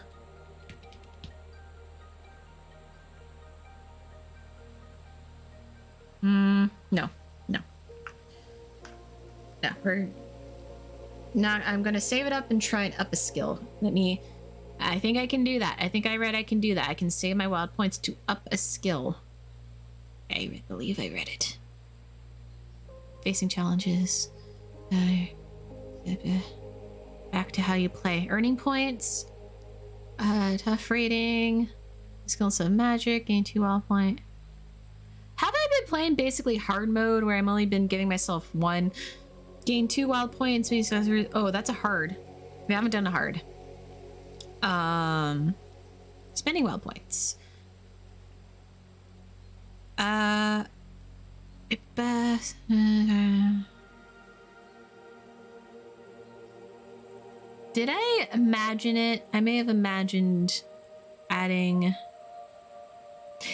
No. We're not. I'm gonna save it up and try and up a skill. I think I can do that. I think I can do that. I can save my wild points to up a skill. I believe I read it. Facing challenges. Back to how you play. Earning points. Tough rating. Skills of magic. Gain 2 wild point. Have I been playing basically hard mode where I'm only been giving myself 1? Gain 2 wild points. Oh, that's a hard. We haven't done a hard. Spending wild points. Did I imagine it? I may have imagined adding...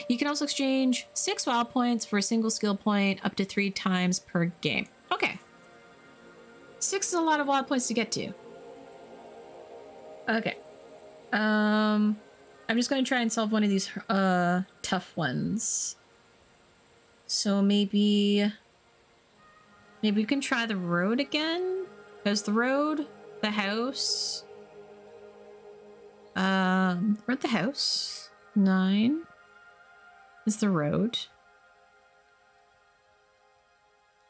You can also exchange 6 wild points for a single skill point up to 3 times per game. Okay. 6 is a lot of wild points to get to. Okay. I'm just going to try and solve one of these tough ones. So maybe we can try the road again. There's the road, the house. We're at the house. 9 is the road.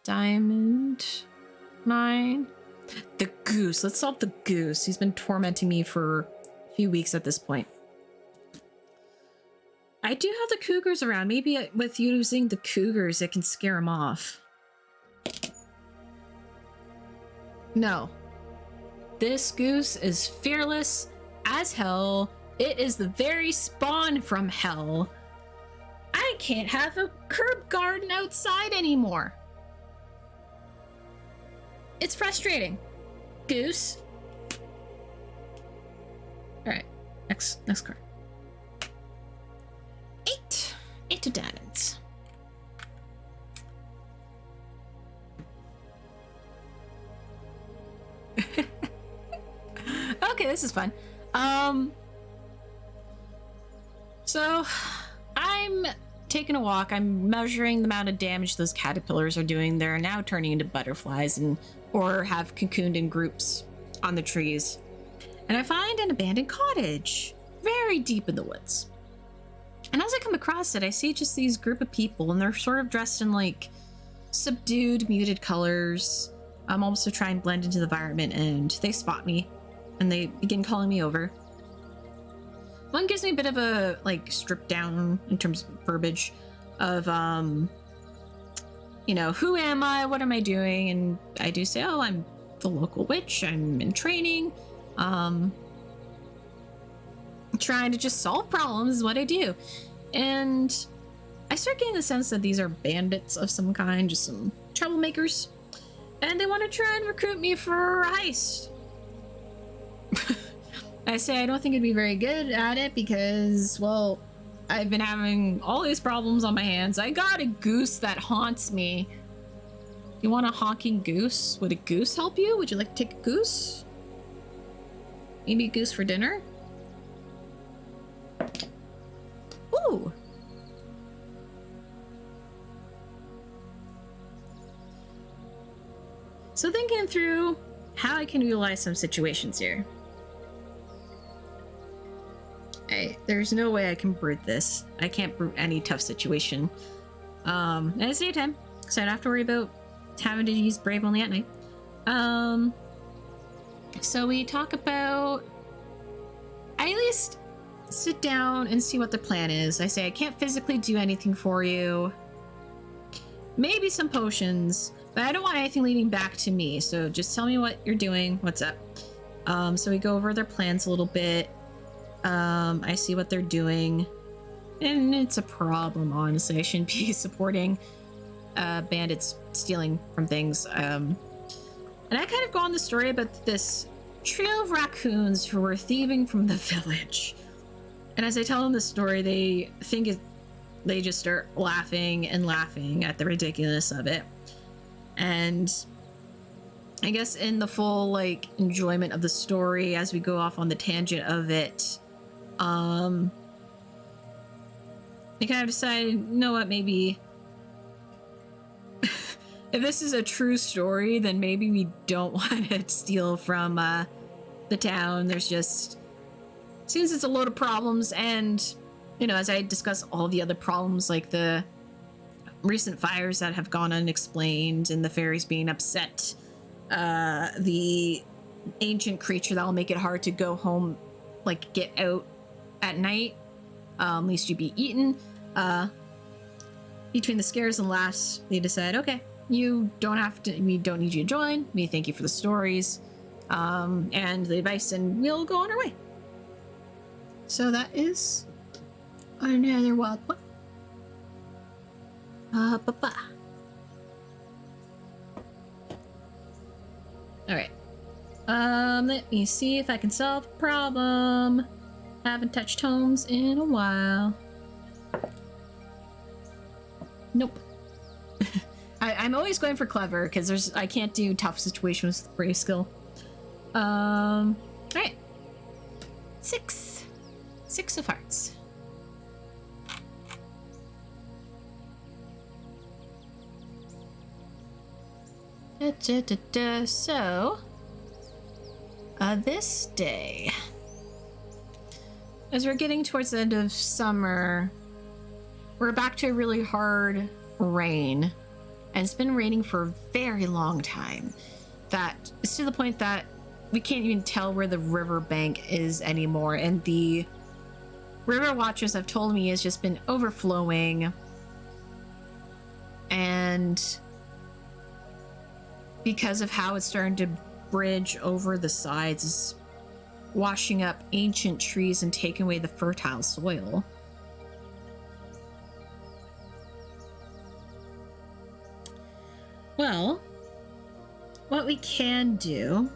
Diamond. 9. The goose. Let's solve the goose. He's been tormenting me for a few weeks at this point. I do have the cougars around. Maybe with using the cougars, it can scare him off. No. This goose is fearless as hell. It is the very spawn from hell. I can't have a curb garden outside anymore. It's frustrating. Goose. All right, next card. 8 of diamonds. Okay, this is fun. So I'm taking a walk. I'm measuring the amount of damage those caterpillars are doing. They're now turning into butterflies or have cocooned in groups on the trees. And I find an abandoned cottage very deep in the woods. And as I come across it, I see just these group of people, and they're sort of dressed in like subdued, muted colors. I'm almost to try and blend into the environment, and they spot me and they begin calling me over. One gives me a bit of a like strip down in terms of verbiage of you know, who am I, what am I doing? And I do say, oh, I'm the local witch, I'm in training, trying to just solve problems is what I do. And I start getting the sense that these are bandits of some kind, just some troublemakers, and they want to try and recruit me for a heist. I say I don't think I'd be very good at it because, well, I've been having all these problems on my hands. I got a goose that haunts me. You want a honking goose? Would a goose help you? Would you like to take a goose? Maybe a goose for dinner? Ooh. So thinking through how I can utilize some situations here. There's no way I can brute this. I can't brute any tough situation. At the same time, so I don't have to worry about having to use Brave only at night. So we talk about... I at least sit down and see what the plan is. I say I can't physically do anything for you. Maybe some potions, but I don't want anything leading back to me. So just tell me what you're doing. What's up? So we go over their plans a little bit. I see what they're doing, and it's a problem, honestly. I shouldn't be supporting bandits stealing from things. And I kind of go on the story about this trio of raccoons who were thieving from the village. And as I tell them the story, they just start laughing and laughing at the ridiculousness of it. And I guess in the full like enjoyment of the story, as we go off on the tangent of it, I kind of decided, you know what, maybe if this is a true story, then maybe we don't want to steal from the town. There's just, seems it's a load of problems, and you know, as I discuss all the other problems, like the recent fires that have gone unexplained and the fairies being upset, the ancient creature that will make it hard to go home, like get out at night, least you be eaten. Between the scares and laughs, they decide, okay, you don't have to, we don't need you to join. We thank you for the stories and the advice, and we'll go on our way. So that is Another wild one. Ba-ba. Alright. Let me see if I can solve a problem. Haven't touched homes in a while. Nope. I'm always going for clever because I can't do tough situations with brave skill. Alright. 6. 6 of hearts. So, this day, as we're getting towards the end of summer, we're back to a really hard rain, and it's been raining for a very long time. That it's to the point that we can't even tell where the riverbank is anymore, and the river watchers have told me has just been overflowing, and because of how it's starting to bridge over the sides, is washing up ancient trees and taking away the fertile soil. Well, what we can do...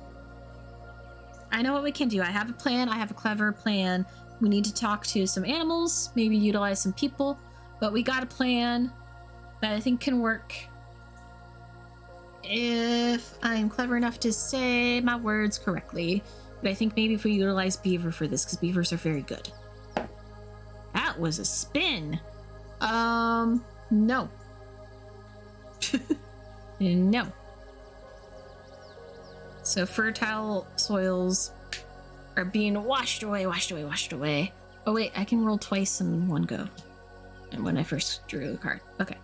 I know what we can do. I have a plan. I have a clever plan. We need to talk to some animals, maybe utilize some people, but we got a plan that I think can work. If I'm clever enough to say my words correctly, but I think maybe if we utilize beaver for this, because beavers are very good. That was a spin. No. No. So fertile soils are being washed away, washed away, washed away. Oh wait, I can roll twice in one go. And when I first drew the card. Okay.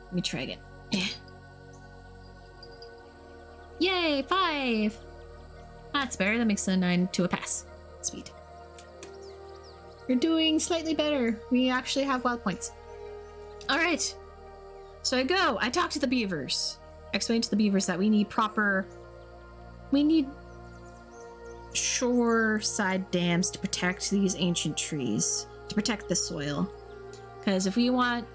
Let me try again. Yay, 5! That's better. That makes a 9 to a pass. Sweet. You're doing slightly better. We actually have wild points. Alright. So I talk to the beavers. Explain to the beavers that we need shoreside dams to protect these ancient trees, to protect the soil. Because if we want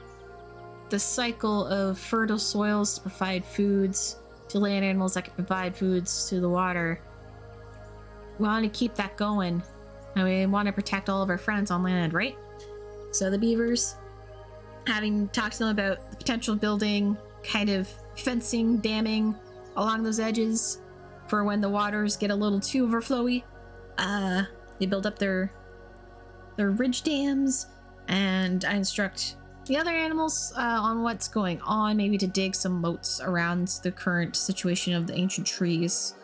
the cycle of fertile soils to provide foods to land animals that can provide foods to the water, we want to keep that going, and we want to protect all of our friends on land, right? So the beavers, having talked to them about the potential building kind of fencing, damming along those edges for when the waters get a little too overflowy, they build up their ridge dams, and I instruct the other animals on what's going on, maybe to dig some moats around the current situation of the ancient trees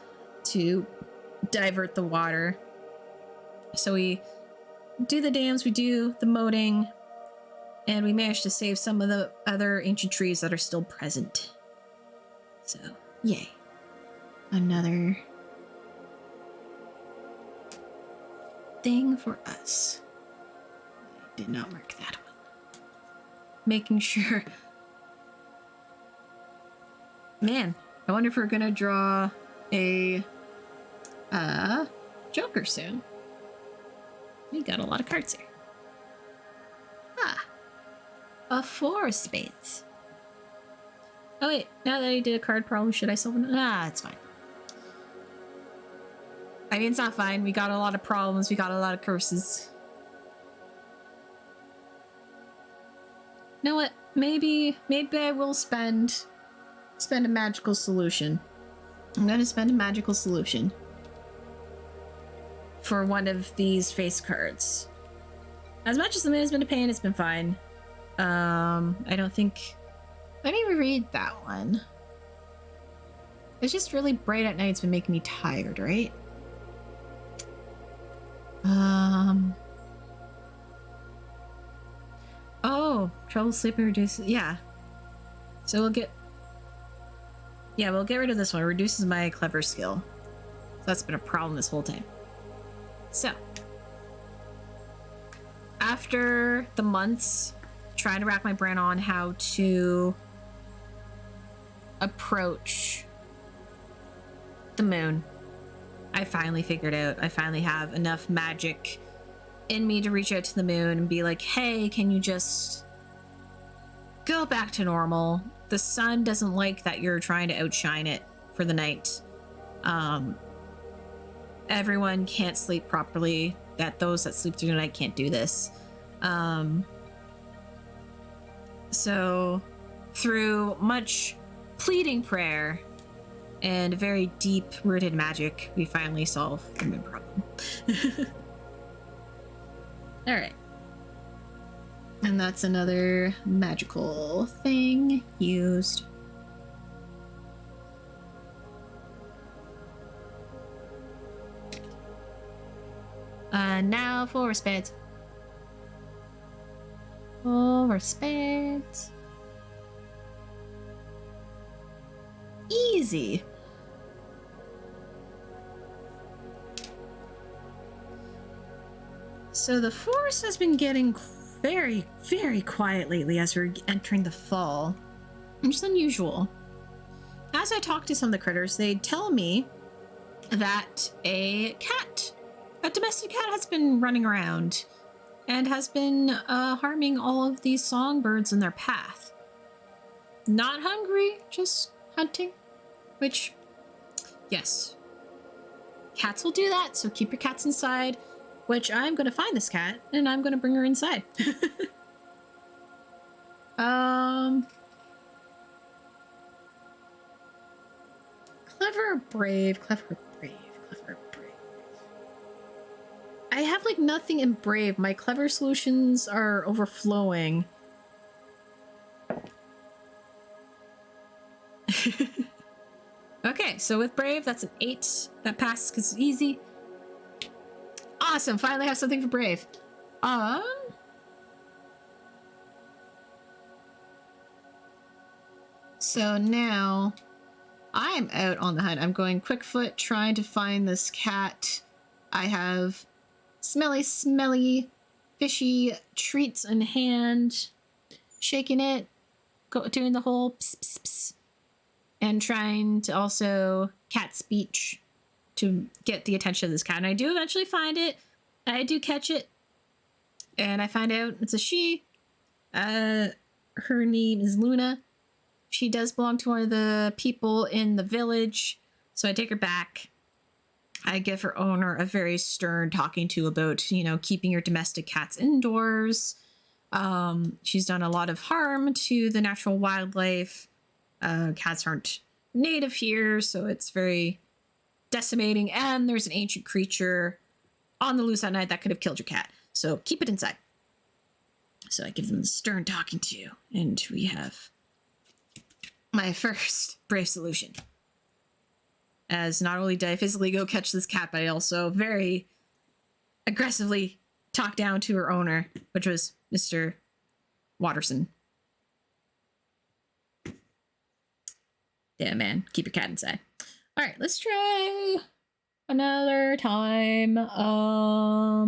to divert the water. So we do the dams, we do the moating, and we manage to save some of the other ancient trees that are still present. So, yay. Another thing for us. I did not mark that one. Making sure. Man, I wonder if we're gonna draw a Joker soon. We got a lot of cards here. A 4 of spades. Oh wait, now that I did a card problem, should I solve it? It's fine. I mean, it's not fine. We got a lot of problems. We got a lot of curses. You know what? Maybe I will spend a magical solution. I'm gonna spend a magical solution for one of these face cards. As much as the moon's been a pain, it's been fine. I don't think... Let me reread that one. It's just really bright at night. It's been making me tired, right? Oh, trouble sleeping reduces... Yeah. So we'll get... Yeah, we'll get rid of this one. It reduces my clever skill. So that's been a problem this whole time. So, after the months trying to rack my brain on how to approach the moon, I finally figured out. I finally have enough magic in me to reach out to the moon and be like, hey, can you just go back to normal? The sun doesn't like that you're trying to outshine it for the night. Everyone can't sleep properly, that those that sleep through the night can't do this. So through much pleading prayer and very deep-rooted magic, we finally solve the moon problem. All right. And that's another magical thing used. Now for spades. For spades. Easy. So the forest has been getting very, very quiet lately as we're entering the fall, which is unusual. As I talk to some of the critters, they tell me that a domestic cat has been running around and has been harming all of these songbirds in their path. Not hungry, just hunting, which, yes, cats will do that, so keep your cats inside. Which I'm going to find this cat, and I'm going to bring her inside. Clever or brave? Clever or brave? Clever or brave? I have, like, nothing in brave. My clever solutions are overflowing. Okay, so with brave, that's an 8. That passes because it's easy. Awesome, finally have something for brave. So now I'm out on the hunt. I'm going Quickfoot, trying to find this cat. I have smelly, fishy treats in hand, shaking it, doing the whole pss, pss, pss, and trying to also cat speech to get the attention of this cat. And I do eventually find it. I do catch it. And I find out it's a she. Her name is Luna. She does belong to one of the people in the village. So I take her back. I give her owner a very stern talking to about, you know, keeping your domestic cats indoors. She's done a lot of harm to the natural wildlife. Cats aren't native here, so it's very decimating, and there's an ancient creature on the loose at night that could have killed your cat. So keep it inside. So I give them the stern talking to, and we have my first brave solution. As not only did I physically go catch this cat, but I also very aggressively talked down to her owner, which was Mr. Watterson. Yeah, man, keep your cat inside. All right, let's try another time. I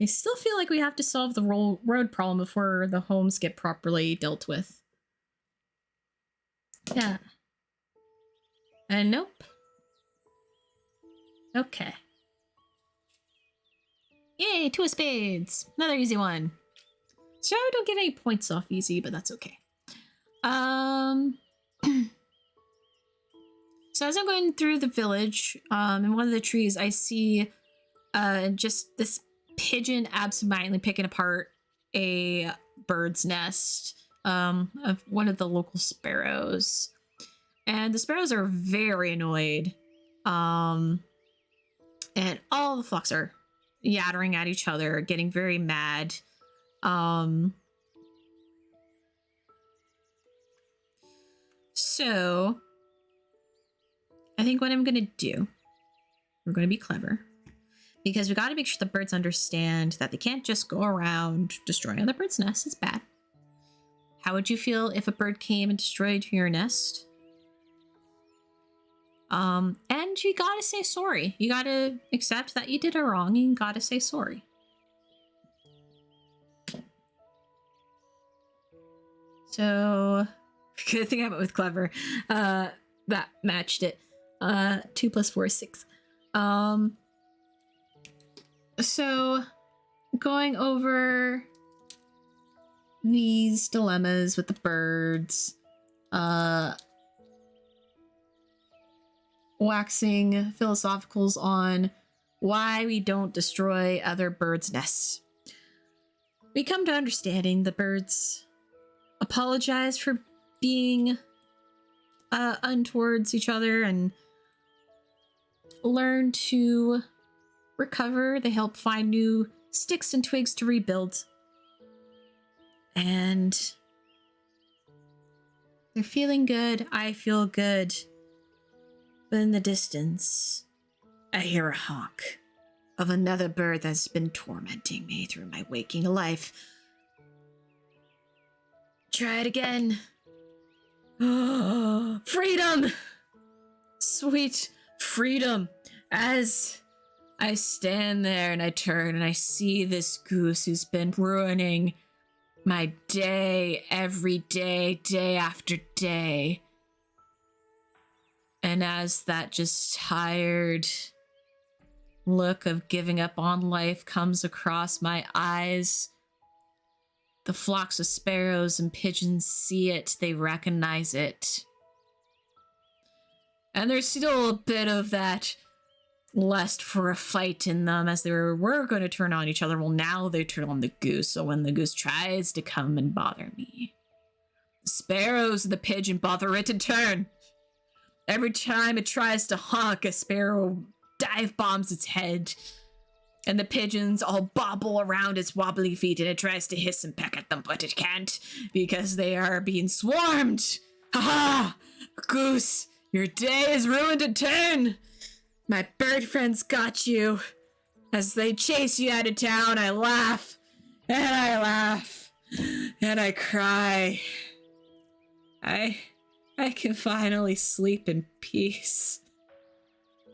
still feel like we have to solve the road problem before the homes get properly dealt with. Yeah. And nope. Okay. Yay, 2 of spades. Another easy one. So I don't get any points off easy, but that's okay. So as I'm going through the village, in one of the trees, I see just this pigeon absentmindedly picking apart a bird's nest of one of the local sparrows. And the sparrows are very annoyed. And all the flocks are yattering at each other, getting very mad. So I think what I'm going to do, we're going to be clever, because we got to make sure the birds understand that they can't just go around destroying other birds' nests. It's bad. How would you feel if a bird came and destroyed your nest? And you got to say sorry. You got to accept that you did it wrong. You got to say sorry. So, good thing I went with clever. That matched it. 2 + 4 is 6. So going over these dilemmas with the birds, waxing philosophicals on why we don't destroy other birds' nests. We come to understanding the birds apologize for being untowards each other and learn to recover. They help find new sticks and twigs to rebuild. And they're feeling good. I feel good. But in the distance, I hear a honk of another bird that's been tormenting me through my waking life. Try it again. Freedom! Sweet freedom. As I stand there and I turn and I see this goose who's been ruining my day every day, day after day. And as that just tired look of giving up on life comes across my eyes, the flocks of sparrows and pigeons see it, they recognize it. And there's still a bit of that lust for a fight in them, as they were going to turn on each other. Well, now they turn on the goose, so when the goose tries to come and bother me, the sparrows and the pigeon bother it in turn. Every time it tries to honk, a sparrow dive bombs its head, and the pigeons all bobble around its wobbly feet, and it tries to hiss and peck at them, but it can't, because they are being swarmed. Ha ha! Goose, your day is ruined in turn! My bird friends got you. As they chase you out of town, I laugh, and I laugh, and I cry. I can finally sleep in peace.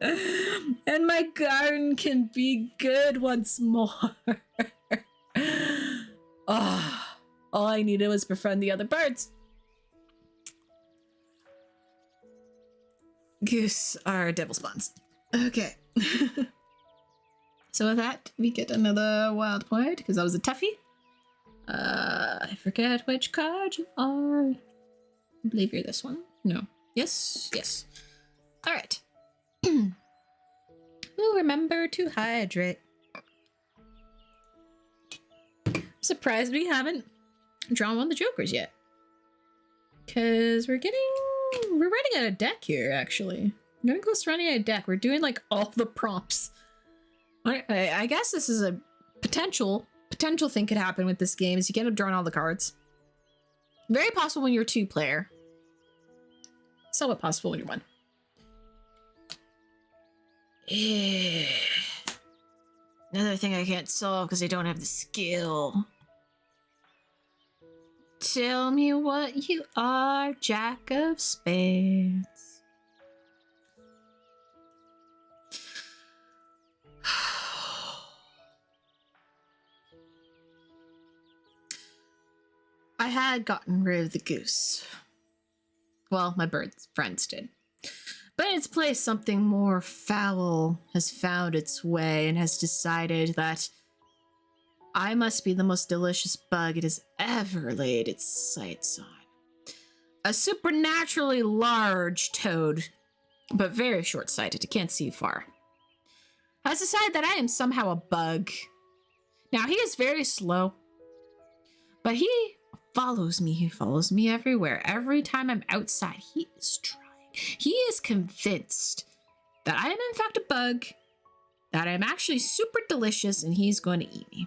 And my garden can be good once more. Oh, all I needed was befriend the other birds. Goose are devil spawns. Okay. So with that, we get another wild point, because that was a toughie. I forget which card you are. I believe you're this one. No. Yes. Yes. All right. We'll remember to hydrate. Surprised we haven't drawn one of the jokers yet. Because we're running out of deck here, actually. I'm getting close to running out of deck. We're doing like all the prompts. I guess this is a potential thing could happen with this game is you end up drawing all the cards. Very possible when you're a 2-player. Somewhat possible when you're 1. Yeah. Another thing I can't solve because I don't have the skill. Tell me what you are, Jack of Spades. I had gotten rid of the goose. Well, my bird friends did. But in its place, something more foul has found its way and has decided that I must be the most delicious bug it has ever laid its sights on. A supernaturally large toad, but very short-sighted, it can't see far, has decided that I am somehow a bug. Now, he is very slow, but he follows me everywhere. Every time I'm outside, he is trying. He is convinced that I am in fact a bug, that I'm actually super delicious, and he's going to eat me.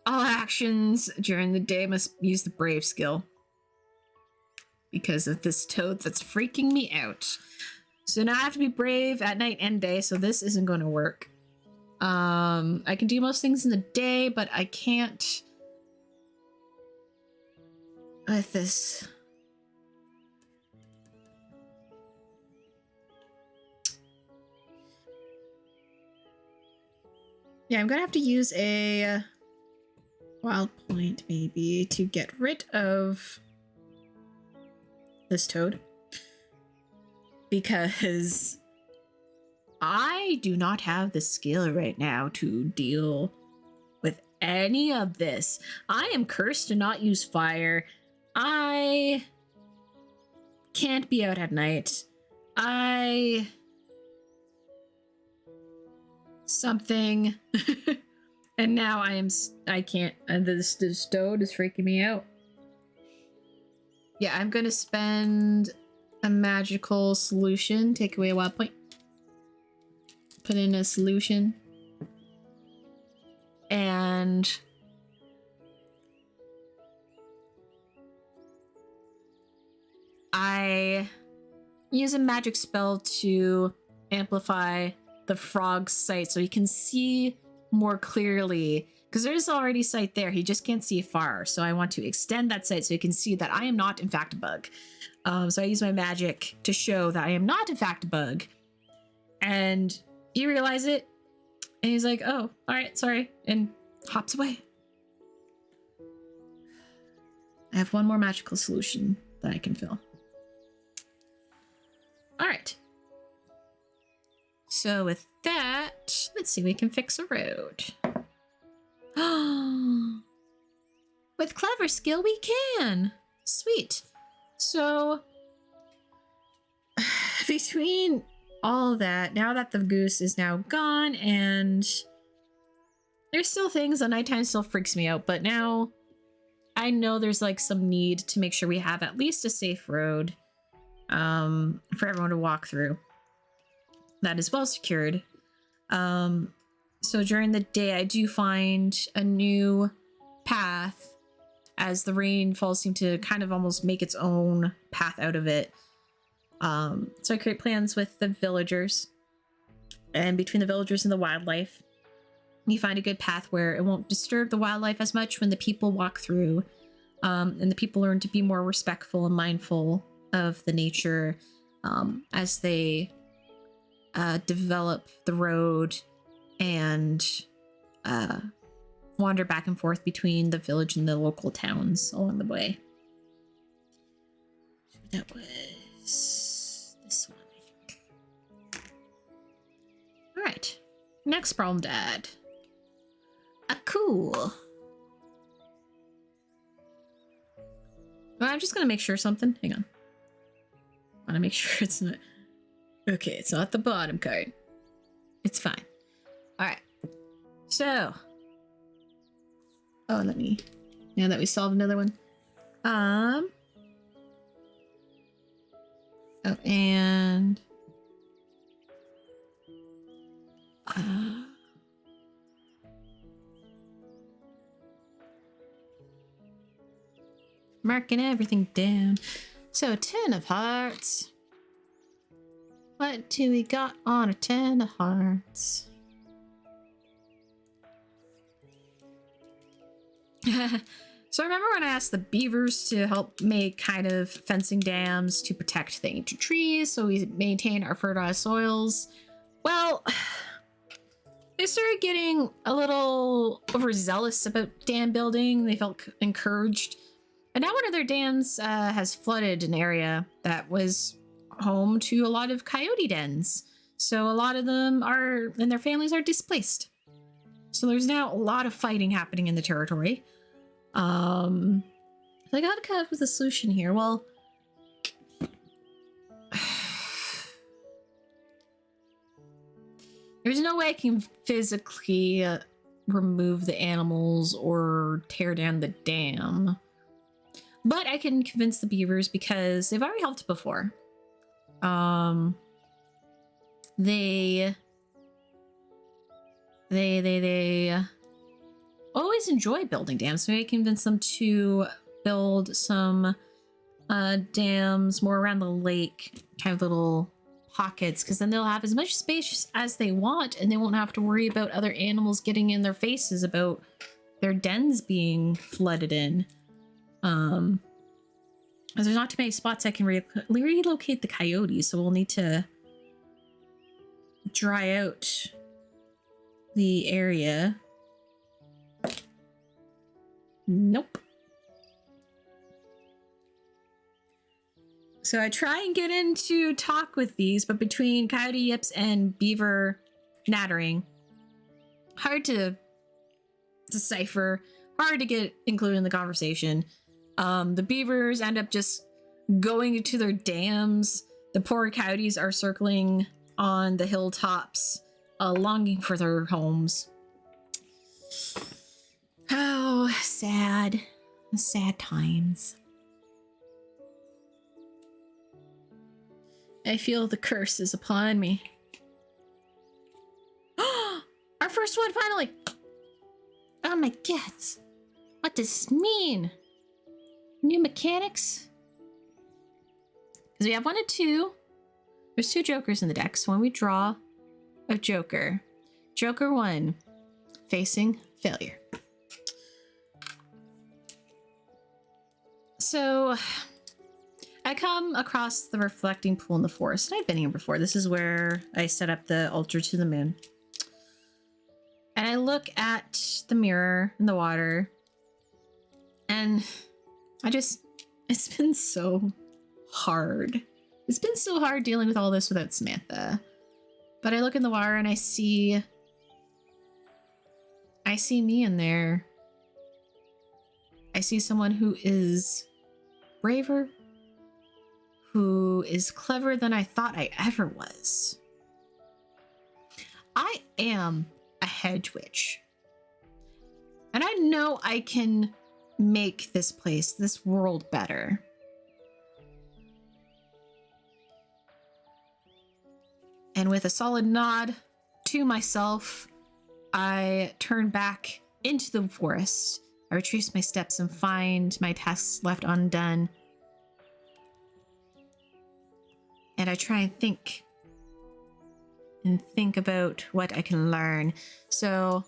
All actions during the day must use the brave skill because of this toad that's freaking me out. So now I have to be brave at night and day, so this isn't going to work. I can do most things in the day, but I can't with this. Yeah, I'm gonna have to use a wild point maybe to get rid of this toad, because I do not have the skill right now to deal with any of this. I am cursed to not use fire. I can't be out at night. Something. And now I can't, and the stone is freaking me out. Yeah, I'm gonna spend a magical solution, take away a wild point. Put in a solution. And I use a magic spell to amplify the frog's sight so he can see more clearly, because there's already sight there. He just can't see far. So I want to extend that sight so he can see that I am not in fact a bug. So I use my magic to show that I am not in fact a bug. And he realizes it. And he's like, oh, all right, sorry. And hops away. I have one more magical solution that I can fill. All right. So with that, let's see, we can fix a road. With clever skill, we can. Sweet. So between all that, now that the goose is now gone, and there's still things, the nighttime still freaks me out, but now I know there's like some need to make sure we have at least a safe road for everyone to walk through that is well secured. So during the day, I do find a new path as the rainfalls seem to kind of almost make its own path out of it. So I create plans with the villagers, and between the villagers and the wildlife, you find a good path where it won't disturb the wildlife as much when the people walk through, and the people learn to be more respectful and mindful of the nature as they develop the road and wander back and forth between the village and the local towns along the way. That was this one, I think. All right, next problem to add. Cool. Well, I'm just gonna make sure something. Hang on. I want to make sure it's not. Okay, it's not the bottom card. It's fine. All right. So. Oh, let me. Now that we solved another one. Oh, and. Marking everything down. So, 10 of hearts. What do we got on a 10 of hearts? So remember when I asked the beavers to help make kind of fencing dams to protect the ancient trees so we maintain our fertile soils? Well, they started getting a little overzealous about dam building. They felt encouraged. And now one of their dams has flooded an area that was home to a lot of coyote dens. So a lot of them are, and their families are displaced. So there's now a lot of fighting happening in the territory. So I gotta come up with a solution here. Well, there's no way I can physically remove the animals or tear down the dam. But I can convince the beavers because they've already helped before. They always enjoy building dams, so I convince them to build some dams more around the lake, kind of little pockets, because then they'll have as much space as they want, and they won't have to worry about other animals getting in their faces about their dens being flooded in. As there's not too many spots I can relocate the coyotes, so we'll need to dry out the area. Nope. So I try and get into talk with these, but between coyote yips and beaver nattering, hard to decipher, hard to get included in the conversation. The beavers end up just going into their dams. The poor coyotes are circling on the hilltops, longing for their homes. Oh, sad. Sad times. I feel the curse is upon me. Our first one, finally! Oh my god. What does this mean? New mechanics? Because we have 1 and 2. There's 2 jokers in the deck, so when we draw a joker, Joker 1, facing failure. So I come across the reflecting pool in the forest, and I've been here before. This is where I set up the altar to the moon. And I look at the mirror in the water, and it's been so hard. It's been so hard dealing with all this without Samantha. But I look in the water and I see me in there. I see someone who is braver, who is cleverer than I thought I ever was. I am a hedge witch. And I know I can make this place, this world better. And with a solid nod to myself, I turn back into the forest. I retrace my steps and find my tasks left undone. And I try and think about what I can learn. So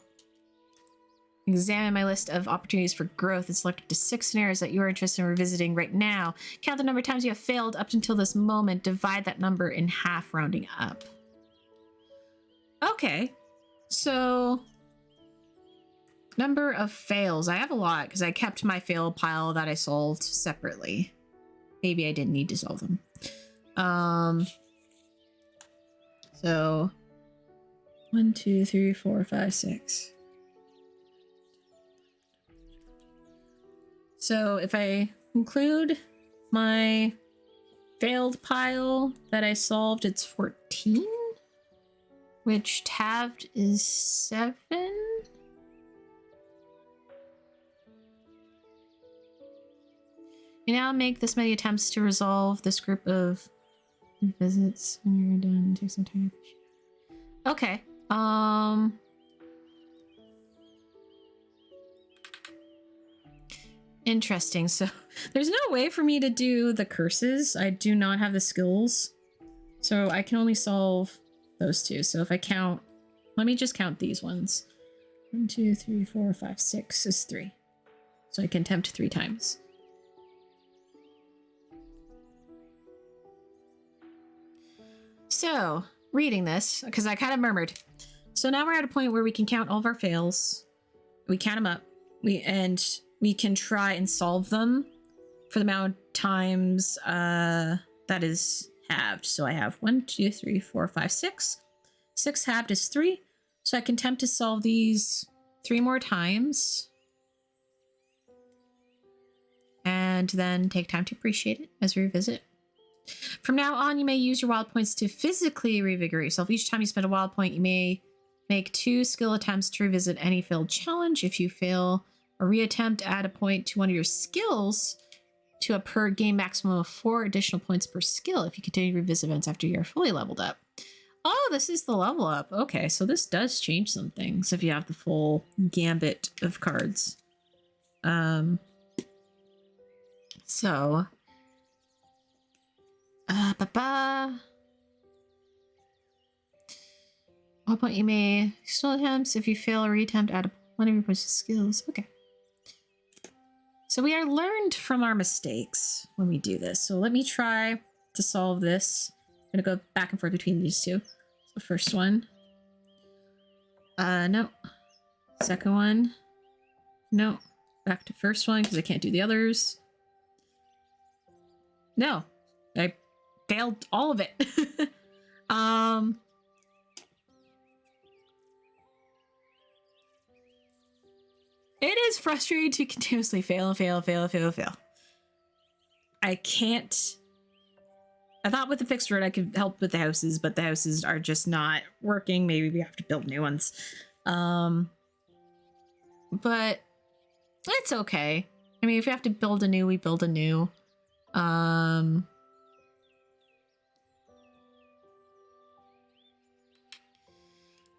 examine my list of opportunities for growth and select up to 6 scenarios that you are interested in revisiting right now. Count the number of times you have failed up until this moment. Divide that number in half, rounding up. Okay, so number of fails. I have a lot because I kept my fail pile that I solved separately. Maybe I didn't need to solve them. So 1, 2, 3, 4, 5, 6. So if I include my failed pile that I solved, it's 14, which tabbed is 7. You now make this many attempts to resolve this group of visits. When you're done, take some time. Okay. Interesting. So there's no way for me to do the curses. I do not have the skills. So I can only solve those 2. So if I count, let me just count these ones. 1, 2, 3, 4, 5, 6 is 3. So I can attempt 3 times. So, reading this, because I kind of murmured. So now we're at a point where we can count all of our fails. We count them up. We can try and solve them for the amount of times that is halved. So I have 1, 2, 3, 4, 5, 6. 6 halved is 3. So I can attempt to solve these 3 more times. And then take time to appreciate it as we revisit. From now on, you may use your wild points to physically revigorate yourself. Each time you spend a wild point, you may make 2 skill attempts to revisit any failed challenge. If you fail a reattempt, add a point to one of your skills to a per game maximum of 4 additional points per skill if you continue to revisit events after you're fully leveled up. Oh, this is the level up. Okay, so this does change some things if you have the full gambit of cards. So... What point you may still attempts. If you fail a reattempt, add one of your points to skills. Okay. So we are learned from our mistakes when we do this. So let me try to solve this. I'm gonna go back and forth between these 2. So first one. No. Second one. No. Back to first one because I can't do the others. No. I failed all of it. It is frustrating to continuously fail and fail and fail and fail and fail. I can't. I thought with the fixed road I could help with the houses, but the houses are just not working. Maybe we have to build new ones. But it's okay. I mean, if we have to build a new, we build a new.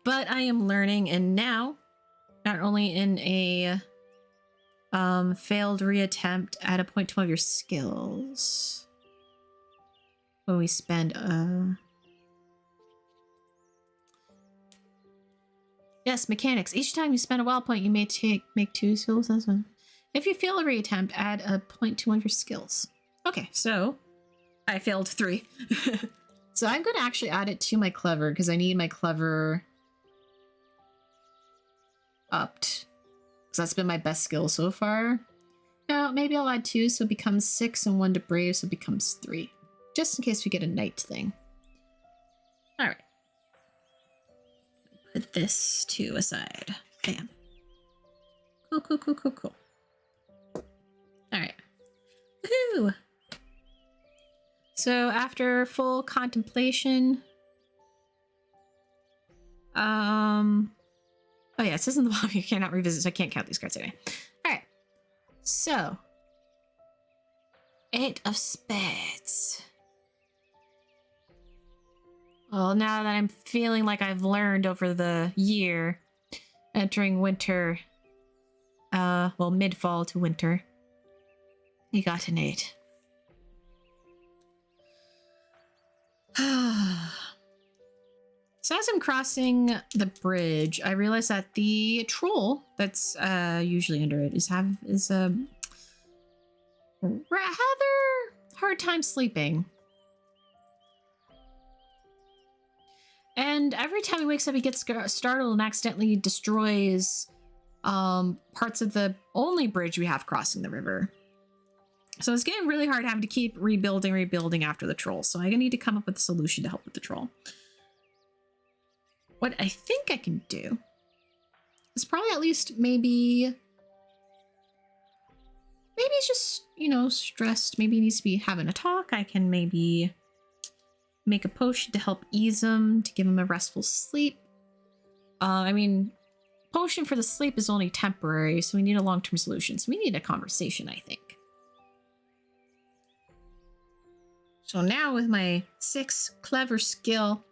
But I am learning, and now, not only in a failed reattempt at a point 12 of your skills, when we spend yes, mechanics. Each time you spend a wild point, you may make 2 skills. That's one. If you fail a reattempt, add a point to one of your skills. Okay, so I failed 3. So I'm going to actually add it to my clever because I need my clever upped. Because that's been my best skill so far. No, maybe I'll add 2 so it becomes 6 and 1 to brave so it becomes 3. Just in case we get a knight thing. Alright. Put this 2 aside. Bam. Cool, cool, cool, cool, cool. Alright. Woohoo! So after full contemplation, oh yeah, it says in the bottom you cannot revisit, so I can't count these cards anyway. Alright. So 8 of spades. Well, now that I'm feeling like I've learned over the year, entering winter, well, mid-fall to winter, you got an 8. So as I'm crossing the bridge, I realize that the troll that's usually under it is a rather hard time sleeping. And every time he wakes up, he gets startled and accidentally destroys parts of the only bridge we have crossing the river. So it's getting really hard having to keep rebuilding after the troll. So I need to come up with a solution to help with the troll. What I think I can do is probably at least maybe he's just, you know, stressed. Maybe he needs to be having a talk. I can maybe make a potion to help ease him, to give him a restful sleep. I mean, potion for the sleep is only temporary, so we need a long-term solution. So we need a conversation, I think. So now with my 6 clever skill,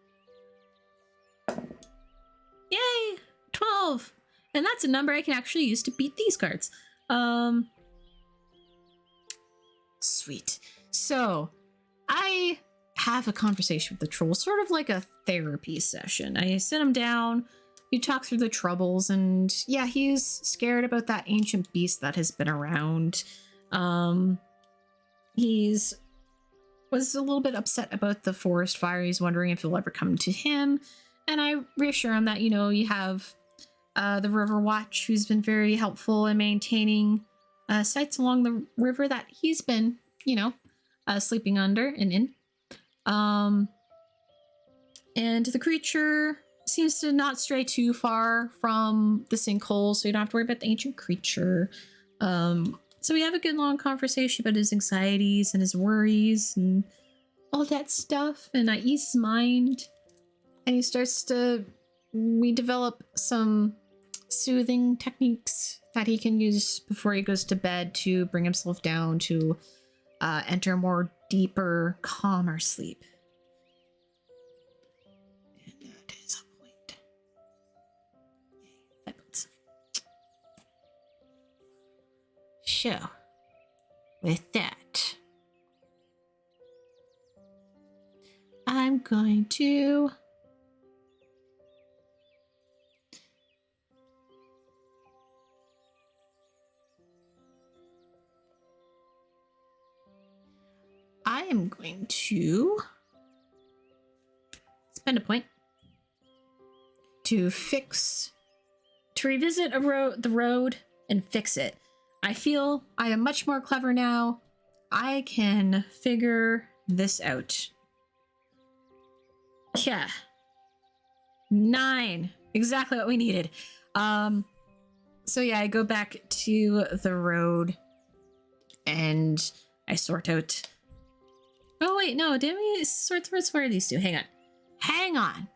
yay, 12. And that's a number I can actually use to beat these cards. Sweet. So I have a conversation with the troll, sort of like a therapy session. I sit him down, we talk through the troubles, and yeah, he's scared about that ancient beast that has been around. He's was a little bit upset about the forest fire. He's wondering if it'll ever come to him. And I reassure him that, you know, you have the River Watch, who's been very helpful in maintaining sites along the river that he's been, you know, sleeping under and in. And the creature seems to not stray too far from the sinkhole, so you don't have to worry about the ancient creature. So we have a good long conversation about his anxieties and his worries and all that stuff, and I ease his mind. And he starts to, we develop some soothing techniques that he can use before he goes to bed to bring himself down to enter a more deeper, calmer sleep. And that is a point. Yay, 5 points. So, with that, I'm going to spend a point to revisit the road and fix it. I feel I am much more clever now. I can figure this out. Yeah. 9. Exactly what we needed. So yeah, I go back to the road and I sort out. Oh wait, no, didn't we sort where are these two? Hang on.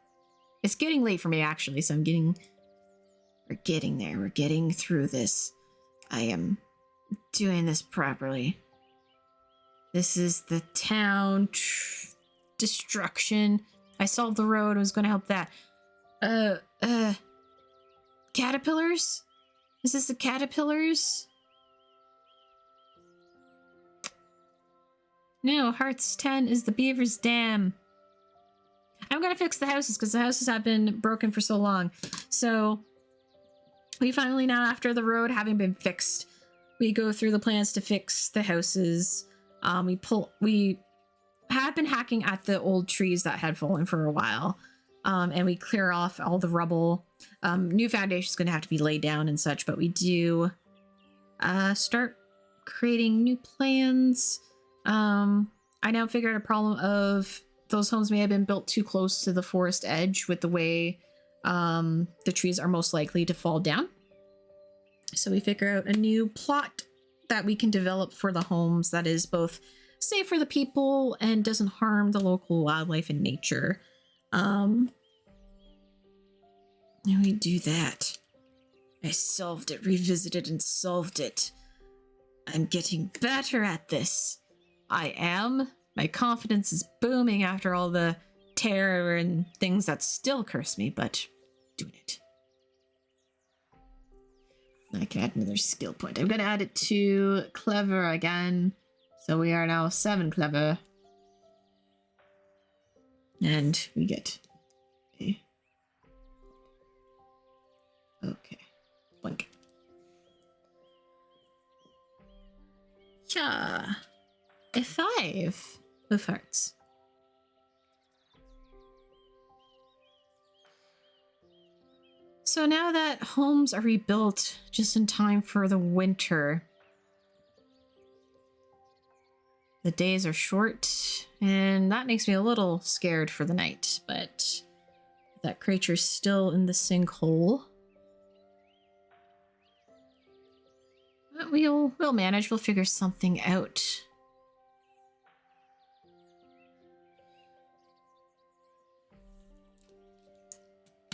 It's getting late for me actually, so we're getting there. We're getting through this. I am doing this properly. This is the town destruction. I solved the road. I was going to help that. Caterpillars? Is this the caterpillars? No, Hearts 10 is the beaver's dam. I'm gonna fix the houses because the houses have been broken for so long. So we finally now, after the road having been fixed, we go through the plans to fix the houses. We have been hacking at the old trees that had fallen for a while. And we clear off all the rubble. New foundation is going to have to be laid down and such, but we do start creating new plans. I now figured out a problem of those homes may have been built too close to the forest edge with the way the trees are most likely to fall down. So we figure out a new plot that we can develop for the homes that is both safe for the people and doesn't harm the local wildlife and nature. And we do that. I solved it, revisited and solved it. I'm getting better at this. I am. My confidence is booming after all the terror and things that still curse me, but doing it. I can add another skill point. I'm going to add it to clever again. So we are now 7 clever. And we get a... Okay. Blink. Yeah. A 5 of hearts. So now that homes are rebuilt just in time for the winter, the days are short, and that makes me a little scared for the night, but that creature's still in the sinkhole. But we'll manage, we'll figure something out.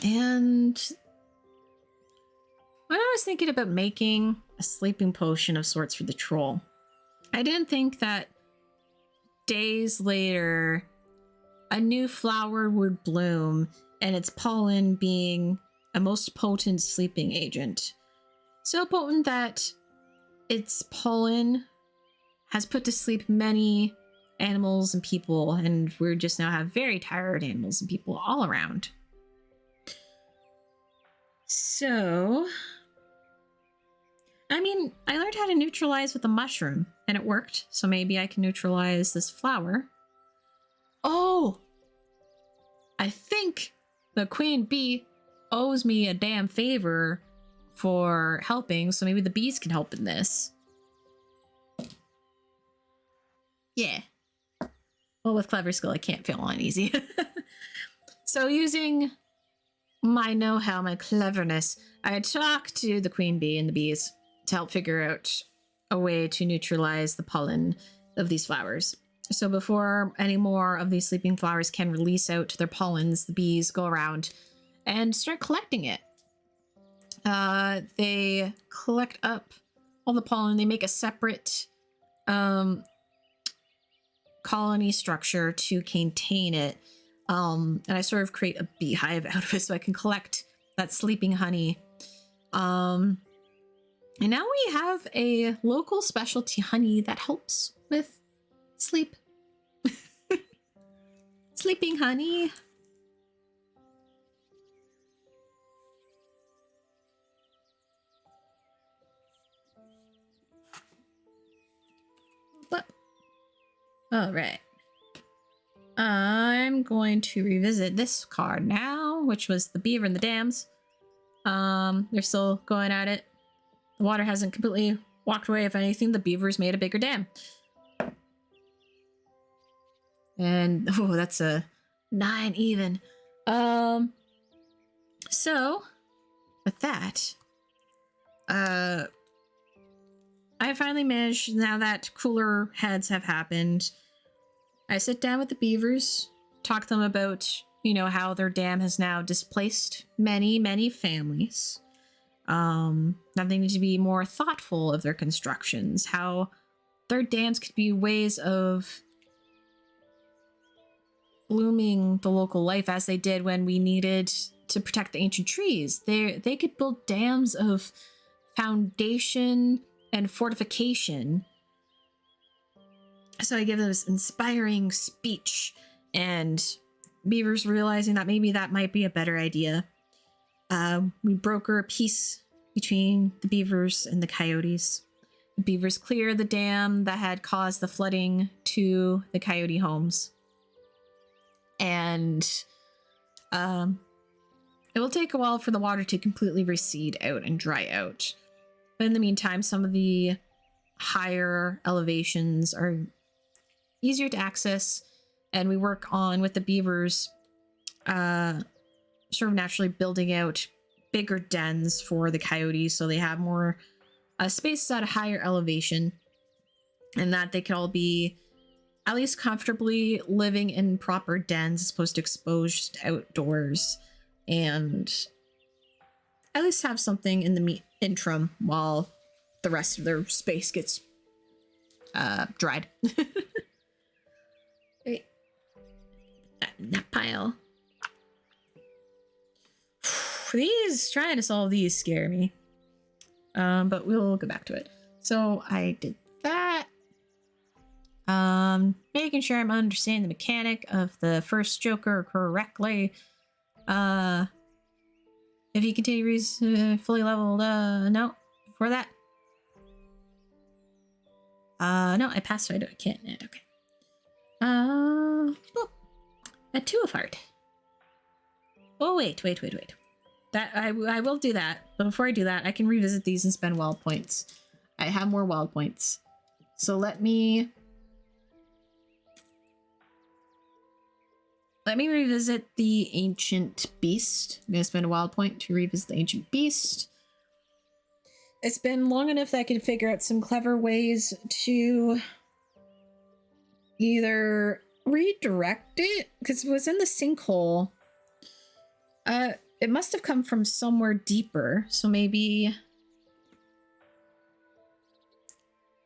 And when I was thinking about making a sleeping potion of sorts for the troll, I didn't think that days later a new flower would bloom and its pollen being a most potent sleeping agent. So potent that its pollen has put to sleep many animals and people, and we just now have very tired animals and people all around. So, I mean, I learned how to neutralize with a mushroom, and it worked, so maybe I can neutralize this flower. Oh! I think the queen bee owes me a damn favor for helping, so maybe the bees can help in this. Yeah. Well, with clever skill, I can't fail on easy. So using my know-how, my cleverness, I talked to the queen bee and the bees to help figure out a way to neutralize the pollen of these flowers. So before any more of these sleeping flowers can release out their pollens, the bees go around and start collecting it. They collect up all the pollen. They make a separate colony structure to contain it. And I sort of create a beehive out of it so I can collect that sleeping honey. And now we have a local specialty honey that helps with sleep. Sleeping honey. But, all right. I'm going to revisit this card now, which was the beaver and the dams. They're still going at it. The water hasn't completely walked away. If anything, the beavers made a bigger dam. And oh, that's a 9 even. So with that, I finally managed, now that cooler heads have happened, I sit down with the beavers, talk to them about, you know, how their dam has now displaced many, many families. That they need to be more thoughtful of their constructions, how their dams could be ways of blooming the local life as they did when we needed to protect the ancient trees. They could build dams of foundation and fortification. So I give this inspiring speech, and beavers realizing that maybe that might be a better idea. We broker a peace between the beavers and the coyotes. The beavers clear the dam that had caused the flooding to the coyote homes. And it will take a while for the water to completely recede out and dry out. But in the meantime, some of the higher elevations are easier to access, and we work on, with the beavers, sort of naturally building out bigger dens for the coyotes so they have more space at a higher elevation, and that they can all be at least comfortably living in proper dens as opposed to exposed outdoors, and at least have something in the interim while the rest of their space gets dried. Wait. That pile. Trying to solve these scare me. But we'll go back to it. So I did that. Making sure I'm understanding the mechanic of the first Joker correctly. If he continues fully leveled, no, before that. No, I passed, so I can't. Okay. Oh, a 2 of heart. Oh, wait. That I will do that, but before I do that, I can revisit these and spend wild points. I have more wild points. So let me revisit the Ancient Beast. I'm gonna spend a wild point to revisit the Ancient Beast. It's been long enough that I can figure out some clever ways to either redirect it, because it was in the sinkhole. It must have come from somewhere deeper, so maybe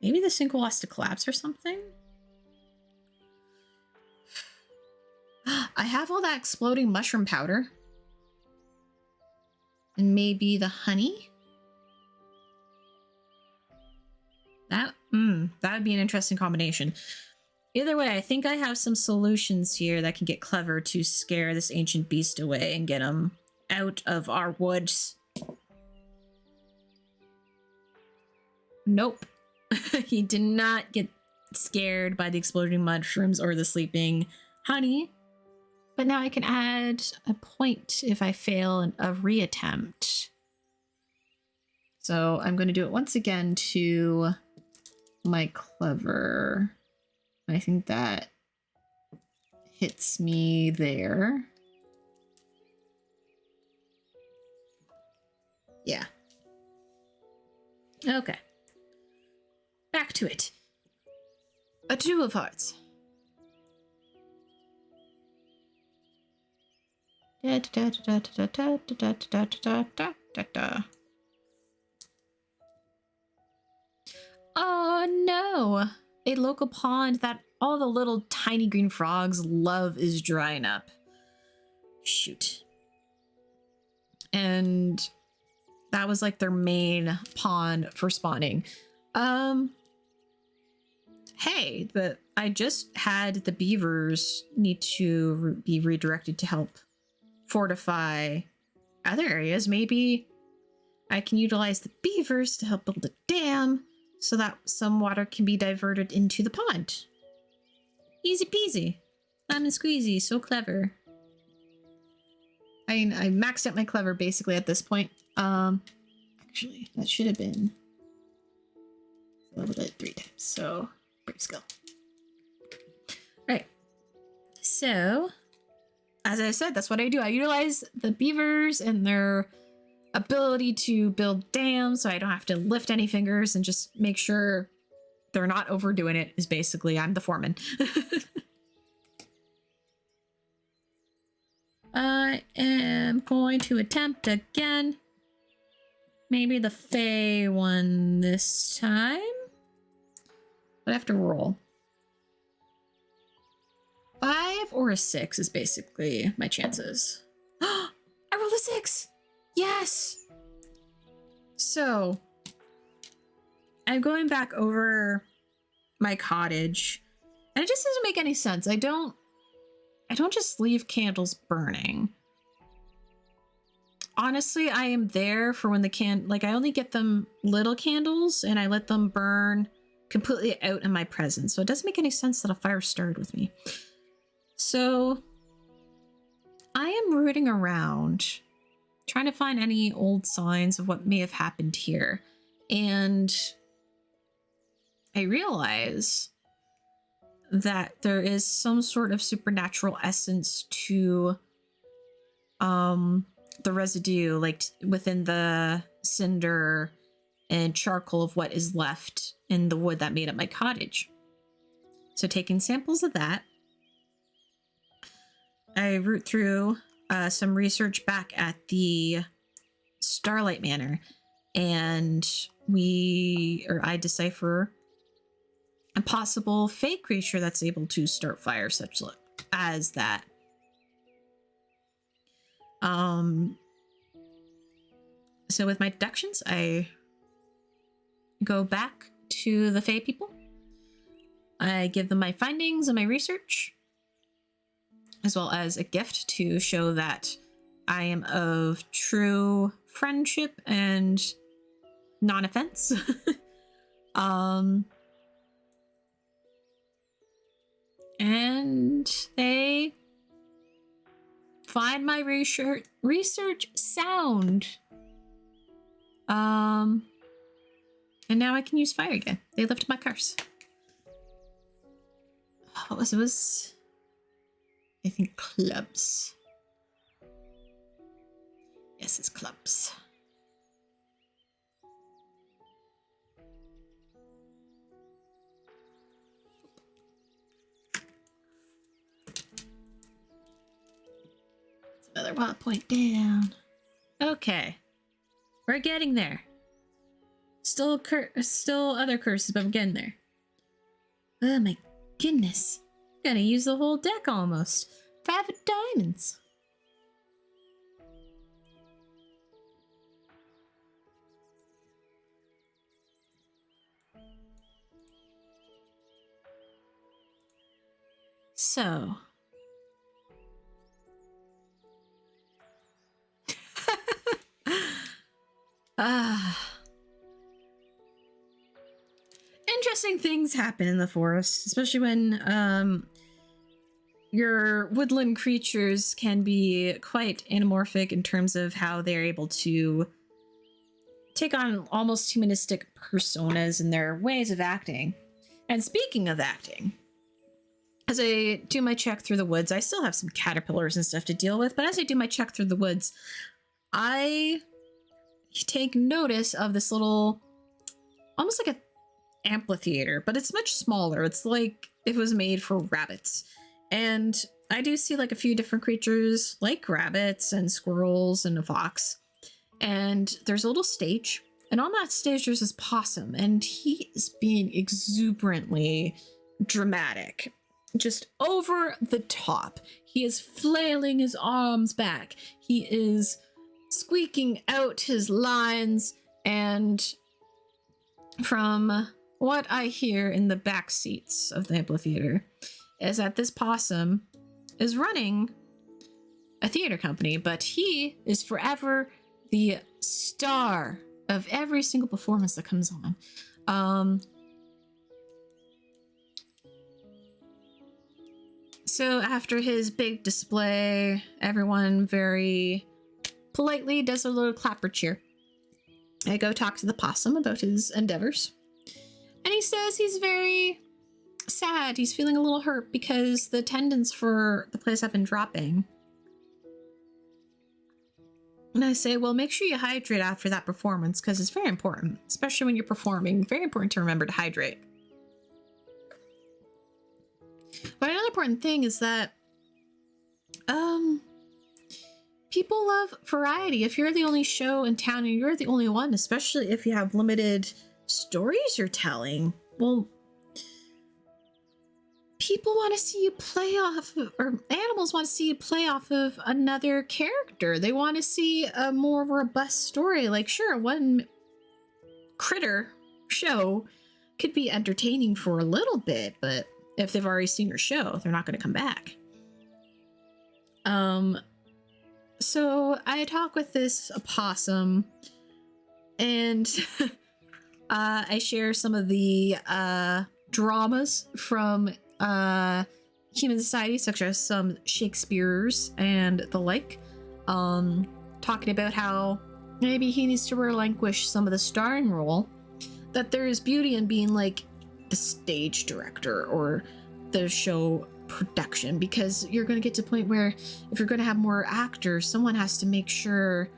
the sinkhole has to collapse or something? I have all that exploding mushroom powder. And maybe the honey? That would be an interesting combination. Either way, I think I have some solutions here that can get clever to scare this ancient beast away and get him out of our woods. Nope. He did not get scared by the exploding mushrooms or the sleeping honey. But now I can add a point if I fail a reattempt. So I'm going to do it once again to my clever. I think that hits me there. Yeah. Okay. Back to it. A 2 of hearts. Oh no! A local pond that all the little tiny green frogs love is drying up. Shoot. And that was like their main pond for spawning. Hey, I just had the beavers need to be redirected to help fortify other areas. Maybe I can utilize the beavers to help build a dam so that some water can be diverted into the pond. Easy peasy. Lemon squeezy, so clever. I mean, I maxed out my clever basically at this point. Actually, that should have been leveled it 3 times, so brave skill. Right. So, as I said, that's what I do. I utilize the beavers and their ability to build dams so I don't have to lift any fingers and just make sure they're not overdoing it, is basically I'm the foreman. I am going to attempt again. Maybe the Fey one this time. But I have to roll. 5 or a 6 is basically my chances. I rolled a 6! Yes! So, I'm going back over my cottage, and it just doesn't make any sense. I don't just leave candles burning. Honestly, I am there for when the I only get them little candles, and I let them burn completely out in my presence. So it doesn't make any sense that a fire started with me. So I am rooting around, trying to find any old signs of what may have happened here. And I realize that there is some sort of supernatural essence to the residue, like within the cinder and charcoal of what is left in the wood that made up my cottage. So taking samples of that, I root through some research back at the Starlight Manor, and I decipher a possible fey creature that's able to start fire such as that. So with my deductions, I go back to the fey people. I give them my findings and my research, as well as a gift to show that I am of true friendship and non-offense. And they find my research sound. And now I can use fire again. They lift my curse. What was it? Was I think clubs. Yes, it's clubs. It's another wild point down. Okay. We're getting there. Still other curses, but I'm getting there. Oh my goodness. I'm gonna use the whole deck almost. 5 of diamonds. So. Interesting things happen in the forest, especially when your woodland creatures can be quite anamorphic in terms of how they're able to take on almost humanistic personas in their ways of acting. And speaking of acting, as I do my check through the woods, I still have some caterpillars and stuff to deal with, but as I do my check through the woods, I take notice of this little, almost like an amphitheater, but it's much smaller. It's like it was made for rabbits. And I do see like a few different creatures like rabbits and squirrels and a fox. And there's a little stage. And on that stage, there's this possum, and he is being exuberantly dramatic. Just over the top. He is flailing his arms back. He is squeaking out his lines, and from what I hear in the back seats of the amphitheater is that this possum is running a theater company, but he is forever the star of every single performance that comes on. So after his big display, everyone very politely does a little clapper cheer. I go talk to the possum about his endeavors. And he says he's very sad. He's feeling a little hurt because the attendance for the place have been dropping. And I say, well, make sure you hydrate after that performance because it's very important, especially when you're performing. Very important to remember to hydrate. But another important thing is that people love variety. If you're the only show in town and you're the only one, especially if you have limited stories you're telling, well, people want to see you play off of, or animals want to see you play off of another character. They want to see a more robust story. Like, sure, one critter show could be entertaining for a little bit, but if they've already seen your show, they're not going to come back. So I talk with this opossum, and I share some of the dramas from human society, such as some Shakespeare's and the like, talking about how maybe he needs to relinquish some of the starring role, that there is beauty in being like the stage director or the show production, because you're going to get to a point where if you're going to have more actors, someone has to make sure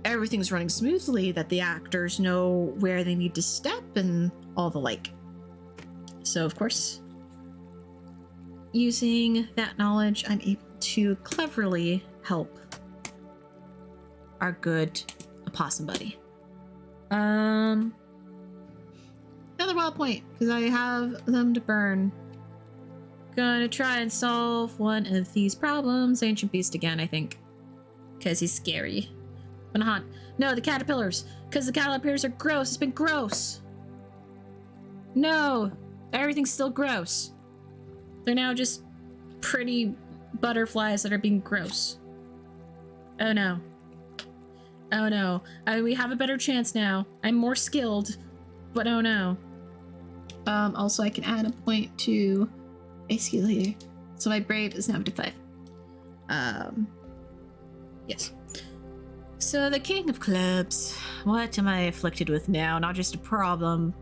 everything's running smoothly, that the actors know where they need to step and all the like. So of course, using that knowledge, I'm able to cleverly help our good opossum buddy. Another wild point, because I have them to burn. Gonna try and solve one of these problems. Ancient beast again, I think, because he's scary. Gonna hunt. No, the caterpillars, because the caterpillars are gross. It's been gross. No, everything's still gross. They're now just pretty butterflies that are being gross. Oh no. Oh no. We have a better chance now. I'm more skilled, but oh no. Also I can add a point to a skill here. So my brave is now up to 5. Yes. So the king of clubs. What am I afflicted with now? Not just a problem.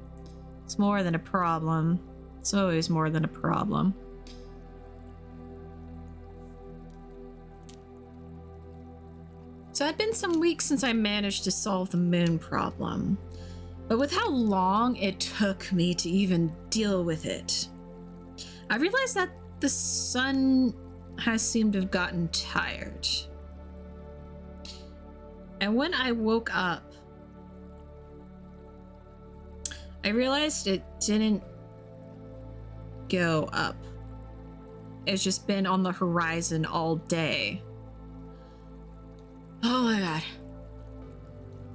It's more than a problem. It's always more than a problem. So it had been some weeks since I managed to solve the moon problem. But with how long it took me to even deal with it, I realized that the sun has seemed to have gotten tired. And when I woke up, I realized it didn't go up. It's just been on the horizon all day. Oh my god.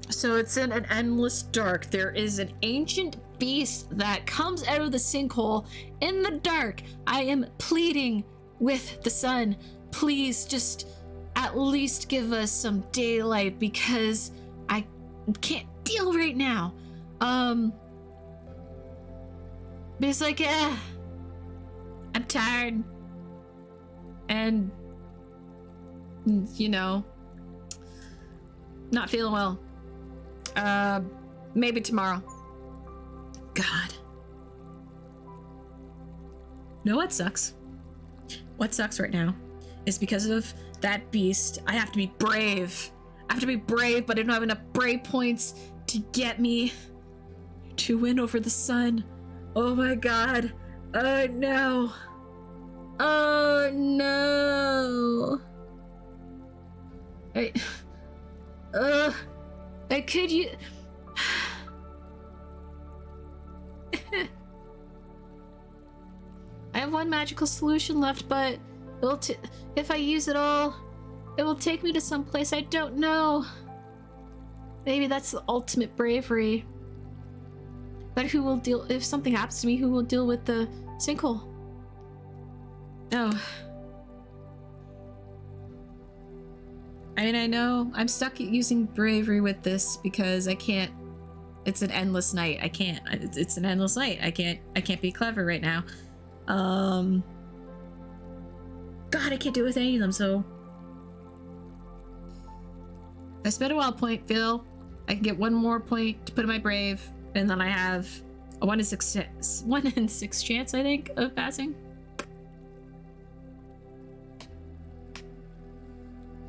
So it's in an endless dark. There is an ancient beast that comes out of the sinkhole in the dark. I am pleading with the sun. Please just at least give us some daylight, because I can't deal right now. But it's like, I'm tired. And, you know, not feeling well. Maybe tomorrow. God. Know what sucks? What sucks right now is because of that beast, I have to be brave. I have to be brave, but I don't have enough brave points to get me to win over the sun. Oh my god. Oh no. Oh no. I could you. I have one magical solution left, but if I use it all, it will take me to some place I don't know. Maybe that's the ultimate bravery. But who will deal if something happens to me? Who will deal with the sinkhole? Oh. I mean, I know I'm stuck using bravery with this because I can't. It's an endless night. I can't. It's an endless night. I can't be clever right now. God, I can't do it with any of them. So I spent a wild point, Phil. I can get one more point to put in my brave, and then I have A 1 in 6 chance, I think, of passing.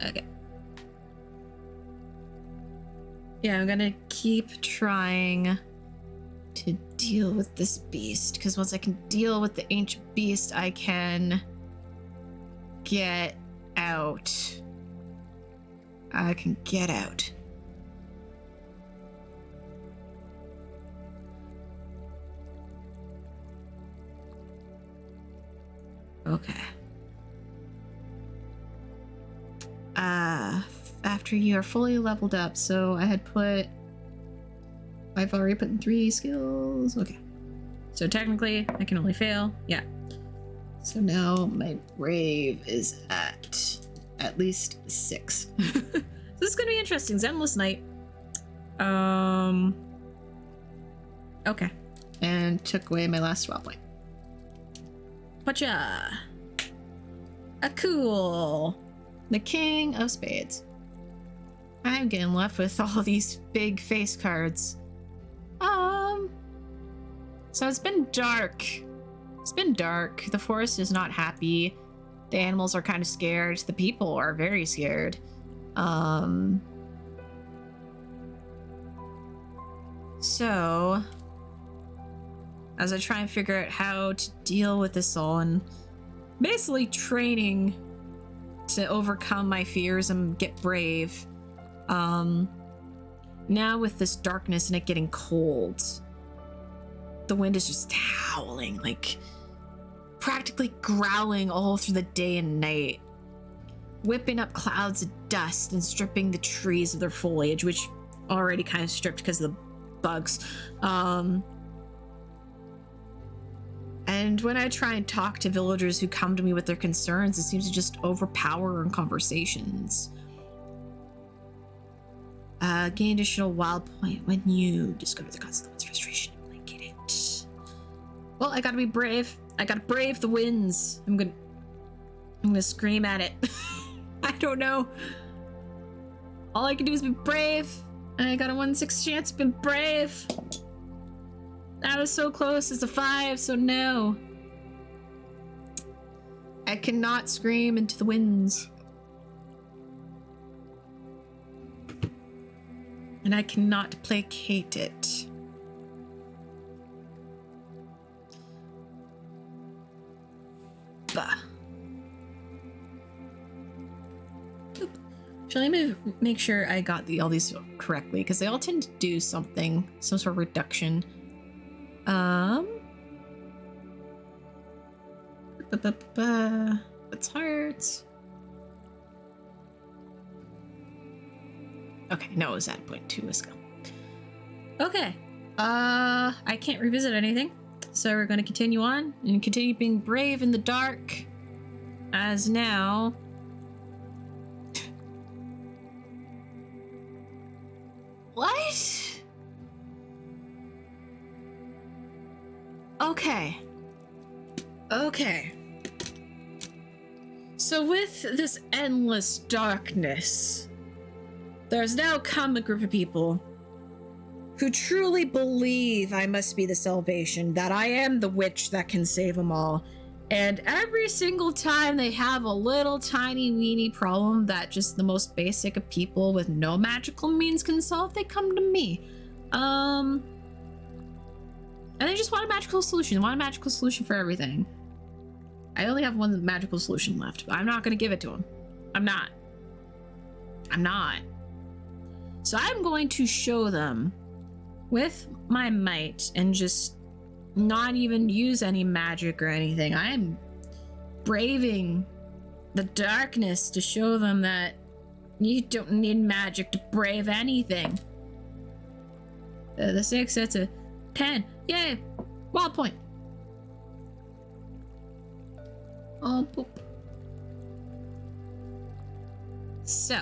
Okay. Yeah, I'm gonna keep trying to deal with this beast, because once I can deal with the ancient beast, I can get out. I can get out. Okay. After you are fully leveled up, so I've already put in 3 skills. Okay. So technically, I can only fail. Yeah. So now my brave is at least 6. This is gonna be interesting. Zenless Night. Okay. And took away my last spell point. Whatcha? A cool. The King of Spades. I'm getting left with all these big face cards. So it's been dark. It's been dark. The forest is not happy. The animals are kind of scared. The people are very scared. So as I try and figure out how to deal with this all, and basically training to overcome my fears and get brave. Now with this darkness and it getting cold, the wind is just howling, like practically growling all through the day and night, whipping up clouds of dust and stripping the trees of their foliage, which already kind of stripped because of the bugs. And when I try and talk to villagers who come to me with their concerns, it seems to just overpower in conversations. Gain additional wild point when you discover the cause of the wind's frustration. I get it. Well, I gotta be brave. I gotta brave the winds. I'm gonna scream at it. I don't know. All I can do is be brave. And I got a 1 in 6 chance to be brave. I was so close as a 5, so no. I cannot scream into the winds. And I cannot placate it. Bah. Shall I make sure I got all these correctly? Because they all tend to do something, some sort of reduction. That's hearts. Okay, no, it was at 0.2 a skill. Okay. I can't revisit anything. So we're going to continue on and continue being brave in the dark. As now... What? Okay. Okay. So with this endless darkness, there's now come a group of people who truly believe I must be the salvation, that I am the witch that can save them all. And every single time they have a little tiny weeny problem that just the most basic of people with no magical means can solve, they come to me. And they just want a magical solution. They want a magical solution for everything. I only have one magical solution left, but I'm not going to give it to them. I'm not. So I'm going to show them with my might and just not even use any magic or anything. I'm braving the darkness to show them that you don't need magic to brave anything. The 6, that's a 10. Yay! Wild point. Oh, boop. So.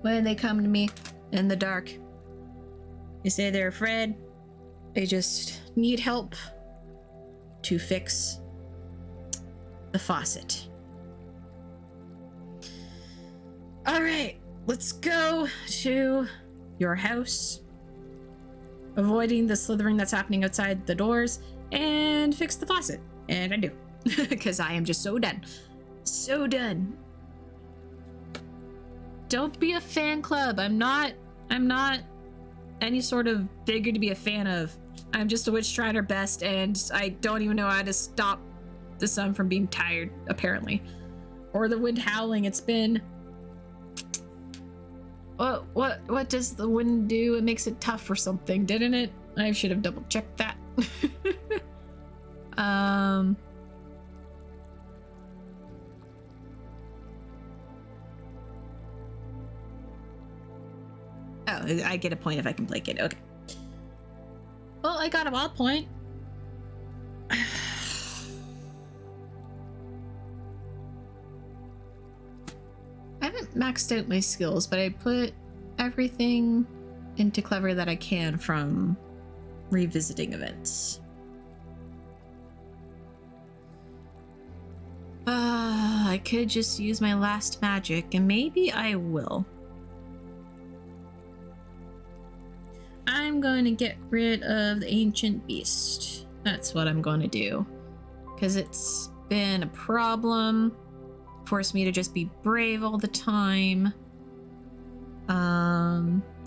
When they come to me in the dark, they say they're afraid. They just need help to fix the faucet. All right, let's go to your house, avoiding the slithering that's happening outside the doors, and fix the faucet. And I do, because I am just so done. So done. Don't be a fan club. I'm not any sort of figure to be a fan of. I'm just a witch trying her best, and I don't even know how to stop the sun from being tired, apparently. Or the wind howling. It's been... What does the wind do? It makes it tough or something, didn't it? I should have double checked that. Oh, I get a point if I can placate. Okay. Well, I got a wild point. I haven't maxed out my skills, but I put everything into clever that I can from revisiting events. I could just use my last magic, and maybe I will. I'm going to get rid of the ancient beast. That's what I'm going to do. Because it's been a problem. Forced me to just be brave all the time.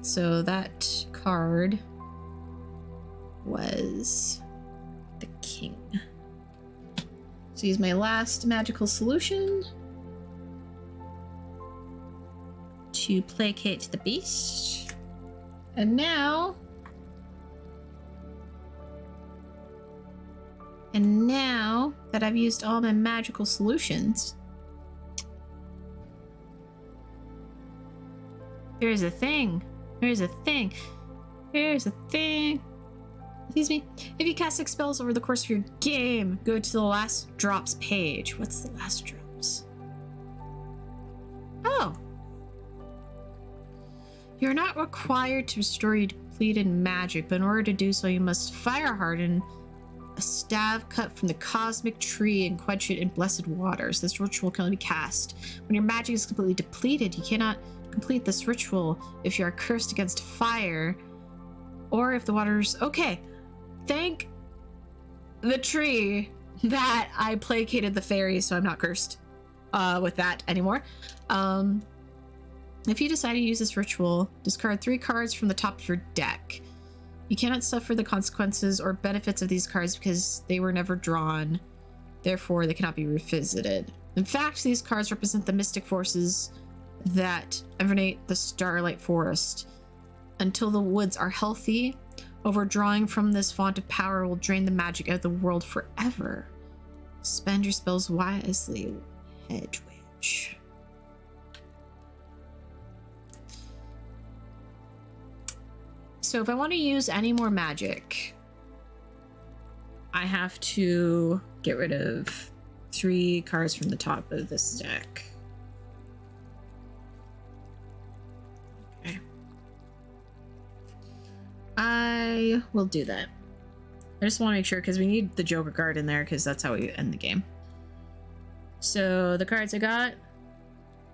So that card was the king. So use my last magical solution to placate the beast. And now that I've used all my magical solutions, here's a thing. Excuse me. If you cast 6 spells over the course of your game, go to the last drops page. What's the last drops? Oh. You're not required to restore your depleted magic, but in order to do so, you must fire harden a staff cut from the cosmic tree and quench it in blessed waters. This ritual can only be cast when your magic is completely depleted. You cannot complete this ritual if you are cursed against fire, or if the waters... Okay, thank the tree that I placated the fairies, so I'm not cursed with that anymore. If you decide to use this ritual, discard 3 cards from the top of your deck. You cannot suffer the consequences or benefits of these cards because they were never drawn. Therefore, they cannot be revisited. In fact, these cards represent the mystic forces that emanate the Starlight Forest. Until the woods are healthy, overdrawing from this font of power will drain the magic out of the world forever. Spend your spells wisely, Hedge Witch. So if I want to use any more magic, I have to get rid of 3 cards from the top of this deck. Okay. I will do that. I just want to make sure, because we need the Joker card in there, because that's how we end the game. So the cards I got: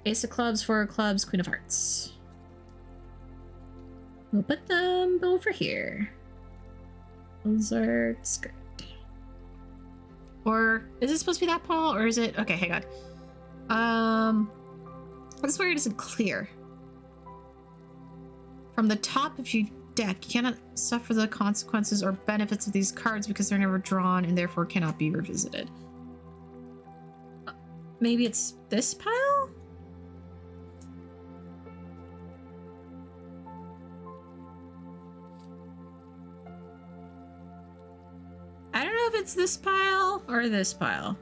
Ace of Clubs, 4 of Clubs, Queen of Hearts. We'll put them over here. Those are skirt. Or is it supposed to be that pile, or is it? Okay, hang on. This is where it isn't clear. From the top of your deck, you cannot suffer the consequences or benefits of these cards because they're never drawn and therefore cannot be revisited. Maybe it's this pile? I don't know if it's this pile or this pile.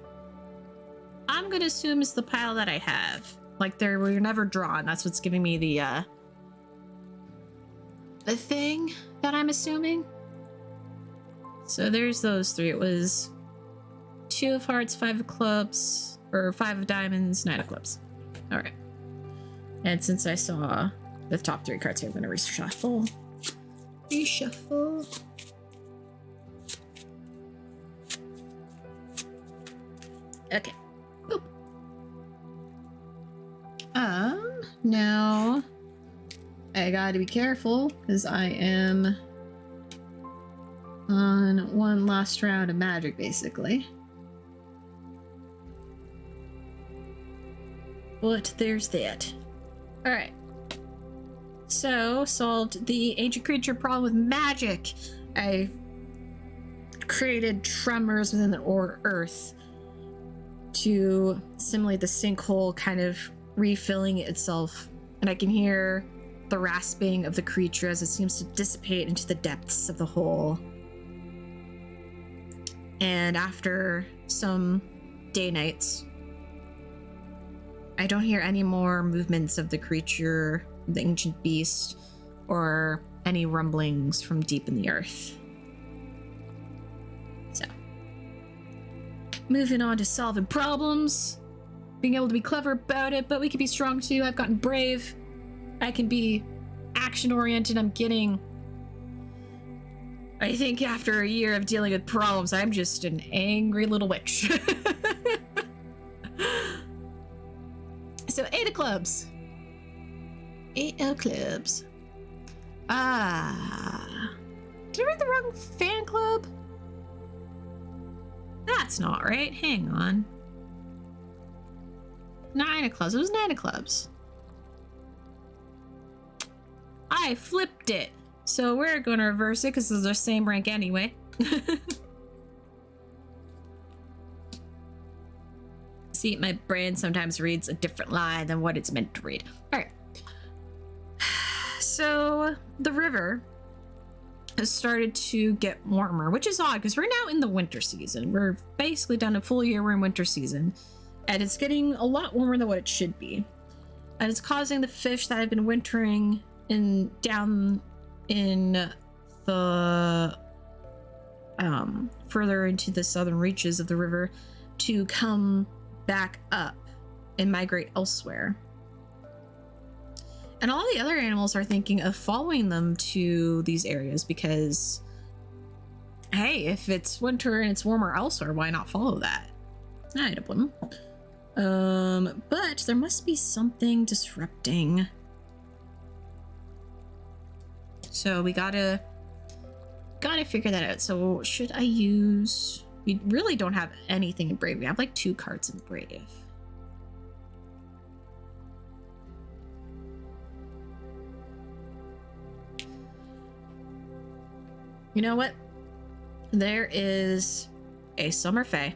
I'm gonna assume it's the pile that I have. Like, they were never drawn. That's what's giving me the thing that I'm assuming. So there's those 3. It was 2 of Hearts, 5 of Clubs, or 5 of Diamonds, 9 of Clubs. All right. And since I saw the top 3 cards here, I'm gonna reshuffle. Reshuffle. Okay. Boop. Now, I gotta be careful because I am on one last round of magic, basically. But there's that. Alright. So, solved the ancient creature problem with magic. I created tremors within the earth to simulate the sinkhole kind of refilling itself. And I can hear the rasping of the creature as it seems to dissipate into the depths of the hole. And after some day-nights, I don't hear any more movements of the creature, the ancient beast, or any rumblings from deep in the earth. So, moving on to solving problems, being able to be clever about it, but we can be strong too. I've gotten brave. I can be action-oriented. I think after a year of dealing with problems, I'm just an angry little witch. So 8 of clubs. 8 of clubs. Did I read the wrong fan club? That's not right. Hang on. 9 of clubs. It was 9 of clubs. I flipped it. So we're going to reverse it because it's the same rank anyway. See, my brain sometimes reads a different line than what it's meant to read. All right. So the river has started to get warmer, which is odd because we're now in the winter season. We're basically done a full year. We're in winter season, and it's getting a lot warmer than what it should be. And it's causing the fish that have been wintering down in the further into the southern reaches of the river to come back up and migrate elsewhere. And all the other animals are thinking of following them to these areas because, hey, if it's winter and it's warmer elsewhere, why not follow that? I don't blame them. But there must be something disrupting. So we gotta figure that out. So should I use... We really don't have anything in Brave. We have like 2 cards in Brave. You know what? There is a Summer Fae.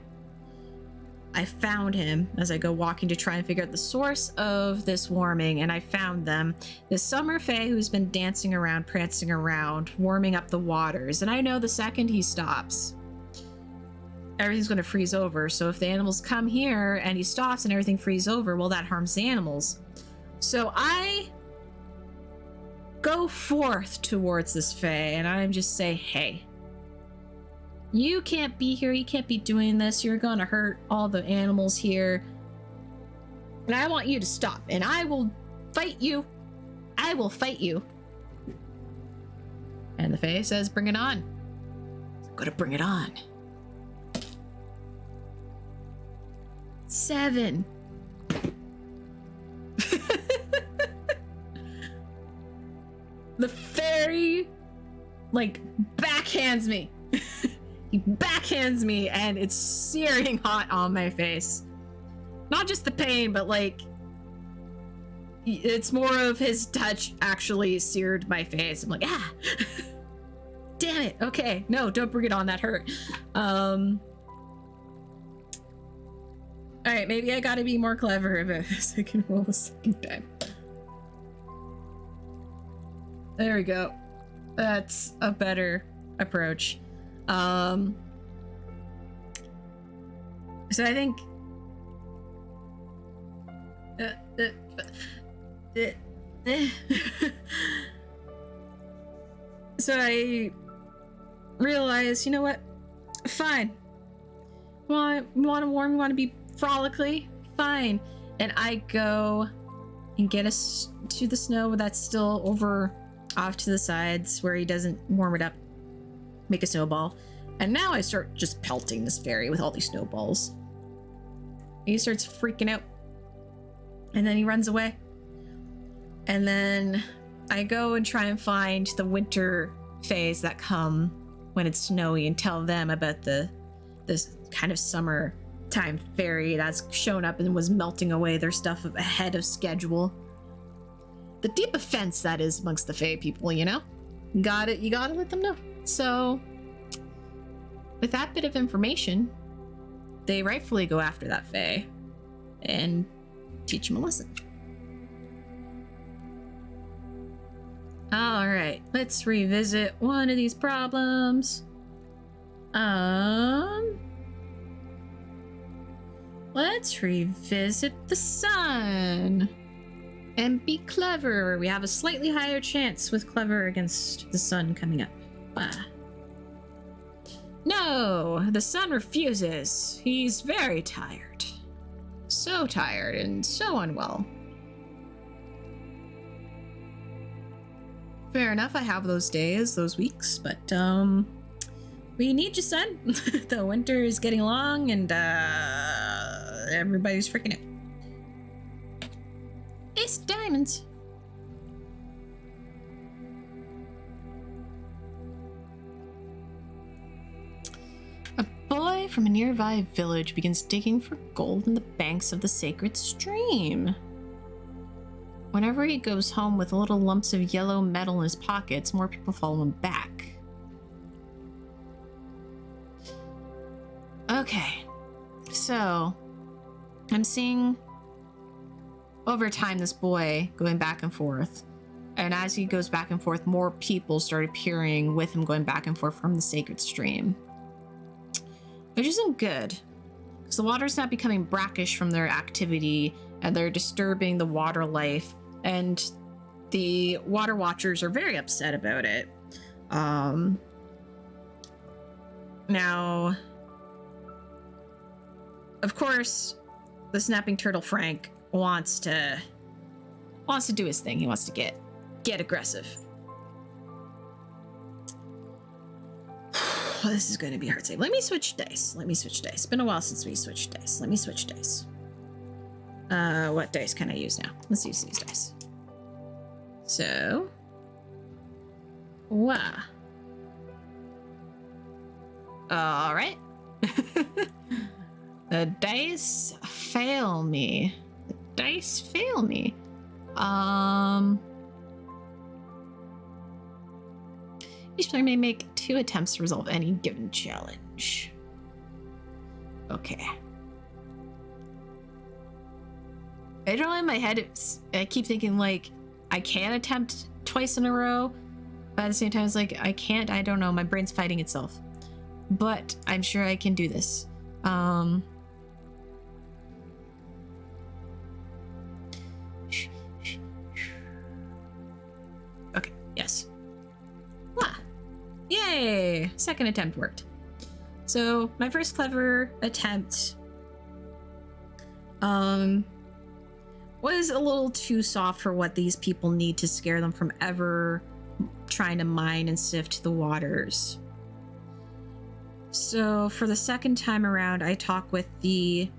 I found him as I go walking to try and figure out the source of this warming, and I found them. This Summer Fae who's been dancing around, prancing around, warming up the waters. And I know the second he stops, everything's going to freeze over. So if the animals come here and he stops and everything freezes over, well, that harms the animals. So I go forth towards this Fae and I'm just say, hey, you can't be here. You can't be doing this. You're going to hurt all the animals here. And I want you to stop. And I will fight you. I will fight you. And the Fae says, bring it on. I'm going to bring it on. 7. The fairy, like, backhands me. He backhands me, and it's searing hot on my face. Not just the pain, but, like, it's more of his touch actually seared my face. I'm like, ah! Damn it. Okay. No, don't bring it on. That hurt. Alright, maybe I gotta be more clever about this. I can roll a second time. There we go. That's a better approach. So I think... So I realized, you know what? Fine. We want to warm, we want to be frolically, fine. And I go and get us to the snow that's still over off to the sides where he doesn't warm it up, make a snowball. And now I start just pelting this fairy with all these snowballs. He starts freaking out. And then he runs away. And then I go and try and find the winter phase that come when it's snowy and tell them about this kind of summertime fairy that's shown up and was melting away their stuff ahead of schedule. The deep offense that is amongst the Fae people, you know? You gotta let them know. So, with that bit of information, they rightfully go after that Fae and teach him a lesson. All right, let's revisit one of these problems. Let's revisit the sun and be clever. We have a slightly higher chance with clever against the sun coming up. No, the sun refuses. He's very tired. So tired and so unwell. Fair enough, I have those days, those weeks, but we need you, son. The winter is getting long and everybody's freaking out. It's diamonds. A boy from a nearby village begins digging for gold in the banks of the sacred stream. Whenever he goes home with little lumps of yellow metal in his pockets, more people follow him back. Okay, so I'm seeing over time this boy going back and forth, and as he goes back and forth, more people start appearing with him going back and forth from the sacred stream, which isn't good because the water's not becoming brackish from their activity and they're disturbing the water life, and the water watchers are very upset about it. Now, of course, the snapping turtle Frank wants to do his thing. He wants to get aggressive. This is going to be hard to say. Let me switch dice. It's been a while since we switched dice. Let me switch dice. What dice can I use now? Let's use these dice. So, wow. All right. The dice fail me. Each player may make 2 attempts to resolve any given challenge. Okay. I don't know, in my head, I keep thinking, like, I can attempt twice in a row, but at the same time, it's like, I can't, I don't know, my brain's fighting itself. But I'm sure I can do this. Okay, yes. Ah, yay! Second attempt worked. So, my first clever attempt, was a little too soft for what these people need to scare them from ever trying to mine and sift the waters. So for the second time around, I talk with the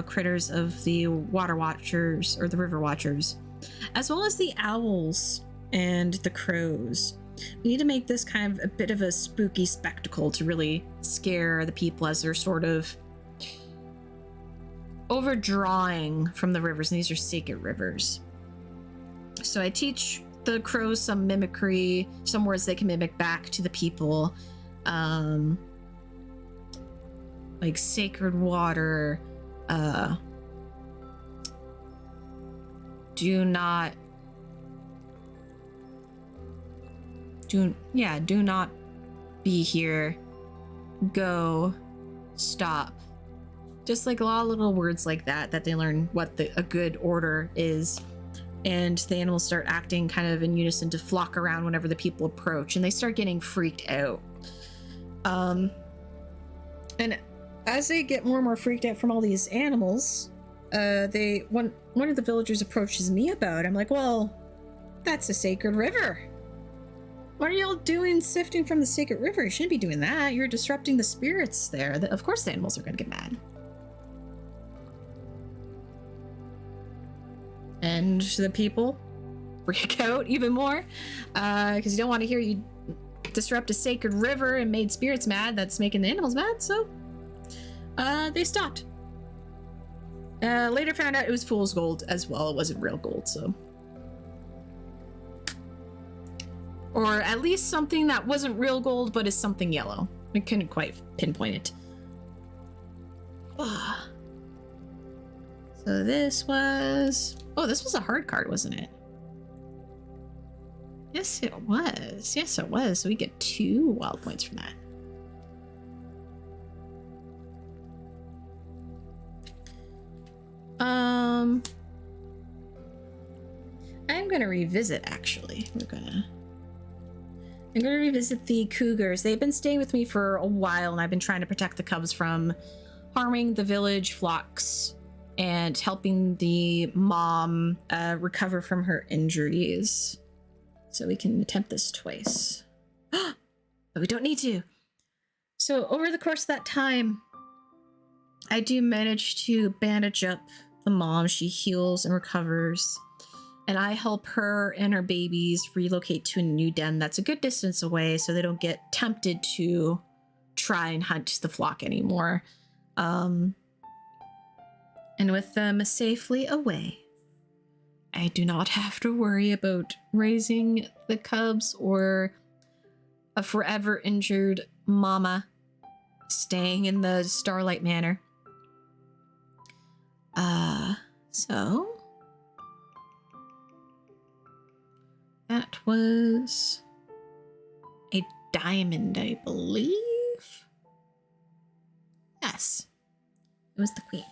critters of the water watchers, or the river watchers, as well as the owls and the crows. We need to make this kind of a bit of a spooky spectacle to really scare the people as they're sort of overdrawing from the rivers, and these are sacred rivers. So I teach the crows some mimicry, some words they can mimic back to the people, like sacred water, do not be here, go, stop. Just like a lot of little words like that they learn what a good order is. And the animals start acting kind of in unison to flock around whenever the people approach, and they start getting freaked out. And as they get more and more freaked out from all these animals, one of the villagers approaches me about it. I'm like, well, that's a sacred river. What are y'all doing sifting from the sacred river? You shouldn't be doing that. You're disrupting the spirits there. Of course the animals are going to get mad. And and the people freak out even more, because you don't want to hear you disrupt a sacred river and made spirits mad. That's making the animals mad, so they stopped. Later found out it was fool's gold as well. It wasn't real gold, so. Or at least something that wasn't real gold, but is something yellow. We couldn't quite pinpoint it. So this was... Oh, this was a hard card, wasn't it? Yes, it was. Yes, it was. So we get 2 wild points from that. I'm gonna revisit, actually. I'm gonna revisit the cougars. They've been staying with me for a while, and I've been trying to protect the cubs from harming the village flocks and helping the mom recover from her injuries. So we can attempt this twice. But we don't need to. So over the course of that time, I do manage to bandage up the mom. She heals and recovers. And I help her and her babies relocate to a new den that's a good distance away so they don't get tempted to try and hunt the flock anymore. And with them safely away, I do not have to worry about raising the cubs or a forever injured mama staying in the Starlight Manor. So that was a diamond, I believe. Yes, it was the queen.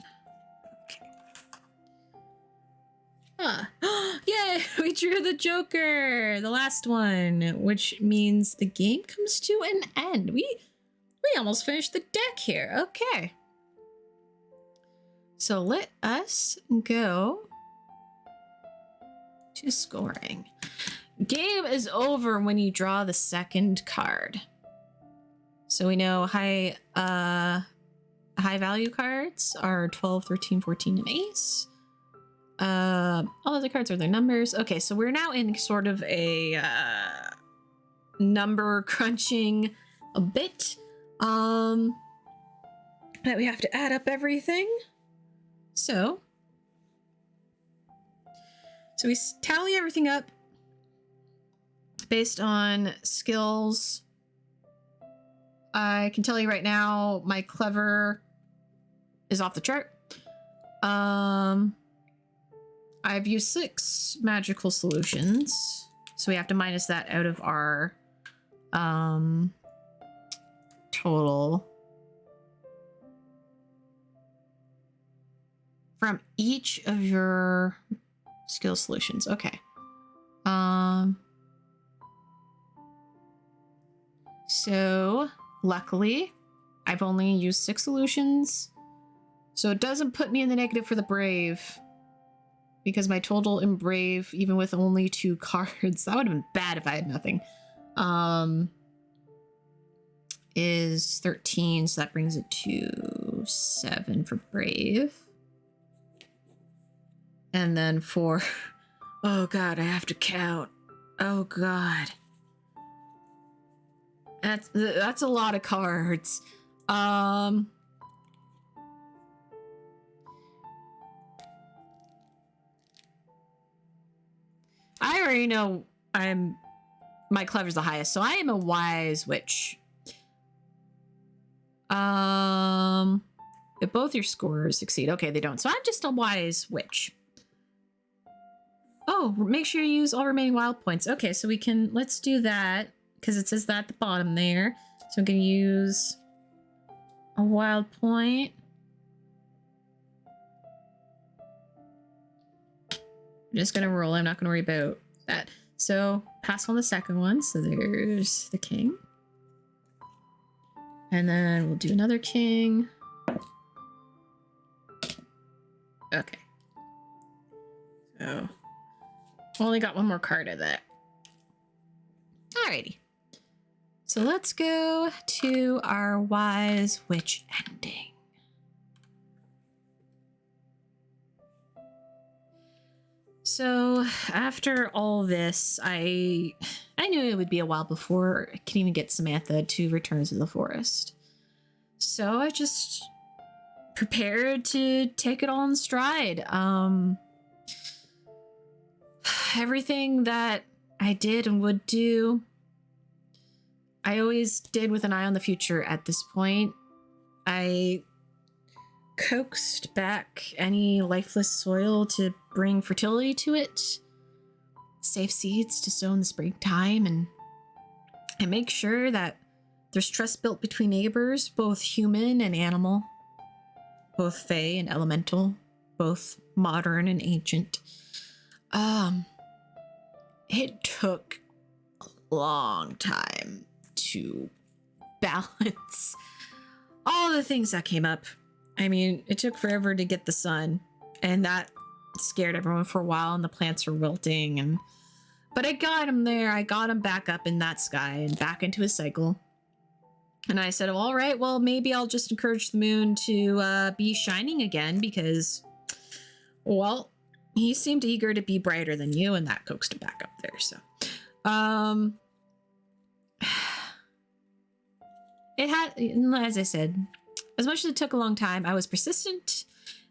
Yay! We drew the Joker, the last one, which means the game comes to an end. We almost finished the deck here. Okay. So let us go to scoring. Game is over when you draw the second card. So we know high value cards are 12, 13, 14, and ace. All other cards are their numbers. Okay, so we're now in sort of a number crunching a bit. That we have to add up everything. So we tally everything up based on skills. I can tell you right now, my clever is off the chart. I've used 6 magical solutions, so we have to minus that out of our total from each of your skill solutions. Okay. So luckily I've only used 6 solutions, so it doesn't put me in the negative for the brave, because my total in brave, even with only 2 cards, that would have been bad if I had nothing, is 13, so that brings it to 7 for brave. And then for, oh god, I have to count. Oh god. That's a lot of cards. I already know my clever's the highest, so I am a wise witch. If both your scores succeed, okay, they don't. So I'm just a wise witch. Oh, make sure you use all remaining wild points. Okay, so let's do that, because it says that at the bottom there. So I'm gonna use a wild point. I'm just gonna roll. I'm not gonna worry about that. So pass on the second one. So there's the king. And then we'll do another king. Okay. So only got one more card of that. Alrighty. So let's go to our wise witch ending. So after all this, I knew it would be a while before I could even get Samantha to return to the forest. So I just prepared to take it all in stride. Everything that I did and would do, I always did with an eye on the future at this point. I coaxed back any lifeless soil to bring fertility to it, save seeds to sow in the springtime, and make sure that there's trust built between neighbors, both human and animal, both fae and elemental, both modern and ancient. It took a long time to balance all the things that came up. I mean, it took forever to get the sun, and that scared everyone for a while, and the plants were wilting. But I got him there. I got him back up in that sky and back into his cycle. And I said, well, all right, well, maybe I'll just encourage the moon to be shining again because, well, he seemed eager to be brighter than you, and that coaxed him back up there. So, it had, as I said, as much as it took a long time, I was persistent,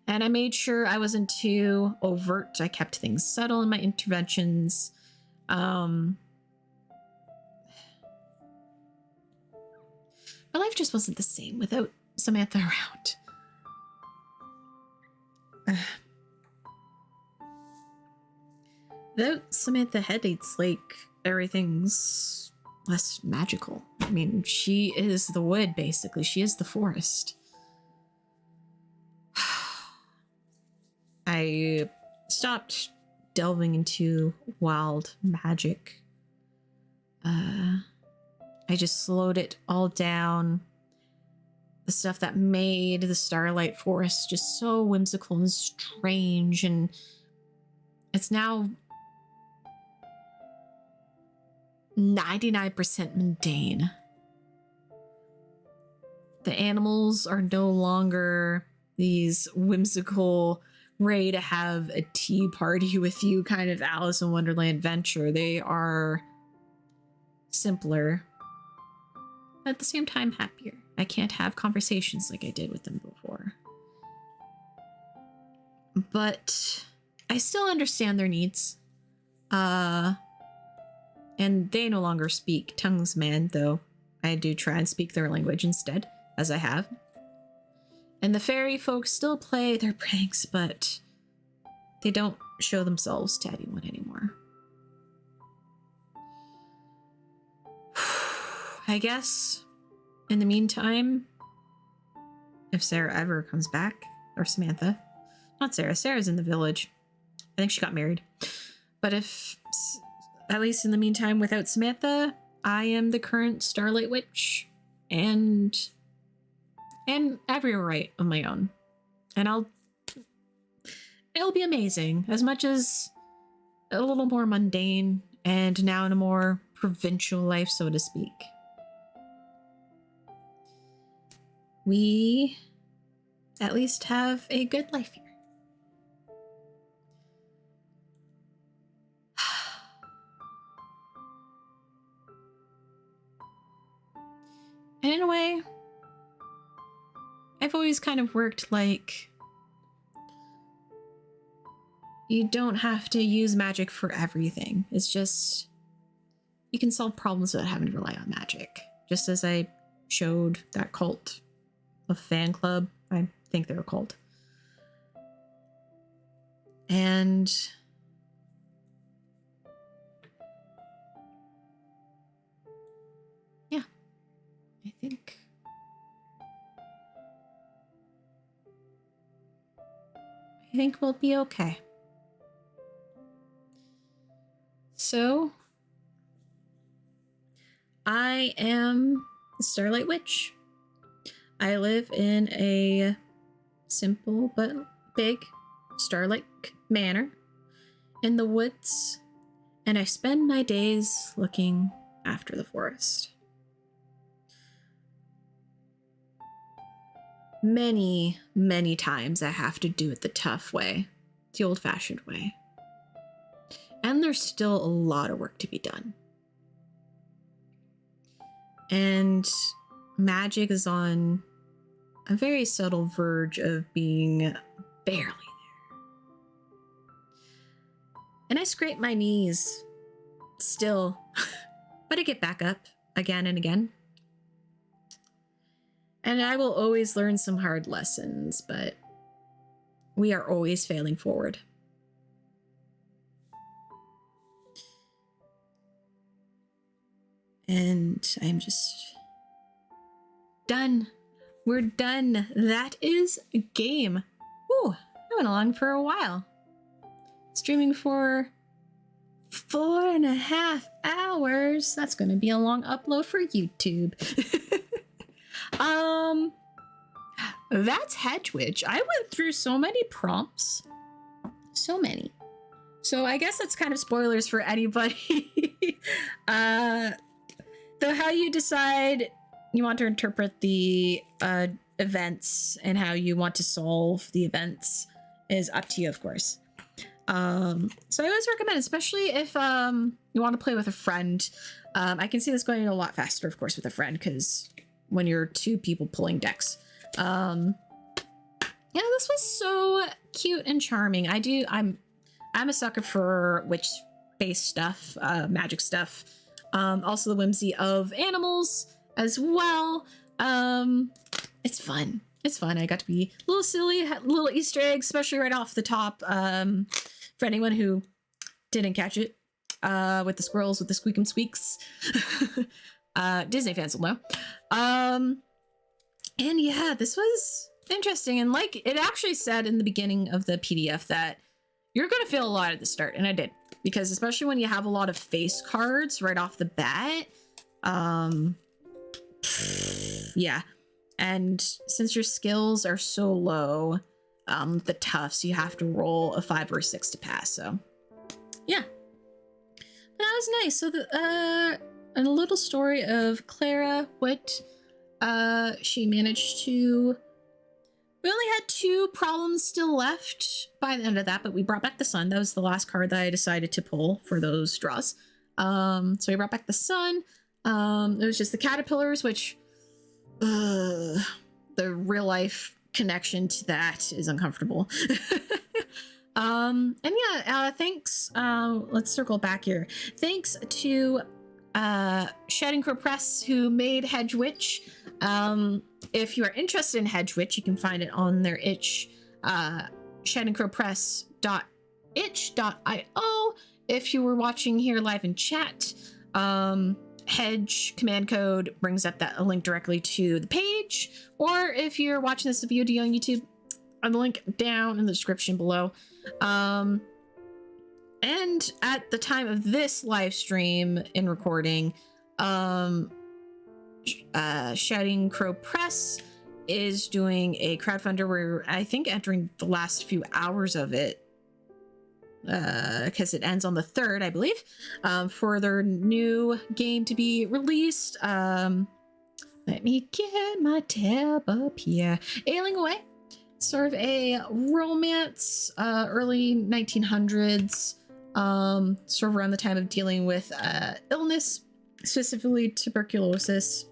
and I made sure I wasn't too overt. I kept things subtle in my interventions. My life just wasn't the same without Samantha around. Without Samantha Headaches, like, everything's less magical. I mean, she is the wood, basically. She is the forest. I stopped delving into wild magic. I just slowed it all down. The stuff that made the Starlight Forest just so whimsical and strange, and it's now 99% mundane. The animals are no longer these whimsical, ready to have a tea party with you kind of Alice in Wonderland adventure. They are simpler, but at the same time happier. I can't have conversations like I did with them before. But I still understand their needs. And they no longer speak tongues man, though I do try and speak their language instead, as I have. And the fairy folks still play their pranks, but they don't show themselves to anyone anymore. I guess, in the meantime, if Sarah ever comes back, or Samantha, not Sarah, Sarah's in the village. I think she got married. But if, at least in the meantime, without Samantha, I am the current Starlight Witch, and every right of my own. And it'll be amazing, as much as a little more mundane, and now in a more provincial life, so to speak. We at least have a good life here. And in a way, I've always kind of worked like you don't have to use magic for everything. It's just you can solve problems without having to rely on magic. Just as I showed that cult, a fan club, I think they're a cult. And yeah, I think we'll be okay. So, I am the Starlight Witch. I live in a simple but big starlight manor in the woods, and I spend my days looking after the forest. Many, many times I have to do it the tough way, the old-fashioned way. And there's still a lot of work to be done. And magic is on a very subtle verge of being barely there. And I scrape my knees still, but I get back up again and again. And I will always learn some hard lessons, but we are always failing forward. And I'm just done. We're done. That is a game. Ooh, I went along for a while. Streaming for 4.5 hours. That's going to be a long upload for YouTube. That's Hedge Witch. I went through so many prompts. So many. So I guess that's kind of spoilers for anybody. Though how you decide you want to interpret the events and how you want to solve the events is up to you, of course. So I always recommend, especially if you want to play with a friend. I can see this going a lot faster, of course, with a friend, because when you're two people pulling decks. Yeah, this was so cute and charming. I'm a sucker for witch-based stuff, magic stuff. Also the whimsy of animals as well. It's fun. It's fun. I got to be a little silly, little Easter eggs, especially right off the top. For anyone who didn't catch it, with the squirrels with the squeak and squeaks. Disney fans will know. And yeah, this was interesting. And like it actually said in the beginning of the PDF that you're going to feel a lot at the start. And I did, because especially when you have a lot of face cards right off the bat. Yeah. And since your skills are so low, the toughs, you have to roll a 5 or a 6 to pass. So yeah, but that was nice. So a little story of Clara, what she managed to, we only had 2 problems still left by the end of that, but we brought back the sun. That was the last card that I decided to pull for those draws. So we brought back the sun. It was just the caterpillars, which the real life connection to that is uncomfortable. And yeah, thanks. Let's circle back here. Thanks to Shedding Crow Press, who made Hedge Witch. If you are interested in Hedge Witch, you can find it on their itch, sheddingcrowpress.itch.io. If you were watching here live in chat, Hedge command code brings up a link directly to the page. Or if you're watching this VOD on YouTube, the link down in the description below. And at the time of this live stream and recording, Shouting Crow Press is doing a crowdfunder. We're, I think, entering the last few hours of it, because it ends on the 3rd, I believe, for their new game to be released. Let me get my tab up here. Ailing Away, sort of a romance, early 1900s, sort of around the time of dealing with illness, specifically tuberculosis.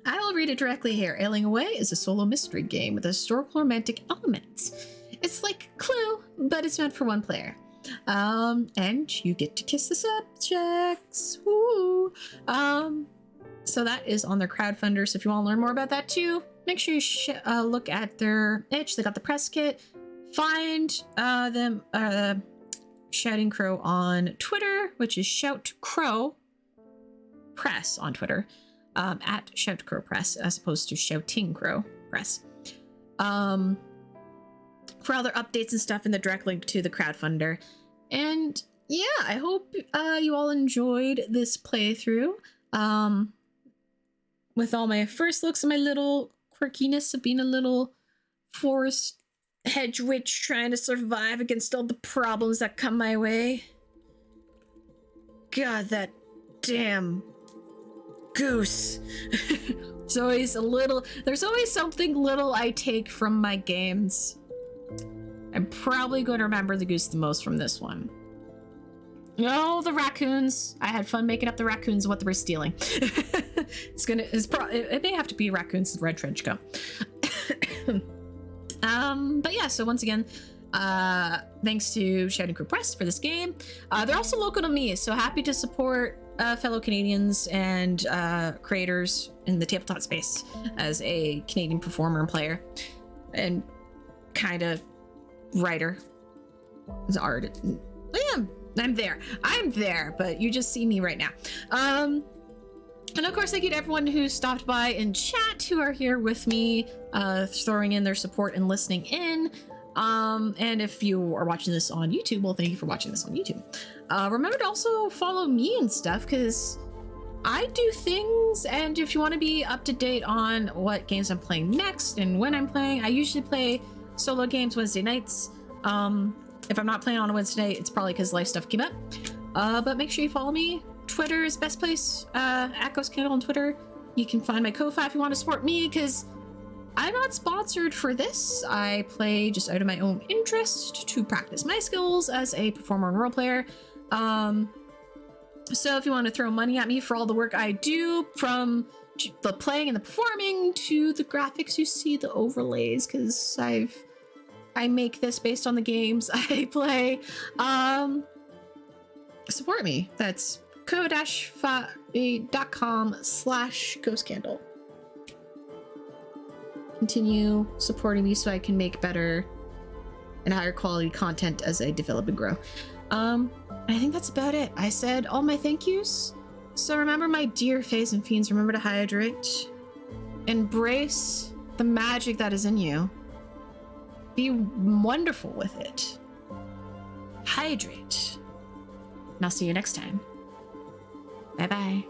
I will read it directly here. Ailing Away is a solo mystery game with a historical romantic element. It's like Clue, but it's meant for one player. And you get to kiss the subjects. Woo! So that is on their crowdfunder. So if you want to learn more about that too, make sure you look at their itch. They got the press kit. Find them, Shouting Crow on Twitter, which is Shout Crow Press on Twitter, at Shout Crow Press, as opposed to Shouting Crow Press. For other updates and stuff, in the direct link to the crowdfunder. And yeah, I hope you all enjoyed this playthrough. With all my first looks and my little quirkiness of being a little forest hedge witch trying to survive against all the problems that come my way. God, that damn goose. There's always something little I take from my games. I'm probably going to remember the goose the most from this one. Oh, the raccoons. I had fun making up the raccoons and what they were stealing. It may have to be raccoons with red trench coat. But yeah, so once again, thanks to Shouting Crew Press for this game. They're also local to me, so happy to support fellow Canadians and creators in the tabletop space as a Canadian performer and player and kind of writer. It's art. I'm there, but you just see me right now. And of course, thank you to everyone who stopped by in chat, who are here with me, throwing in their support and listening in. And if you are watching this on YouTube, well, thank you for watching this on YouTube. Remember to also follow me and stuff, because I do things, and if you want to be up to date on what games I'm playing next and when I'm playing, I usually play solo games Wednesday nights. If I'm not playing on a Wednesday night, it's probably because life stuff came up. But make sure you follow me. Twitter is best place. At Ghost Candle on Twitter. You can find my Ko-Fi if you want to support me, because I'm not sponsored for this. I play just out of my own interest to practice my skills as a performer and role player. So if you want to throw money at me for all the work I do, from the playing and the performing to the graphics you see, the overlays, because I make this based on the games I play. Support me. That's ko-fi.com/ghostcandle. Continue supporting me so I can make better and higher quality content as I develop and grow. I think that's about it. I said all my thank yous. So remember, my dear fays and fiends, remember to hydrate. Embrace the magic that is in you. Be wonderful with it. Hydrate. And I'll see you next time. Bye-bye.